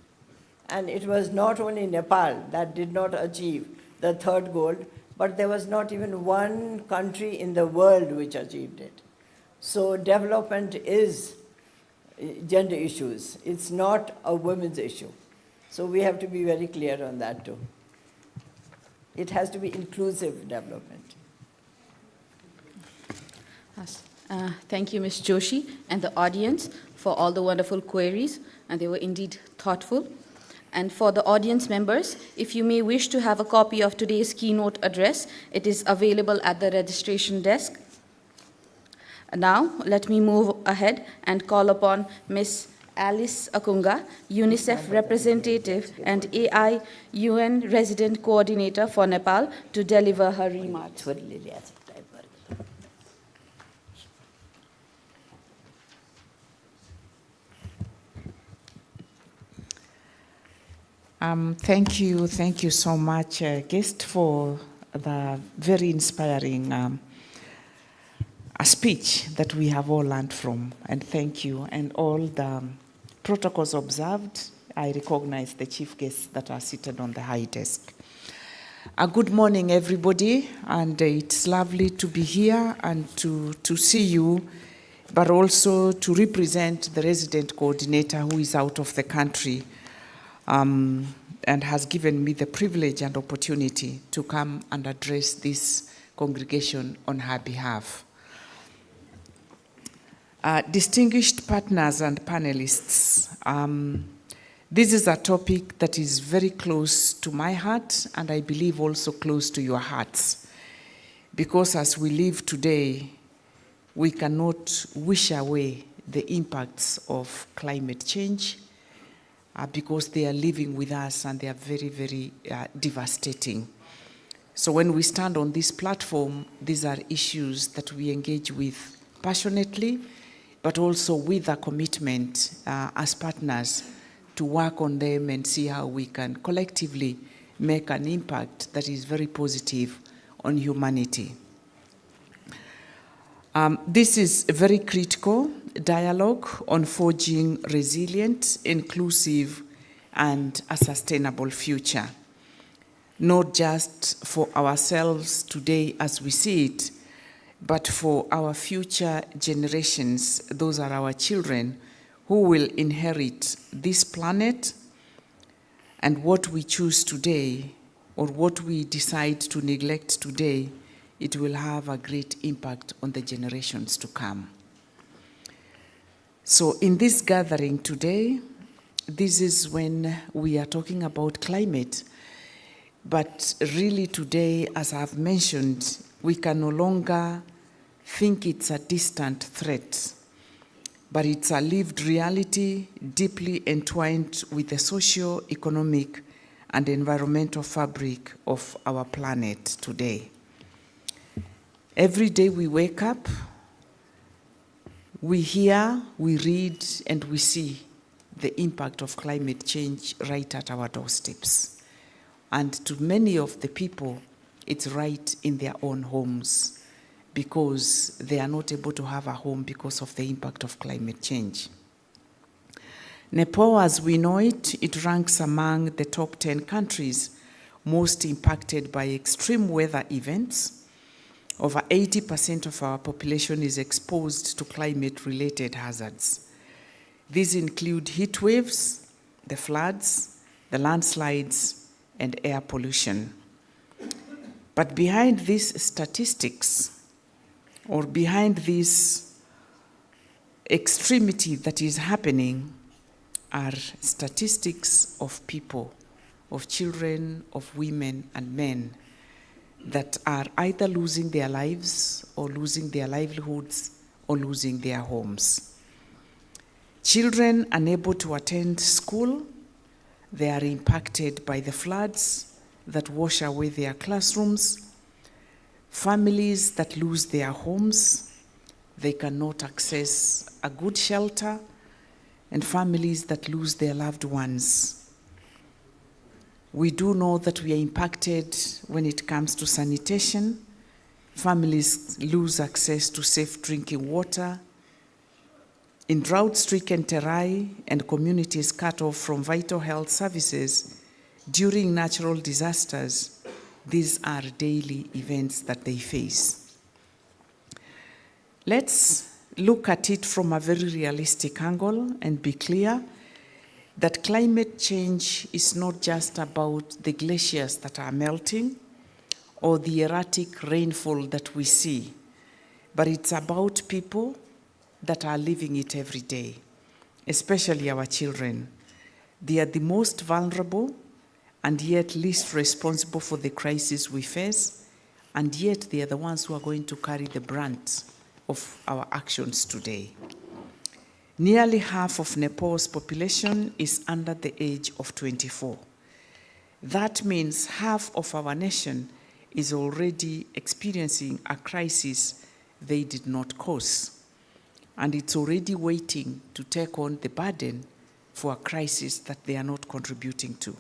Speaker 8: And it was not only Nepal that did not achieve the 3rd goal, but there was not even one country in the world which achieved it. So development is gender issues. It's not a women's issue. So we have to be very clear on that too. It has to be inclusive development.
Speaker 1: Yes. Thank you, Ms. Joshi, and the audience for all the wonderful queries, and they were indeed thoughtful. And for the audience members, if you may wish to have a copy of today's keynote address, it is available at the registration desk. Now, let me move ahead and call upon Ms. Alice Akunga, UNICEF representative and AI UN resident coordinator for Nepal, to deliver her remarks.
Speaker 13: Thank you so much, guest, for the very inspiring speech that we have all learned from, and thank you, and all the protocols observed. I recognize the chief guests that are seated on the high desk. Good morning, everybody, and it's lovely to be here and to see you, but also to represent the resident coordinator who is out of the country, and has given me the privilege and opportunity to come and address this congregation on her behalf. Distinguished partners and panelists, this is a topic that is very close to my heart, and I believe also close to your hearts, because as we live today, we cannot wish away the impacts of climate change, because they are living with us and they are very, very devastating. So when we stand on this platform, these are issues that we engage with passionately, but also with a commitment as partners to work on them and see how we can collectively make an impact that is very positive on humanity. This is a very critical dialogue on forging resilient, inclusive, and a sustainable future, not just for ourselves today as we see it, but for our future generations. Those are our children who will inherit this planet, and what we choose today or what we decide to neglect today, it will have a great impact on the generations to come. So in this gathering today, this is when we are talking about climate, but really today, as I've mentioned, we can no longer think it's a distant threat, but it's a lived reality deeply entwined with the socio-economic and environmental fabric of our planet today. Every day we wake up, We hear, we read, and we see the impact of climate change right at our doorsteps. And to many of the people, it's right in their own homes because they are not able to have a home because of the impact of climate change. Nepal, as we know it, it ranks among the top 10 countries most impacted by extreme weather events. Over 80% of our population is exposed to climate-related hazards. These include heat waves, the floods, the landslides, and air pollution. But behind these statistics, or behind this extremity that is happening, are statistics of people, of children, of women and men that are either losing their lives or losing their livelihoods or losing their homes. Children unable to attend school, they are impacted by the floods that wash away their classrooms. Families that lose their homes, they cannot access a good shelter, and families that lose their loved ones. We do know that we are impacted when it comes to sanitation. Families lose access to safe drinking water. In drought-stricken terrain and communities cut off from vital health services during natural disasters, these are daily events that they face. Let's look at it from a very realistic angle and be clear that climate change is not just about the glaciers that are melting or the erratic rainfall that we see, but it's about people that are living it every day, especially our children. They are the most vulnerable and yet least responsible for the crisis we face, and yet they are the ones who are going to carry the brunt of our actions today. Nearly half of Nepal's population is under the age of 24. That means half of our nation is already experiencing a crisis they did not cause, and it's already waiting to take on the burden for a crisis that they are not contributing to.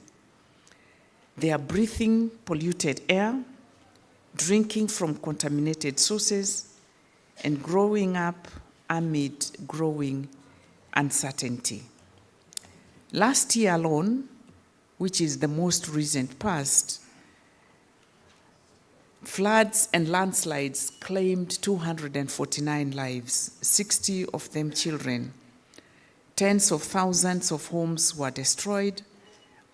Speaker 13: They are breathing polluted air, drinking from contaminated sources, and growing up amid growing uncertainty. Last year alone, which is the most recent past, floods and landslides claimed 249 lives, 60 of them children. Tens of thousands of homes were destroyed,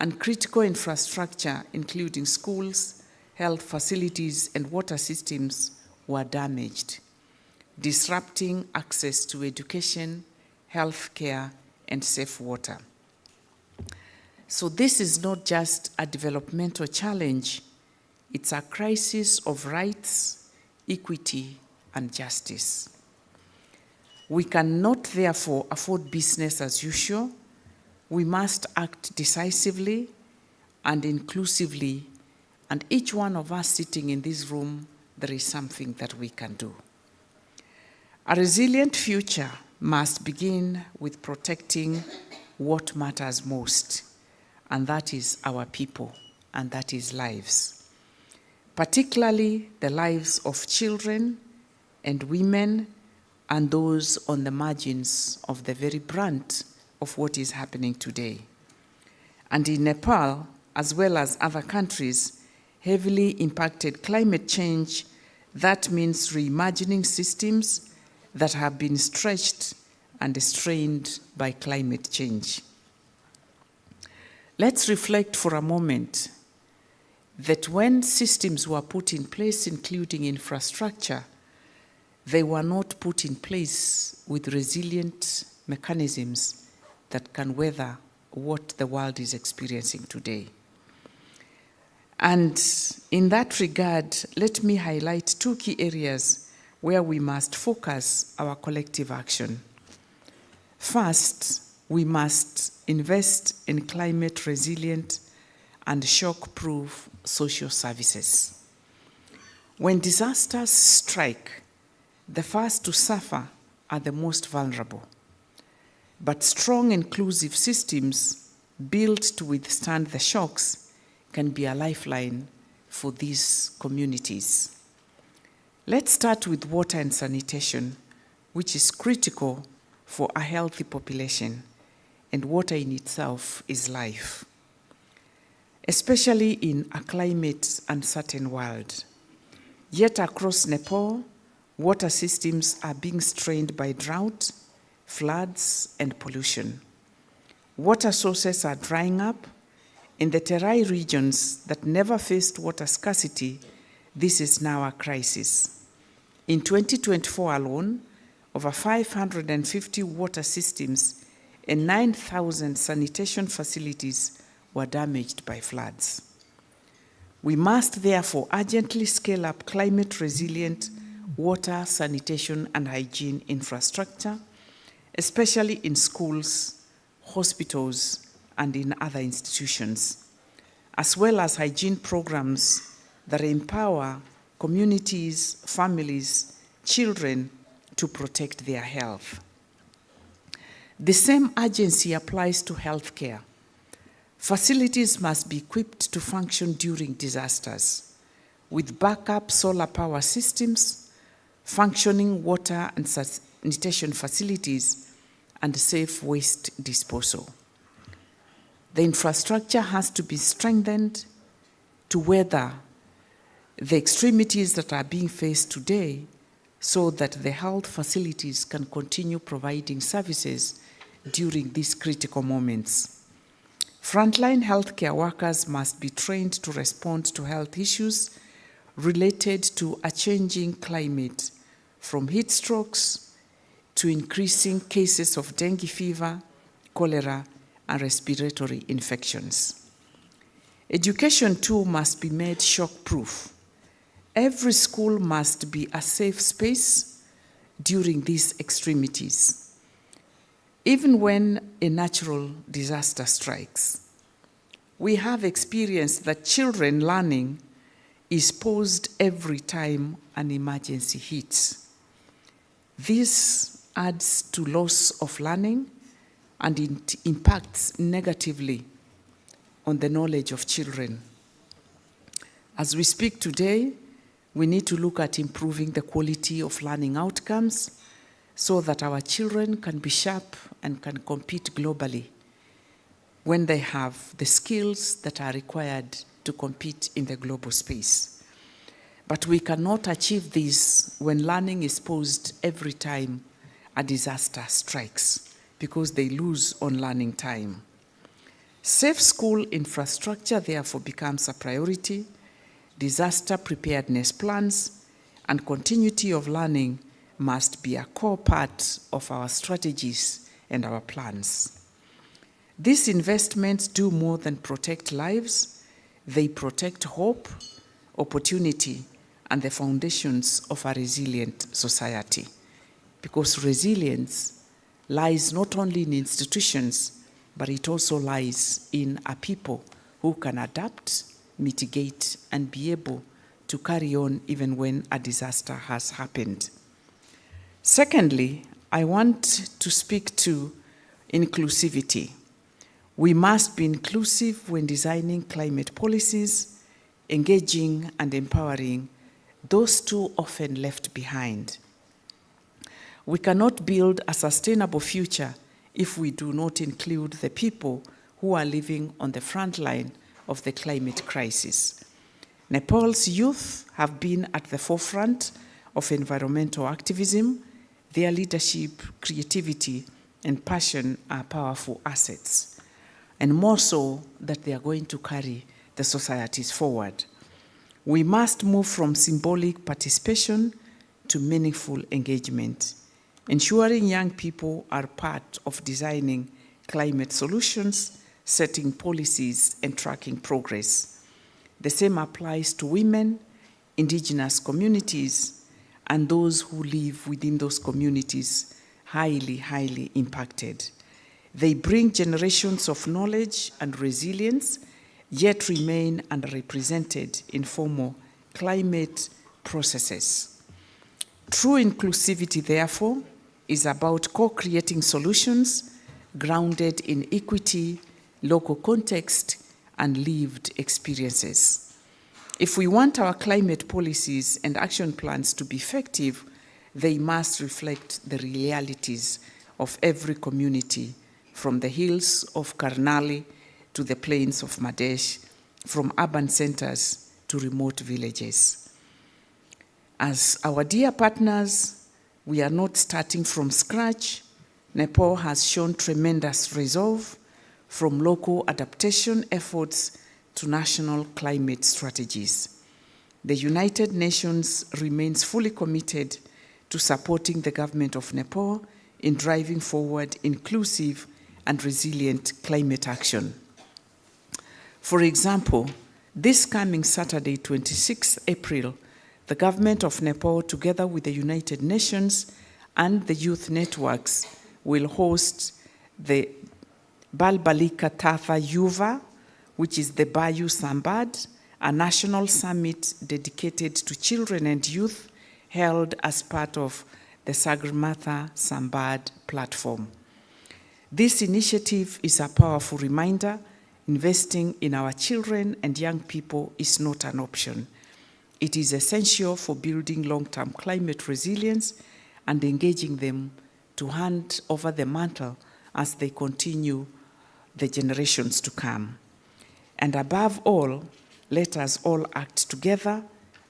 Speaker 13: and critical infrastructure, including schools, health facilities, and water systems, were damaged, disrupting access to education, health care, and safe water. So this is not just a developmental challenge, it's a crisis of rights, equity, and justice. We cannot therefore afford business as usual. We must act decisively and inclusively, and each one of us sitting in this room, there is something that we can do. A resilient future must begin with protecting what matters most, and that is our people, and that is lives, particularly the lives of children and women and those on the margins of the very brunt of what is happening today. And in Nepal, as well as other countries heavily impacted climate change, that means reimagining systems that have been stretched and strained by climate change. Let's reflect for a moment that when systems were put in place, including infrastructure, they were not put in place with resilient mechanisms that can weather what the world is experiencing today. And in that regard, let me highlight two key areas where we must focus our collective action. First, we must invest in climate-resilient and shock-proof social services. When disasters strike, the first to suffer are the most vulnerable. But strong, inclusive systems built to withstand the shocks can be a lifeline for these communities. Let's start with water and sanitation, which is critical for a healthy population, and water in itself is life. Especially in a climate uncertain world. Yet across Nepal, water systems are being strained by drought, floods, and pollution. Water sources are drying up. In the Terai regions that never faced water scarcity, this is now a crisis. In 2024 alone, over 550 water systems and 9,000 sanitation facilities were damaged by floods. We must therefore urgently scale up climate-resilient water, sanitation, and hygiene infrastructure, especially in schools, hospitals, and in other institutions, as well as hygiene programs that empower communities, families, children to protect their health. The same urgency applies to healthcare. Facilities must be equipped to function during disasters, with backup solar power systems, functioning water and sanitation facilities, and safe waste disposal. The infrastructure has to be strengthened to weather the extremities that are being faced today so that the health facilities can continue providing services during these critical moments. Frontline healthcare workers must be trained to respond to health issues related to a changing climate, from heat strokes to increasing cases of dengue fever, cholera, and respiratory infections. Education too must be made shock-proof. Every school must be a safe space during these extremities, even when a natural disaster strikes. We have experienced that children learning is paused every time an emergency hits. This adds to loss of learning and it impacts negatively on the knowledge of children. As we speak today, we need to look at improving the quality of learning outcomes so that our children can be sharp and can compete globally when they have the skills that are required to compete in the global space. But we cannot achieve this when learning is paused every time a disaster strikes, because they lose on learning time. Safe school infrastructure therefore becomes a priority. Disaster preparedness plans and continuity of learning must be a core part of our strategies and our plans. These investments do more than protect lives. They protect hope, opportunity, and the foundations of a resilient society. Because resilience lies not only in institutions, but it also lies in a people who can adapt, mitigate, and be able to carry on even when a disaster has happened. Secondly, I want to speak to inclusivity. We must be inclusive when designing climate policies, engaging and empowering those too often left behind. We cannot build a sustainable future if we do not include the people who are living on the front line of the climate crisis. Nepal's youth have been at the forefront of environmental activism. Their leadership, creativity, and passion are powerful assets, and more so that they are going to carry the societies forward. We must move from symbolic participation to meaningful engagement, ensuring young people are part of designing climate solutions, setting policies, and tracking progress. The same applies to women, indigenous communities, and those who live within those communities, highly impacted. They bring generations of knowledge and resilience, yet remain underrepresented in formal climate processes. True inclusivity, therefore, is about co-creating solutions grounded in equity, local context, and lived experiences. If we want our climate policies and action plans to be effective, they must reflect the realities of every community, from the hills of Karnali to the plains of Madesh, from urban centers to remote villages. As our dear partners, we are not starting from scratch. Nepal has shown tremendous resolve, from local adaptation efforts to national climate strategies. The United Nations remains fully committed to supporting the government of Nepal in driving forward inclusive and resilient climate action. For example, this coming Saturday, 26 April, the government of Nepal, together with the United Nations and the youth networks, will host the Balbalika Tatha Yuva, which is the Bayu Sambad, a national summit dedicated to children and youth held as part of the Sagarmatha Sambad platform. This initiative is a powerful reminder: investing in our children and young people is not an option. It is essential for building long-term climate resilience and engaging them to hand over the mantle as they continue the generations to come. And above all, let us all act together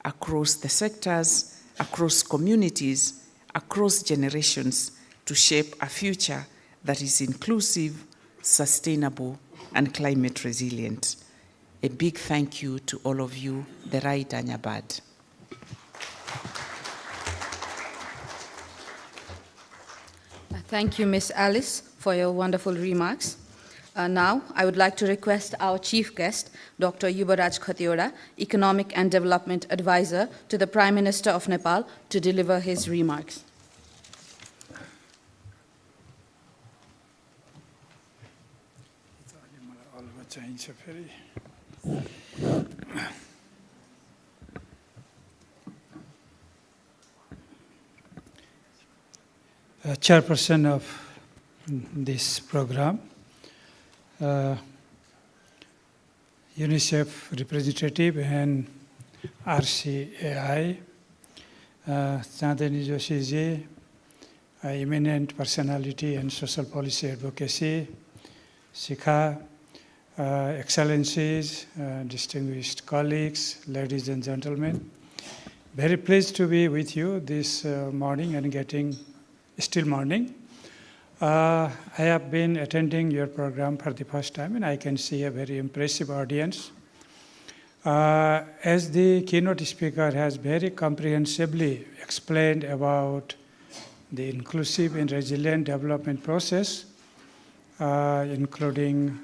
Speaker 13: across the sectors, across communities, across generations to shape a future that is inclusive, sustainable, and climate resilient. A big thank you to all of you. Derai Danyabad.
Speaker 1: Thank you, Ms. Alice, for your wonderful remarks. Now, I would like to request our chief guest, Dr. Yubaraj Khatiwada, Economic and Development Advisor to the Prime Minister of Nepal, to deliver his remarks.
Speaker 14: Chairperson of this program, UNICEF representative and RCAI, Chandani Joshi ji, eminent personality and social policy advocacy, Shikha, excellencies, distinguished colleagues, ladies and gentlemen. Very pleased to be with you this morning and still morning. I have been attending your program for the first time, and I can see a very impressive audience. As the keynote speaker has very comprehensively explained about the inclusive and resilient development process, including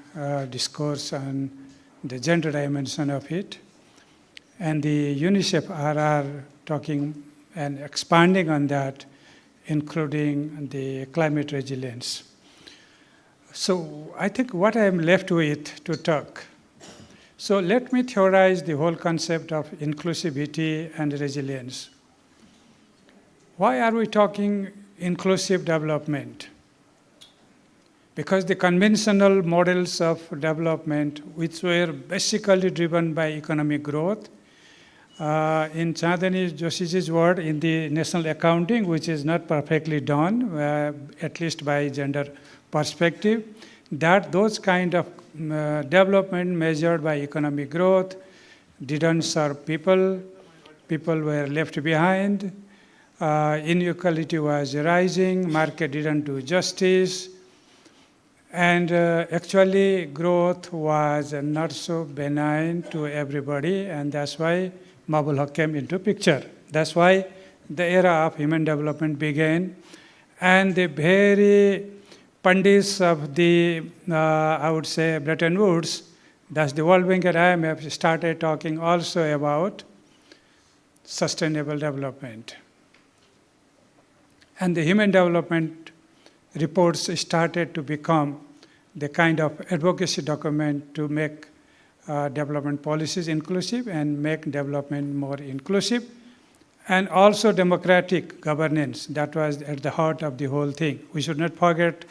Speaker 14: discourse on the gender dimension of it, and the UNICEF RR talking and expanding on that, including the climate resilience. So I think what I am left with to talk. So let me theorize the whole concept of inclusivity and resilience. Why are we talking inclusive development? Because the conventional models of development, which were basically driven by economic growth, in Chandani Joshi's word, in the national accounting, which is not perfectly done, at least by gender perspective, that those kind of development measured by economic growth didn't serve people. People were left behind. Inequality was rising. Market didn't do justice. And actually, growth was not so benign to everybody, and that's why Mabul Haq came into picture. That's why the era of human development began, and the very pundits of the, I would say, Bretton Woods, that's the World Bank and IMF, started talking also about sustainable development. And the human development reports started to become the kind of advocacy document to make development policies inclusive and make development more inclusive. and also democratic governance. That was at the heart of the whole thing. We should not forget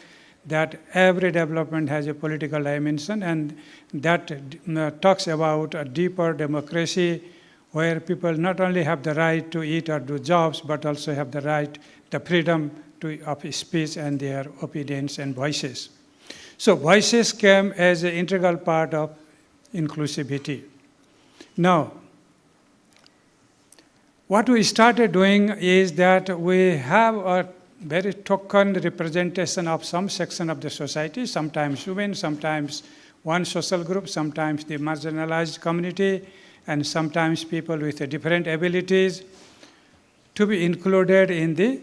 Speaker 14: that every development has a political dimension, and that talks about a deeper democracy where people not only have the right to eat or do jobs, but also have the right, the freedom of speech and their opinions and voices. So voices came as an integral part of inclusivity. Now, what we started doing is that we have a very token representation of some section of the society, sometimes women, sometimes one social group, sometimes the marginalized community, and sometimes people with different abilities to be included in the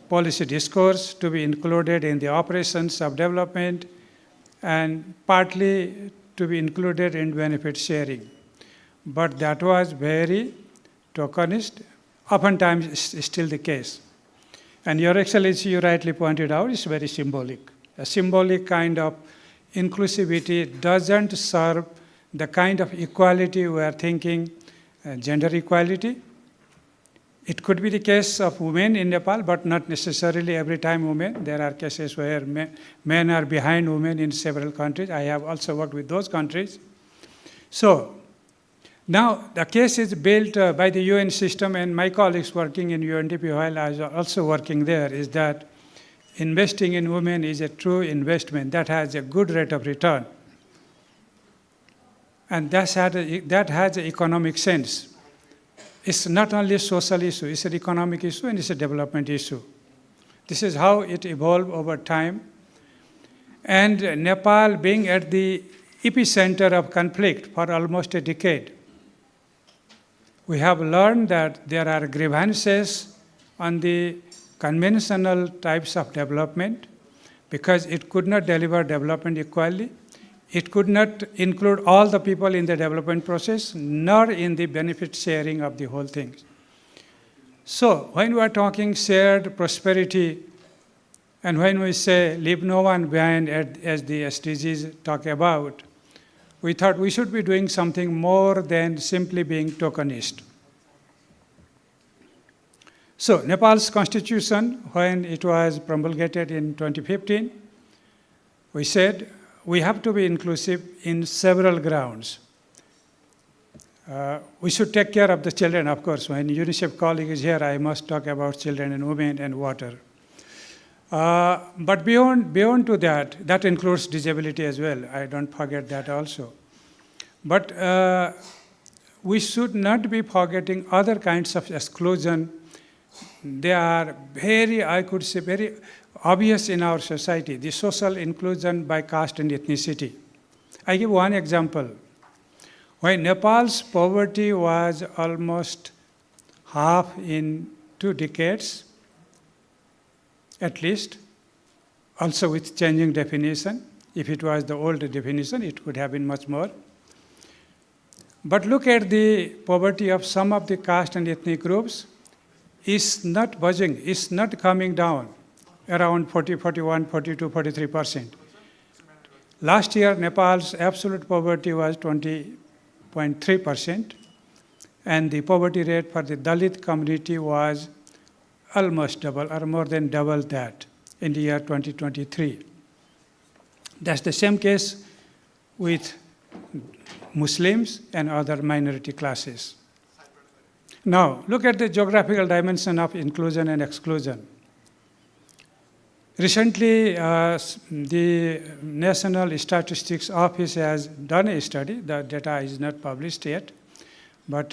Speaker 14: policy discourse, to be included in the operations of development, and partly to be included in benefit sharing. But that was very tokenist, oftentimes is still the case. And Your Excellency, you rightly pointed out, is very symbolic. A symbolic kind of inclusivity doesn't serve the kind of equality we are thinking, gender equality. It could be the case of women in Nepal, but not necessarily every time women. There are cases where men are behind women in several countries. I have also worked with those countries. So, now, the case is built by the UN system, and my colleagues working in UNDP while I was also working there, is that investing in women is a true investment that has a good rate of return. And that has an economic sense. It's not only a social issue, it's an economic issue and it's a development issue. This is how it evolved over time. And Nepal being at the epicenter of conflict for almost a decade, we have learned that there are grievances on the conventional types of development because it could not deliver development equally. It could not include all the people in the development process, nor in the benefit sharing of the whole thing. So when we are talking shared prosperity, and when we say leave no one behind, as the SDGs talk about, we thought we should be doing something more than simply being tokenist. So Nepal's constitution, when it was promulgated in 2015, we said we have to be inclusive in several grounds. We should take care of the children, of course. When UNICEF colleague is here, I must talk about children and women and water. But beyond to that, that includes disability as well. I don't forget that also. But we should not be forgetting other kinds of exclusion. They are very, I could say, very obvious in our society. The social inclusion by caste and ethnicity. I give one example. When Nepal's poverty was almost half in 2 decades, at least, also with changing definition. If it was the old definition, it could have been much more. But look at the poverty of some of the caste and ethnic groups. It's not budging, it's not coming down around 40, 41, 42, 43%. Last year, Nepal's absolute poverty was 20.3%, and the poverty rate for the Dalit community was almost double or more than double that in the year 2023. That's the same case with Muslims and other minority classes. Now, look at the geographical dimension of inclusion and exclusion. Recently, the National Statistics Office has done a study. The data is not published yet. But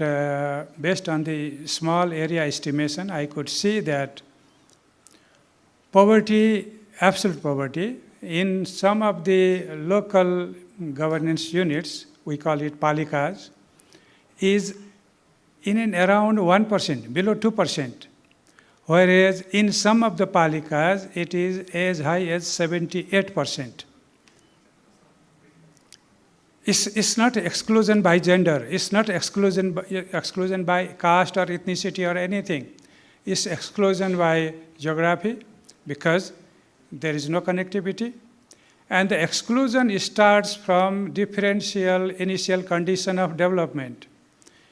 Speaker 14: based on the small area estimation, I could see that poverty, absolute poverty, in some of the local governance units, we call it palikas, is in and around 1%, below 2%. Whereas in some of the palikas, it is as high as 78%. It's not exclusion by gender. It's not exclusion by caste or ethnicity or anything. It's exclusion by geography because there is no connectivity. And the exclusion starts from differential initial condition of development.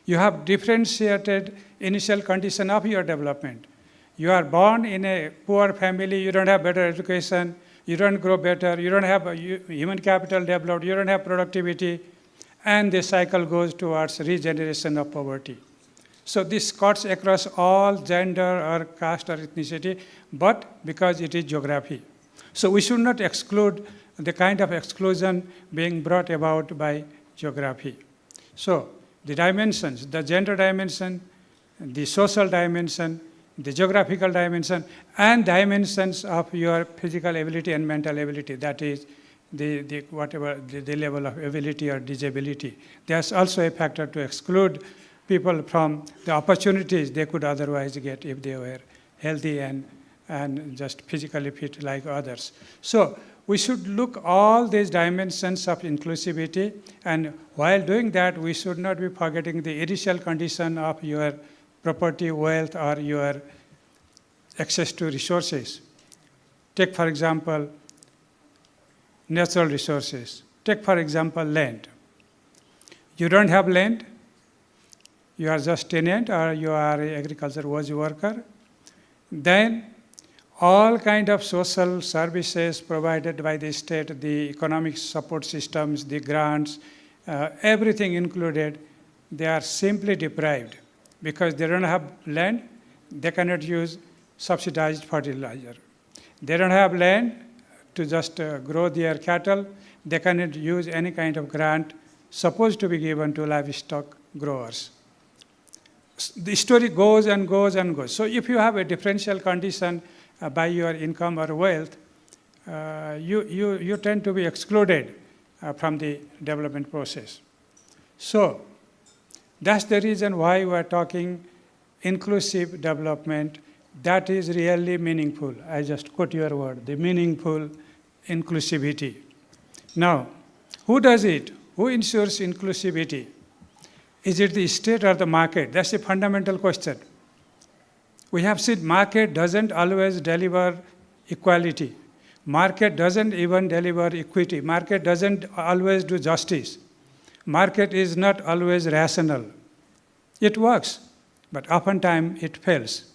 Speaker 14: You have differentiated initial condition of your development. You are born in a poor family, you don't have better education, you don't grow better, you don't have human capital developed, you don't have productivity, and the cycle goes towards regeneration of poverty. So this cuts across all gender or caste or ethnicity, but because it is geography. So we should not exclude the kind of exclusion being brought about by geography. So the dimensions, the gender dimension, the social dimension, the geographical dimension, and dimensions of your physical ability and mental ability, that is the level of ability or disability. There's also a factor to exclude people from the opportunities they could otherwise get if they were healthy and just physically fit like others. So we should look all these dimensions of inclusivity, and while doing that, we should not be forgetting the initial condition of your property, wealth, or your access to resources. Take, for example, natural resources. Take, for example, land. You don't have land, you are just tenant or you are an agriculture wage worker, then all kind of social services provided by the state, the economic support systems, the grants, everything included, they are simply deprived because they don't have land, they cannot use subsidized fertilizer. They don't have land to just grow their cattle, they cannot use any kind of grant supposed to be given to livestock growers. The story goes and goes and goes. So if you have a differential condition by your income or wealth, you tend to be excluded from the development process. So that's the reason why we are talking inclusive development that is really meaningful. I just quote your word, the meaningful inclusivity. Now, who does it? Who ensures inclusivity? Is it the state or the market? That's a fundamental question. We have seen market doesn't always deliver equality. Market doesn't even deliver equity. Market doesn't always do justice. Market is not always rational. It works, but oftentimes it fails.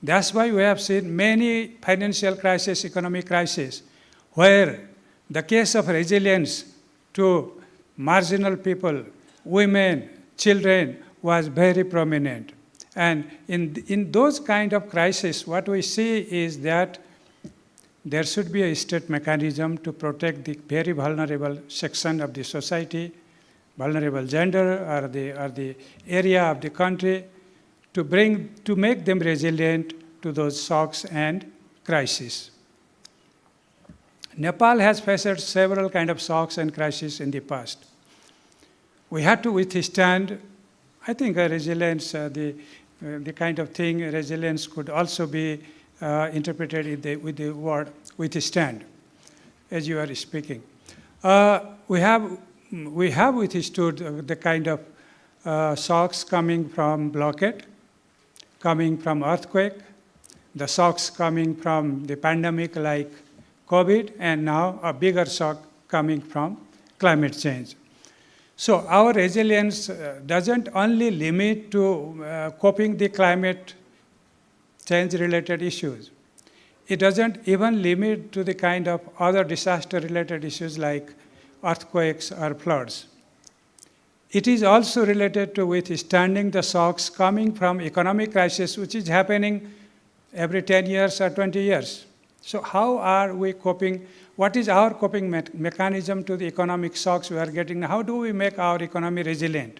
Speaker 14: That's why we have seen many financial crises, economic crises, where the case of resilience to marginal people, women, children was very prominent. And in those kind of crises, what we see is that there should be a state mechanism to protect the very vulnerable section of the society, vulnerable gender or the area of the country, to make them resilient to those shocks and crises. Nepal has faced several kind of shocks and crises in the past. We had to withstand, I think, a resilience, the kind of thing, resilience could also be interpreted with the word withstand, as you are speaking. We have withstood the kind of shocks coming from blockade, coming from earthquake, the shocks coming from the pandemic like COVID, and now a bigger shock coming from climate change. So our resilience doesn't only limit to coping the climate change-related issues. It doesn't even limit to the kind of other disaster-related issues like earthquakes or floods. It is also related to withstanding the shocks coming from economic crisis, which is happening every 10 years or 20 years. So how are we coping? What is our coping mechanism to the economic shocks we are getting? How do we make our economy resilient?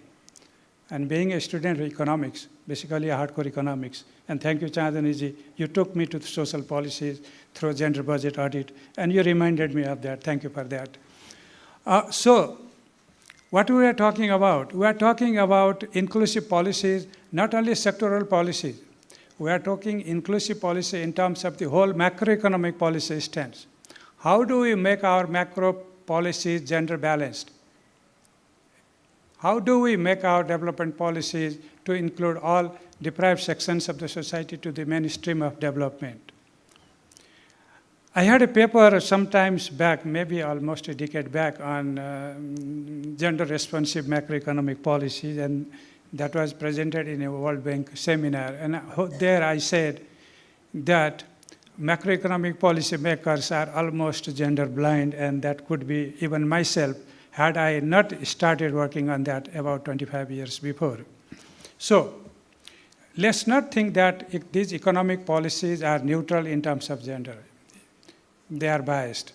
Speaker 14: And being a student of economics, basically a hardcore economics, and thank you, Chandani-ji, you took me to the social policies through gender budget audit, and you reminded me of that. Thank you for that. So what we are talking about? We are talking about inclusive policies, not only sectoral policies. We are talking inclusive policy in terms of the whole macroeconomic policy stance. How do we make our macro policies gender balanced? How do we make our development policies to include all deprived sections of the society to the mainstream of development? I had a paper sometimes back, maybe almost a decade back, on gender responsive macroeconomic policies, and that was presented in a World Bank seminar. And there I said that macroeconomic policy makers are almost gender blind, and that could be even myself had I not started working on that about 25 years before. So let's not think that these economic policies are neutral in terms of gender. They are biased.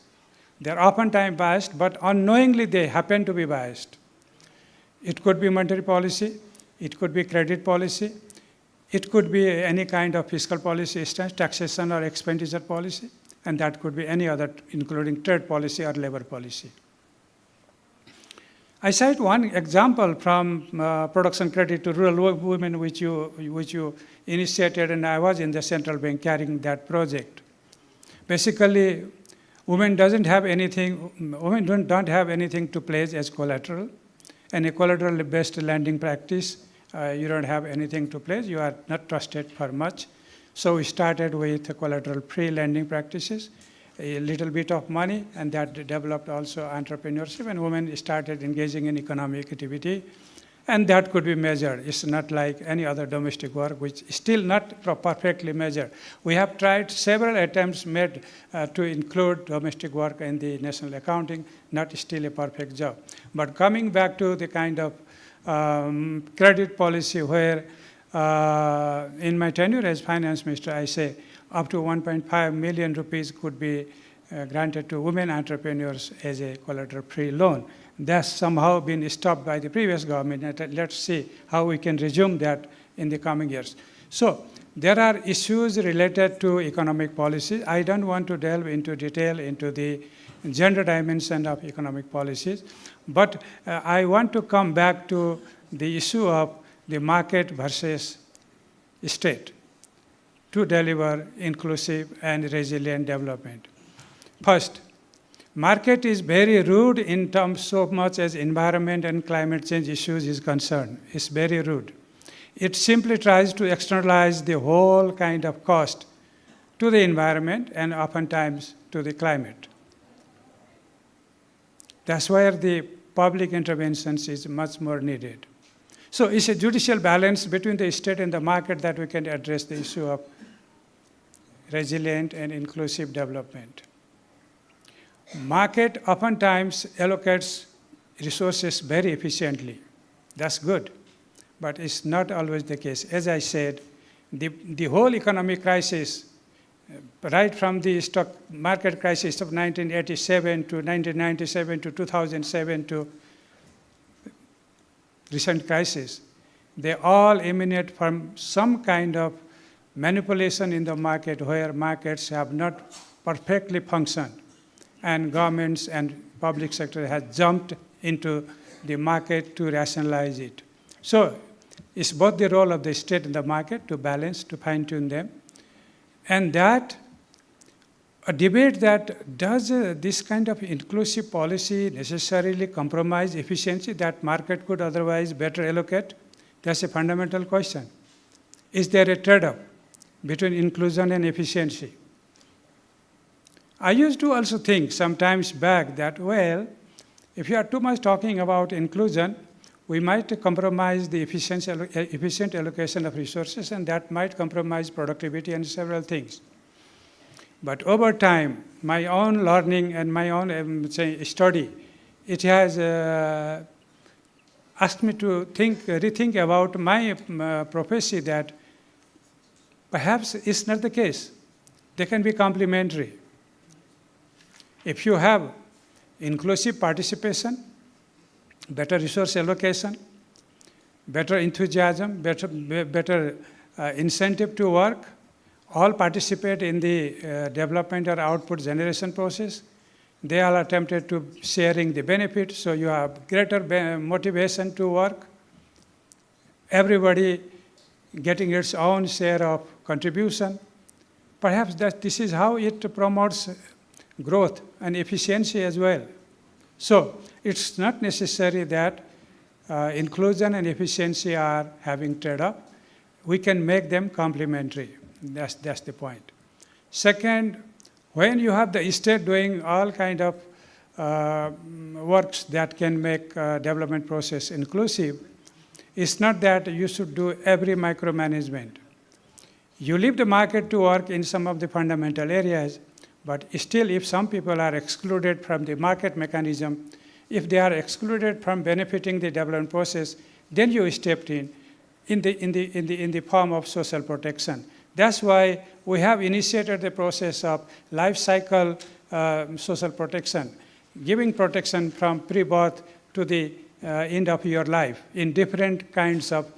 Speaker 14: They are oftentimes biased, but unknowingly they happen to be biased. It could be monetary policy, it could be credit policy, it could be any kind of fiscal policy, taxation or expenditure policy, and that could be any other, including trade policy or labor policy. I cite one example from production credit to rural women, which you initiated, and I was in the central bank carrying that project. Basically, women don't have anything to pledge as collateral. And a collateral-based lending practice, you don't have anything to pledge. You are not trusted for much. So we started with collateral-free lending practices, a little bit of money, and that developed also entrepreneurship, and women started engaging in economic activity, and that could be measured. It's not like any other domestic work, which is still not perfectly measured. We have tried several attempts made to include domestic work in the national accounting, not still a perfect job. But coming back to the kind of credit policy where in my tenure as finance minister, I say up to 1.5 million rupees could be granted to women entrepreneurs as a collateral-free loan. That's somehow been stopped by the previous government. Let's see how we can resume that in the coming years. So there are issues related to economic policy. I don't want to delve into detail into the gender dimension of economic policies, but I want to come back to the issue of the market versus state to deliver inclusive and resilient development. First, market is very rude in terms so much as environment and climate change issues is concerned. It's very rude. It simply tries to externalize the whole kind of cost to the environment and oftentimes to the climate. That's where the public interventions is much more needed. So it's a judicial balance between the state and the market that we can address the issue of resilient and inclusive development. Market oftentimes allocates resources very efficiently. That's good, but it's not always the case. As I said, the whole economic crisis, right from the stock market crisis of 1987 to 1997 to 2007 to recent crisis, they all emanate from some kind of manipulation in the market where markets have not perfectly functioned, and governments and public sector has jumped into the market to rationalize it. So it's both the role of the state and the market to balance, to fine-tune them. And that, a debate that does this kind of inclusive policy necessarily compromise efficiency that market could otherwise better allocate? That's a fundamental question. Is there a trade-off between inclusion and efficiency? I used to also think sometimes back that, well, if you are too much talking about inclusion, we might compromise the efficient allocation of resources, and that might compromise productivity and several things. But over time, my own learning and my own study, it has asked me to rethink about my prophecy that perhaps it's not the case. They can be complementary. If you have inclusive participation, better resource allocation, better enthusiasm, better incentive to work, all participate in the development or output generation process. They all attempted to sharing the benefit, so you have greater motivation to work. Everybody getting its own share of contribution. Perhaps this is how it promotes growth and efficiency as well. So it's not necessary that inclusion and efficiency are having trade-off. We can make them complementary. That's the point. Second, when you have the state doing all kind of works that can make development process inclusive, It's not that you should do every micromanagement. You leave the market to work in some of the fundamental areas, but still if some people are excluded from the market mechanism, if they are excluded from benefiting the development process, then you stepped in the form of social protection. That's why we have initiated the process of life cycle social protection, giving protection from pre-birth to the end of your life in different kinds of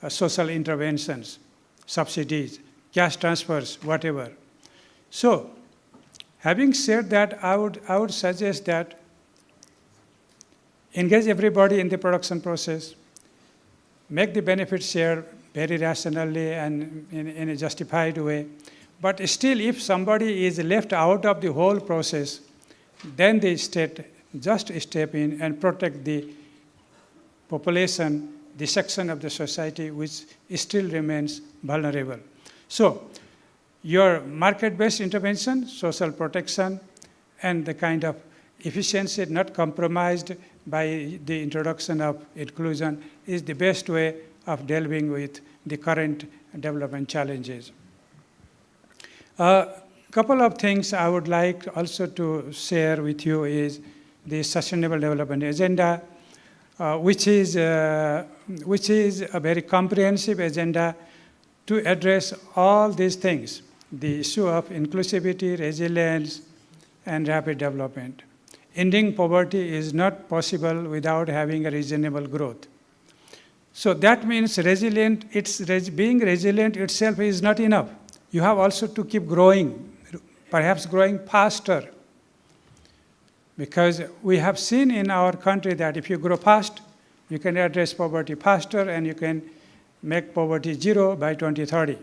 Speaker 14: social interventions, subsidies, cash transfers, whatever. So, having said that, I would suggest that engage everybody in the production process, make the benefit share very rationally and in a justified way. But still, if somebody is left out of the whole process, then the state just step in and protect the population, the section of the society which still remains vulnerable. So, your market-based intervention, social protection, and the kind of efficiency not compromised by the introduction of inclusion is the best way of dealing with the current development challenges. A couple of things I would like also to share with you is the Sustainable Development Agenda, which is a very comprehensive agenda to address all these things, the issue of inclusivity, resilience, and rapid development. Ending poverty is not possible without having a reasonable growth. So that means being resilient itself is not enough. You have also to keep growing, perhaps growing faster. Because we have seen in our country that if you grow fast, you can address poverty faster and you can make poverty zero by 2030.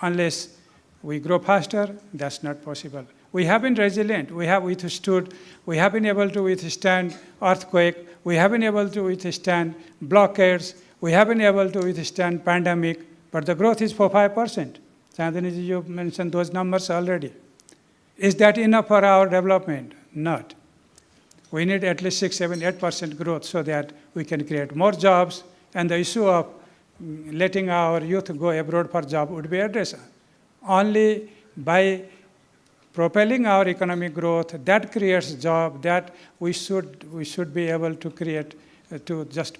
Speaker 14: Unless we grow faster, that's not possible. We have been resilient. We have withstood. We have been able to withstand earthquake. We have been able to withstand blockades. We have been able to withstand pandemic. But the growth is 4-5%. Chandani, you mentioned those numbers already. Is that enough for our development? Not. We need at least 6-8% growth so that we can create more jobs, and the issue of letting our youth go abroad for job would be addressed. Only by propelling our economic growth, that creates job, that we should be able to create, to just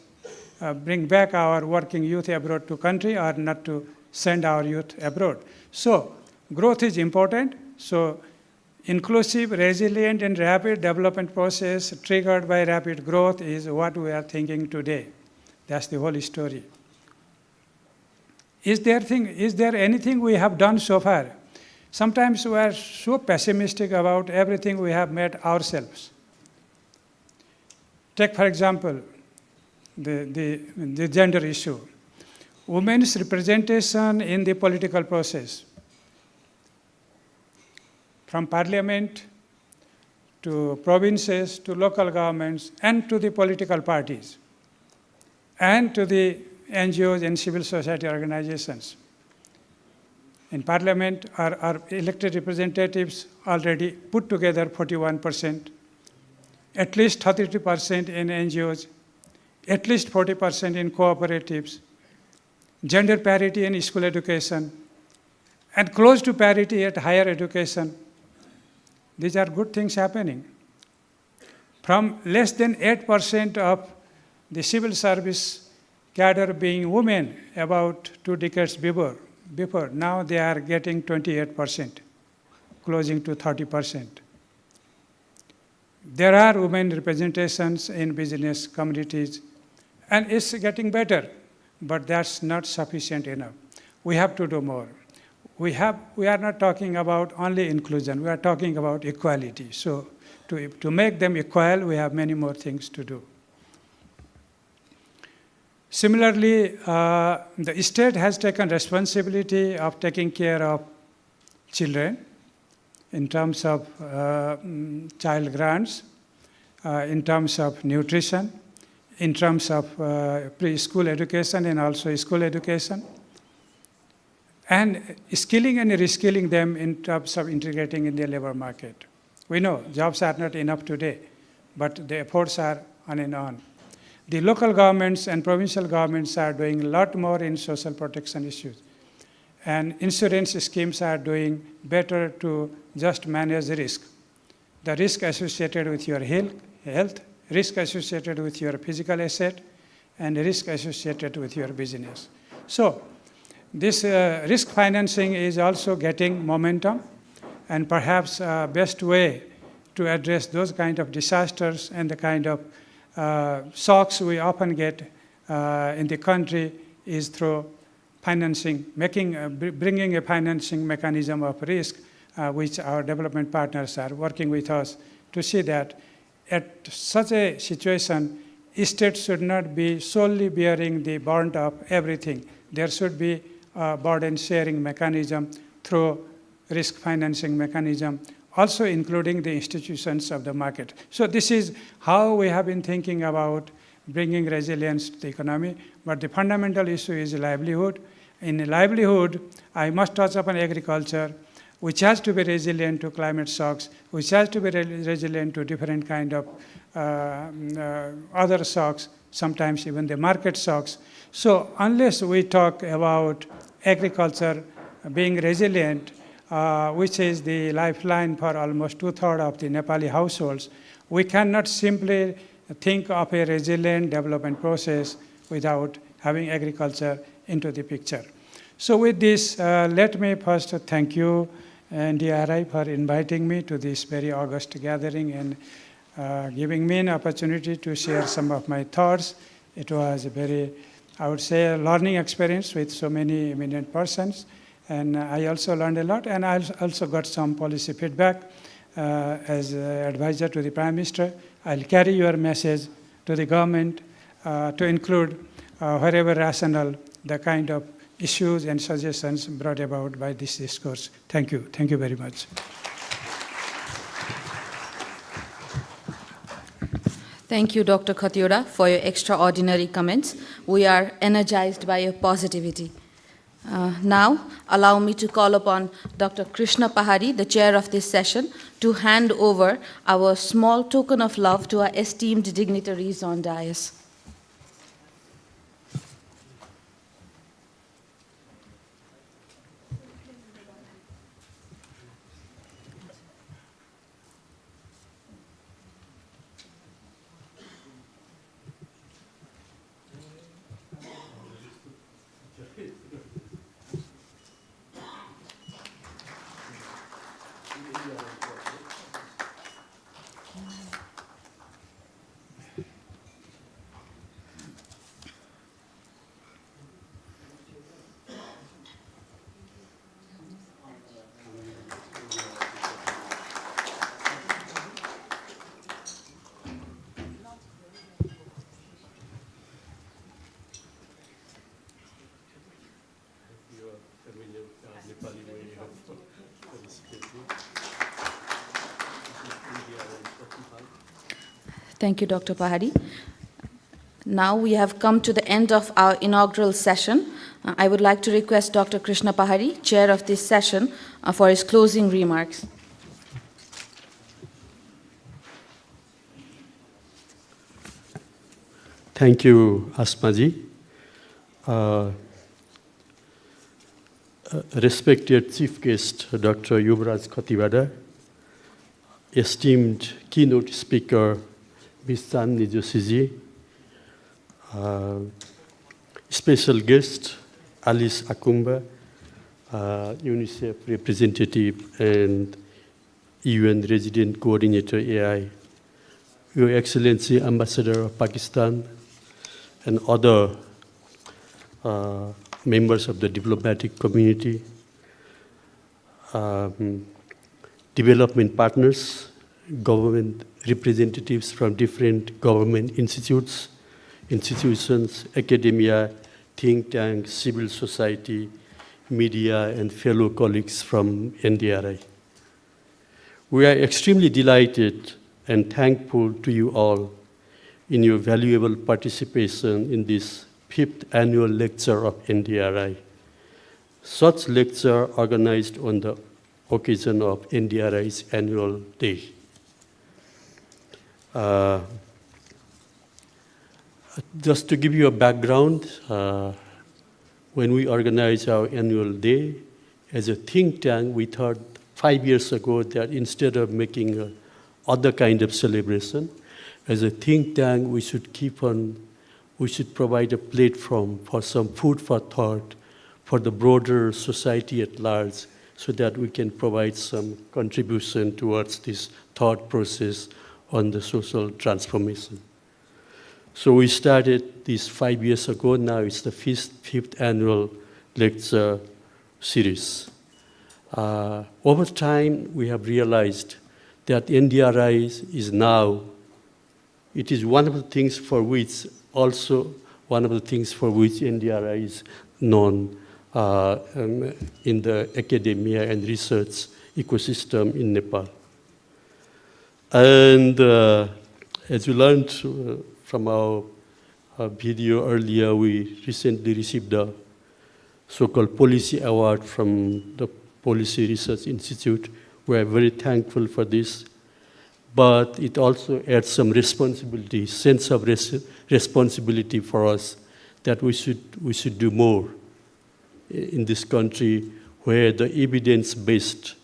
Speaker 14: bring back our working youth abroad to country or not to send our youth abroad. So growth is important. So inclusive, resilient, and rapid development process triggered by rapid growth is what we are thinking today. That's the whole story. Is there anything we have done so far? Sometimes we are so pessimistic about everything we have made ourselves. Take, for example, the gender issue. Women's representation in the political process. From parliament to provinces to local governments and to the political parties and to the NGOs and civil society organizations. In parliament, our elected representatives already put together 41%, at least 32% in NGOs, at least 40% in cooperatives, gender parity in school education, and close to parity at higher education. These are good things happening. From less than 8% of the civil service cadre being women about 2 decades before, now they are getting 28%, closing to 30%. There are women representations in business communities, and it's getting better, but that's not sufficient enough. We have to do more. We are not talking about only inclusion, we are talking about equality. So to make them equal, we have many more things to do. Similarly, the state has taken responsibility of taking care of children in terms of child grants, in terms of nutrition, in terms of preschool education and also school education, and skilling and reskilling them in terms of integrating in the labor market. We know jobs are not enough today, but the efforts are on and on. The local governments and provincial governments are doing a lot more in social protection issues. And insurance schemes are doing better to just manage risk. The risk associated with your health, risk associated with your physical asset, and risk associated with your business. So this risk financing is also getting momentum, and perhaps best way to address those kind of disasters and the kind of shocks we often get in the country is through financing, bringing a financing mechanism of risk, which our development partners are working with us to see that at such a situation, states should not be solely bearing the burden of everything. There should be a burden sharing mechanism through risk financing mechanism, also including the institutions of the market. So this is how we have been thinking about bringing resilience to the economy, but the fundamental issue is livelihood. In livelihood, I must touch upon agriculture, which has to be resilient to climate shocks, which has to be resilient to different kind of other shocks, sometimes even the market shocks. So unless we talk about agriculture being resilient, which is the lifeline for almost 2/3 of the Nepali households, we cannot simply think of a resilient development process without having agriculture into the picture. So with this, let me first thank you, NDRI, for inviting me to this very august gathering and giving me an opportunity to share some of my thoughts. It was a very, I would say, a learning experience with so many eminent persons. And I also learned a lot, and I also got some policy feedback as advisor to the Prime Minister. I'll carry your message to the government to include wherever rational the kind of issues and suggestions brought about by this discourse. Thank you. Thank you very much.
Speaker 1: Thank you, Dr. Khatiwada, for your extraordinary comments. We are energized by your positivity. Now, allow me to call upon Dr. Krishna Pahari, the chair of this session, to hand over our small token of love to our esteemed dignitaries on dais. Thank you, Dr. Pahari. Now we have come to the end of our inaugural session. I would like to request Dr. Krishna Pahari, chair of this session, for his closing remarks.
Speaker 6: Thank you, Asmaji. Respected Chief Guest, Dr. Yuvraj Khatiwada, esteemed keynote speaker, Ms. Chandni Joshi, special guest, Alice Akumba, UNICEF representative and UN resident coordinator AI, Your Excellency Ambassador of Pakistan, and other members of the diplomatic community, development partners, government representatives from different government institutions, academia, think tanks, civil society, media, and fellow colleagues from NDRI. We are extremely delighted and thankful to you all in your valuable participation in this 5th annual lecture of NDRI. Such lecture organized on the occasion of NDRI's annual day. Just to give you a background, when we organized our annual day, as a think tank, we thought 5 years ago that instead of making other kind of celebration, as a think tank, we should provide a platform for some food for thought for the broader society at large, so that we can provide some contribution towards this thought process on the social transformation. So we started this 5 years ago. Now it's the fifth annual lecture series. Over time, we have realized that NDRI is now, it is one of the things for which NDRI is known in the academia and research ecosystem in Nepal. And as you learned from our video earlier, we recently received a so-called policy award from the Policy Research Institute. We are very thankful for this, but it also adds some responsibility, sense of responsibility for us, that we should do more in this country, where the evidence-based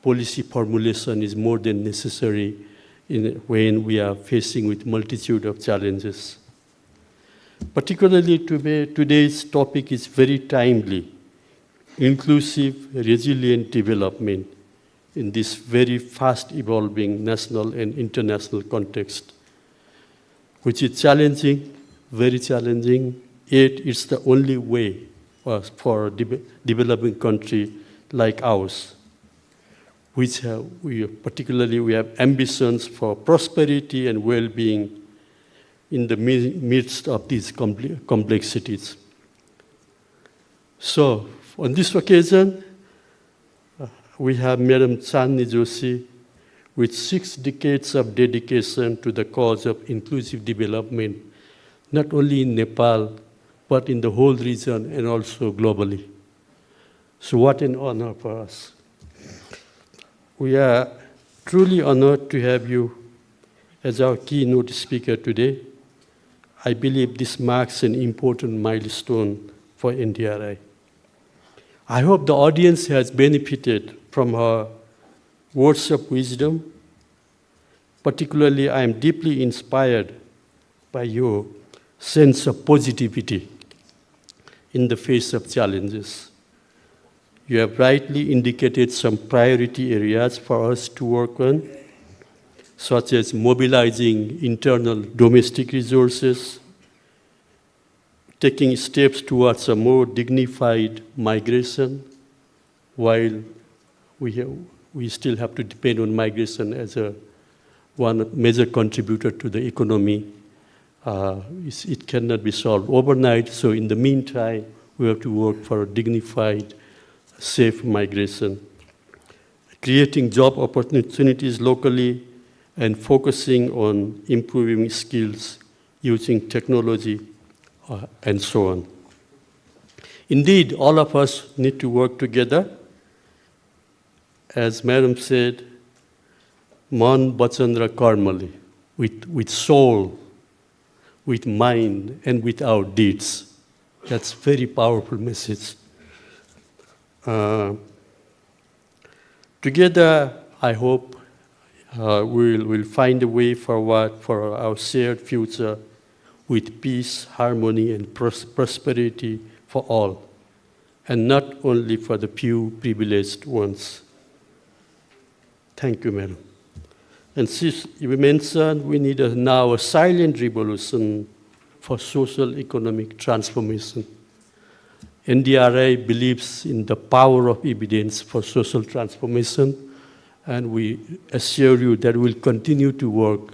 Speaker 6: policy formulation is more than necessary when we are facing with multitude of challenges. Particularly today's topic is very timely: inclusive, resilient development in this very fast evolving national and international context, which is challenging, very challenging, yet it's the only way for a developing country like ours, which we have ambitions for prosperity and well-being in the midst of these complexities. So, on this occasion, we have Madam Chandni Joshi with 6 decades of dedication to the cause of inclusive development, not only in Nepal, but in the whole region and also globally. So what an honor for us. We are truly honored to have you as our keynote speaker today. I believe this marks an important milestone for NDRI. I hope the audience has benefited from her words of wisdom. Particularly, I am deeply inspired by your sense of positivity in the face of challenges. You have rightly indicated some priority areas for us to work on, such as mobilizing internal domestic resources, taking steps towards a more dignified migration, while we still have to depend on migration as one major contributor to the economy. It cannot be solved overnight, so in the meantime, we have to work for a dignified, safe migration. Creating job opportunities locally and focusing on improving skills using technology and so on. Indeed, all of us need to work together. As Madam said, Man Bachandra Karmali, with soul, with mind, and with our deeds. That's a very powerful message. Together, I hope we'll find a way forward for our shared future with peace, harmony, and prosperity for all, and not only for the few privileged ones. Thank you, Madam. And since you mentioned we need now a silent revolution for social economic transformation. NDRI believes in the power of evidence for social transformation, and we assure you that we'll continue to work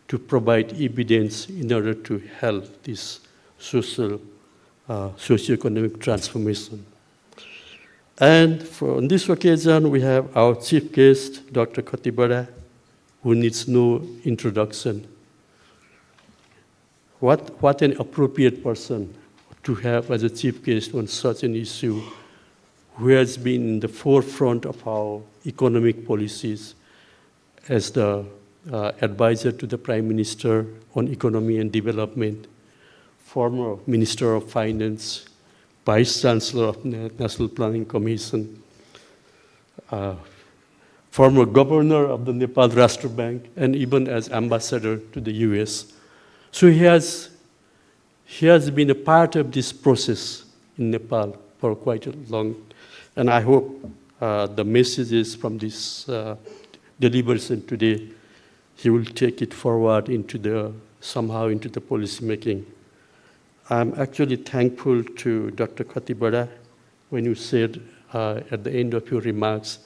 Speaker 6: to provide evidence in order to help this socio-economic transformation. And on this occasion, we have our chief guest, Dr. Khatibara, who needs no introduction. What an appropriate person to have as a chief guest on such an issue, who has been in the forefront of our economic policies as the advisor to the Prime Minister on Economy and Development, former Minister of Finance, Vice Chancellor of National Planning Commission, former Governor of the Nepal Rashtra Bank, and even as ambassador to the US. So he has been a part of this process in Nepal for quite a long, and I hope the messages from this deliberation today, he will take it forward somehow into the policy making. I'm actually thankful to Dr. Khatibara when you said at the end of your remarks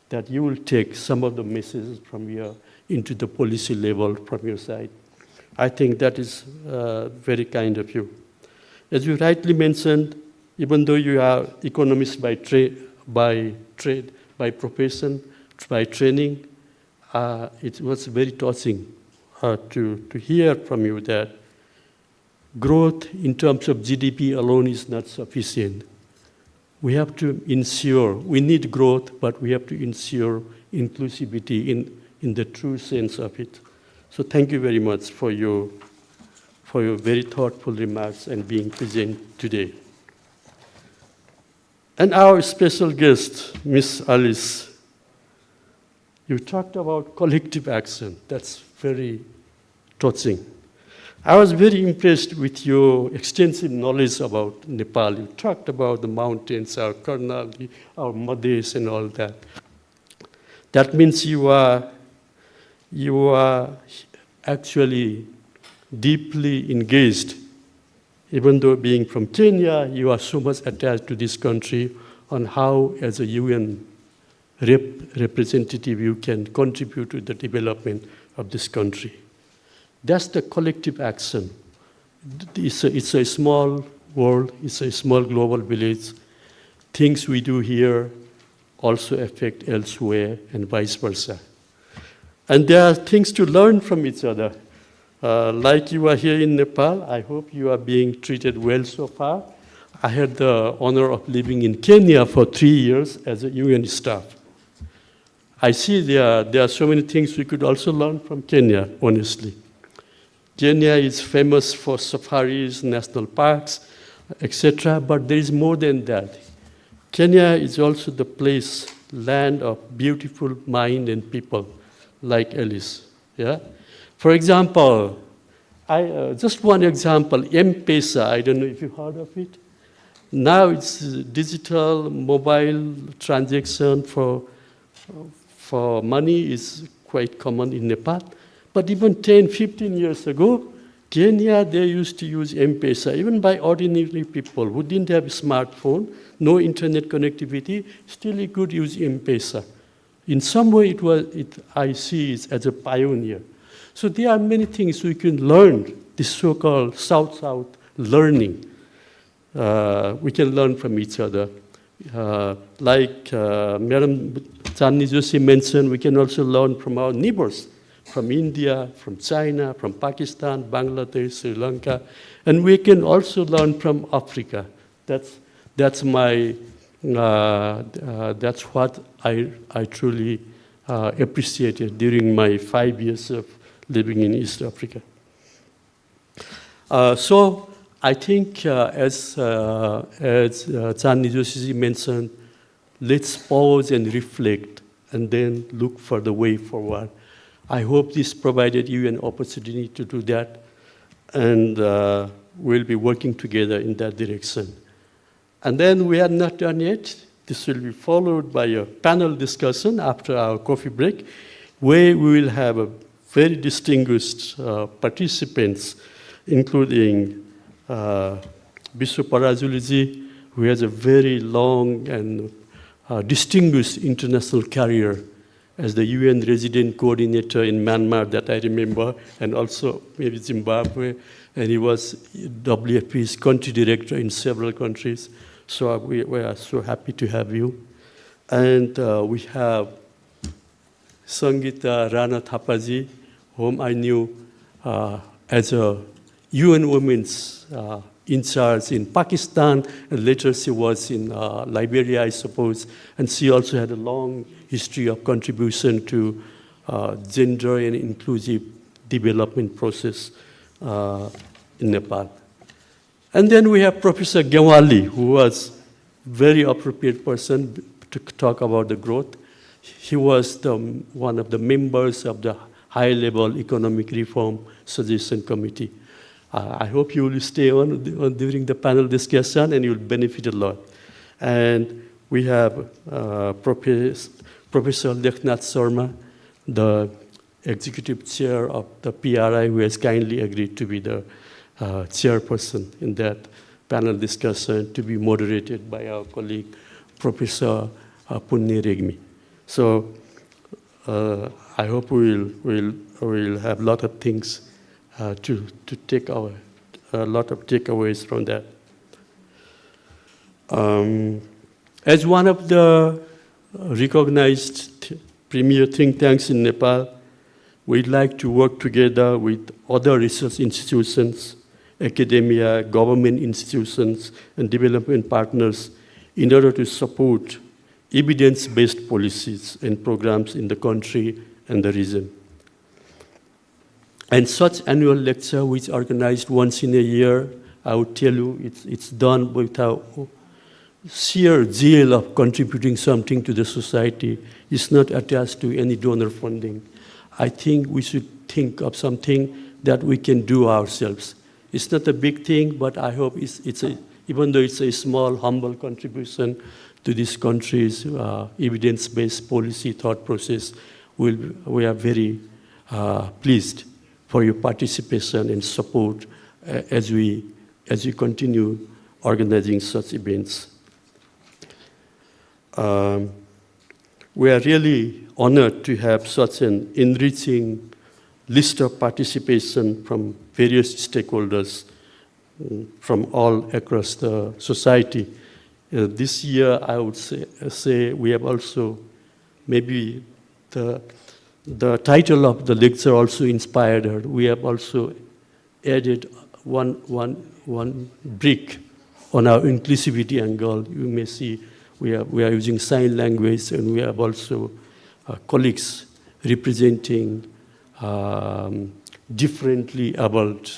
Speaker 6: that you will take some of the messages from here into the policy level from your side. I think that is very kind of you. As you rightly mentioned, even though you are economist by trade, by profession, by training, it was very touching to hear from you that growth in terms of GDP alone is not sufficient. We have to ensure, we need growth, but we have to ensure inclusivity in the true sense of it. So thank you very much for your very thoughtful remarks and being present today. And our special guest, Ms. Alice, you talked about collective action. That's very touching. I was very impressed with your extensive knowledge about Nepal. You talked about the mountains, our Karnali, our Madhes, and all that. That means you are actually deeply engaged. Even though being from Kenya, you are so much attached to this country on how, as a UN representative, you can contribute to the development of this country. That's the collective action. It's a small world, it's a small global village. Things we do here also affect elsewhere and vice versa. And there are things to learn from each other. Like you are here in Nepal, I hope you are being treated well so far. I had the honor of living in Kenya for 3 years as a UN staff. I see there are so many things we could also learn from Kenya, honestly. Kenya is famous for safaris, national parks, etc., but there is more than that. Kenya is also the place, land of beautiful mind and people like Alice. Yeah? For example, just one example, M-Pesa, I don't know if you've heard of it. Now it's digital mobile transaction for money is quite common in Nepal. But even 10, 15 years ago, Kenya, they used to use M-Pesa, even by ordinary people who didn't have a smartphone, no internet connectivity, still they could use M-Pesa. In some way, I see it as a pioneer. So there are many things we can learn, this so-called South-South learning. We can learn from each other. Like Madam Chandni Joshi mentioned, we can also learn from our neighbors, from India, from China, from Pakistan, Bangladesh, Sri Lanka, and we can also learn from Africa. That's what I truly appreciated during my 5 years of living in East Africa. So I think, as Chandni Joshi mentioned, let's pause and reflect, and then look for the way forward. I hope this provided you an opportunity to do that, and we'll be working together in that direction. And then we are not done yet. This will be followed by a panel discussion after our coffee break, where we will have a very distinguished participants, including Biswa Parajuliji, who has a very long and distinguished international career as the UN resident coordinator in Myanmar that I remember, and also maybe Zimbabwe, and he was WFP's country director in several countries. So we are so happy to have you. And we have Sangeeta Rana Thapaji, whom I knew as a UN Women's in charge in Pakistan, and later she was in Liberia, I suppose, and she also had a long history of contribution to gender and inclusive development process in Nepal. And then we have Professor Gewali, who was very appropriate person to talk about the growth. He was one of the members of the high-level economic reform suggestion committee. I hope you will stay on during the panel discussion and you'll benefit a lot. And we have Professor Leknath Sharma, the executive chair of the PRI, who has kindly agreed to be the chairperson in that panel discussion, to be moderated by our colleague, Professor Punni Regmi. So I hope we'll have a lot of things to take a lot of takeaways from that. As one of the recognized premier think tanks in Nepal, we'd like to work together with other research institutions, academia, government institutions, and development partners in order to support evidence-based policies and programs in the country and the region. And such annual lecture, which is organized once in a year, I would tell you it's done with our sheer zeal of contributing something to the society. It's not attached to any donor funding. I think we should think of something that we can do ourselves. It's not a big thing, but I hope even though it's a small, humble contribution to this country's evidence-based policy thought process, we are very pleased for your participation and support as we continue organizing such events. We are really honored to have such an enriching list of participation from various stakeholders from all across the society. This year, I would say we have also, maybe the title of the lecture also inspired her. We have also added one brick on our inclusivity angle. You may see we are using sign language, and we have also colleagues representing differently abled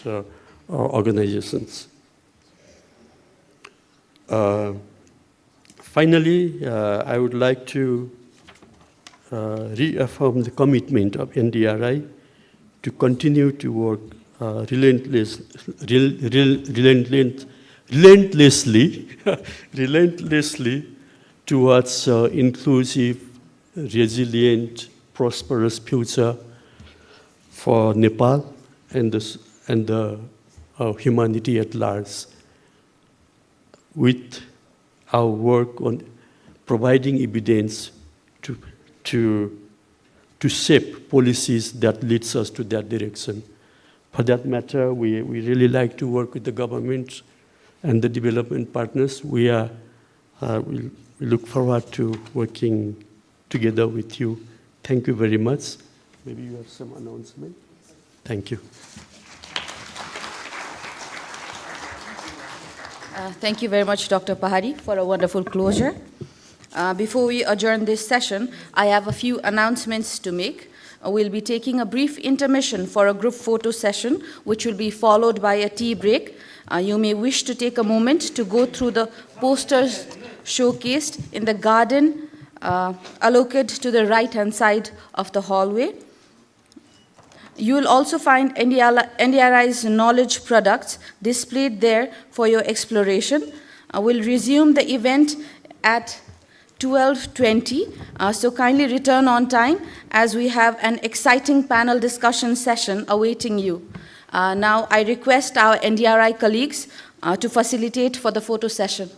Speaker 6: organizations. Finally, I would like to reaffirm the commitment of NDRI to continue to work relentlessly towards inclusive, resilient, prosperous future for Nepal and the humanity at large, with our work on providing evidence to shape policies that leads us to that direction. For that matter, we really like to work with the government and the development partners. We look forward to working together with you. Thank you very much. Maybe you have some announcement. Thank you.
Speaker 1: Thank you very much, Dr. Pahari, for a wonderful closure. Before we adjourn this session, I have a few announcements to make. We'll be taking a brief intermission for a group photo session, which will be followed by a tea break. You may wish to take a moment to go through the posters showcased in the garden allocated to the right-hand side of the hallway. You will also find NDRI's knowledge products displayed there for your exploration. We'll resume the event at 12:20, so kindly return on time as we have an exciting panel discussion session awaiting you. Now I request our NDRI colleagues to facilitate for the photo session.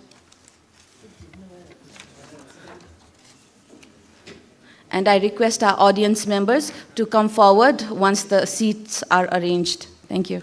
Speaker 1: And I request our audience members to come forward once the seats are arranged. Thank you.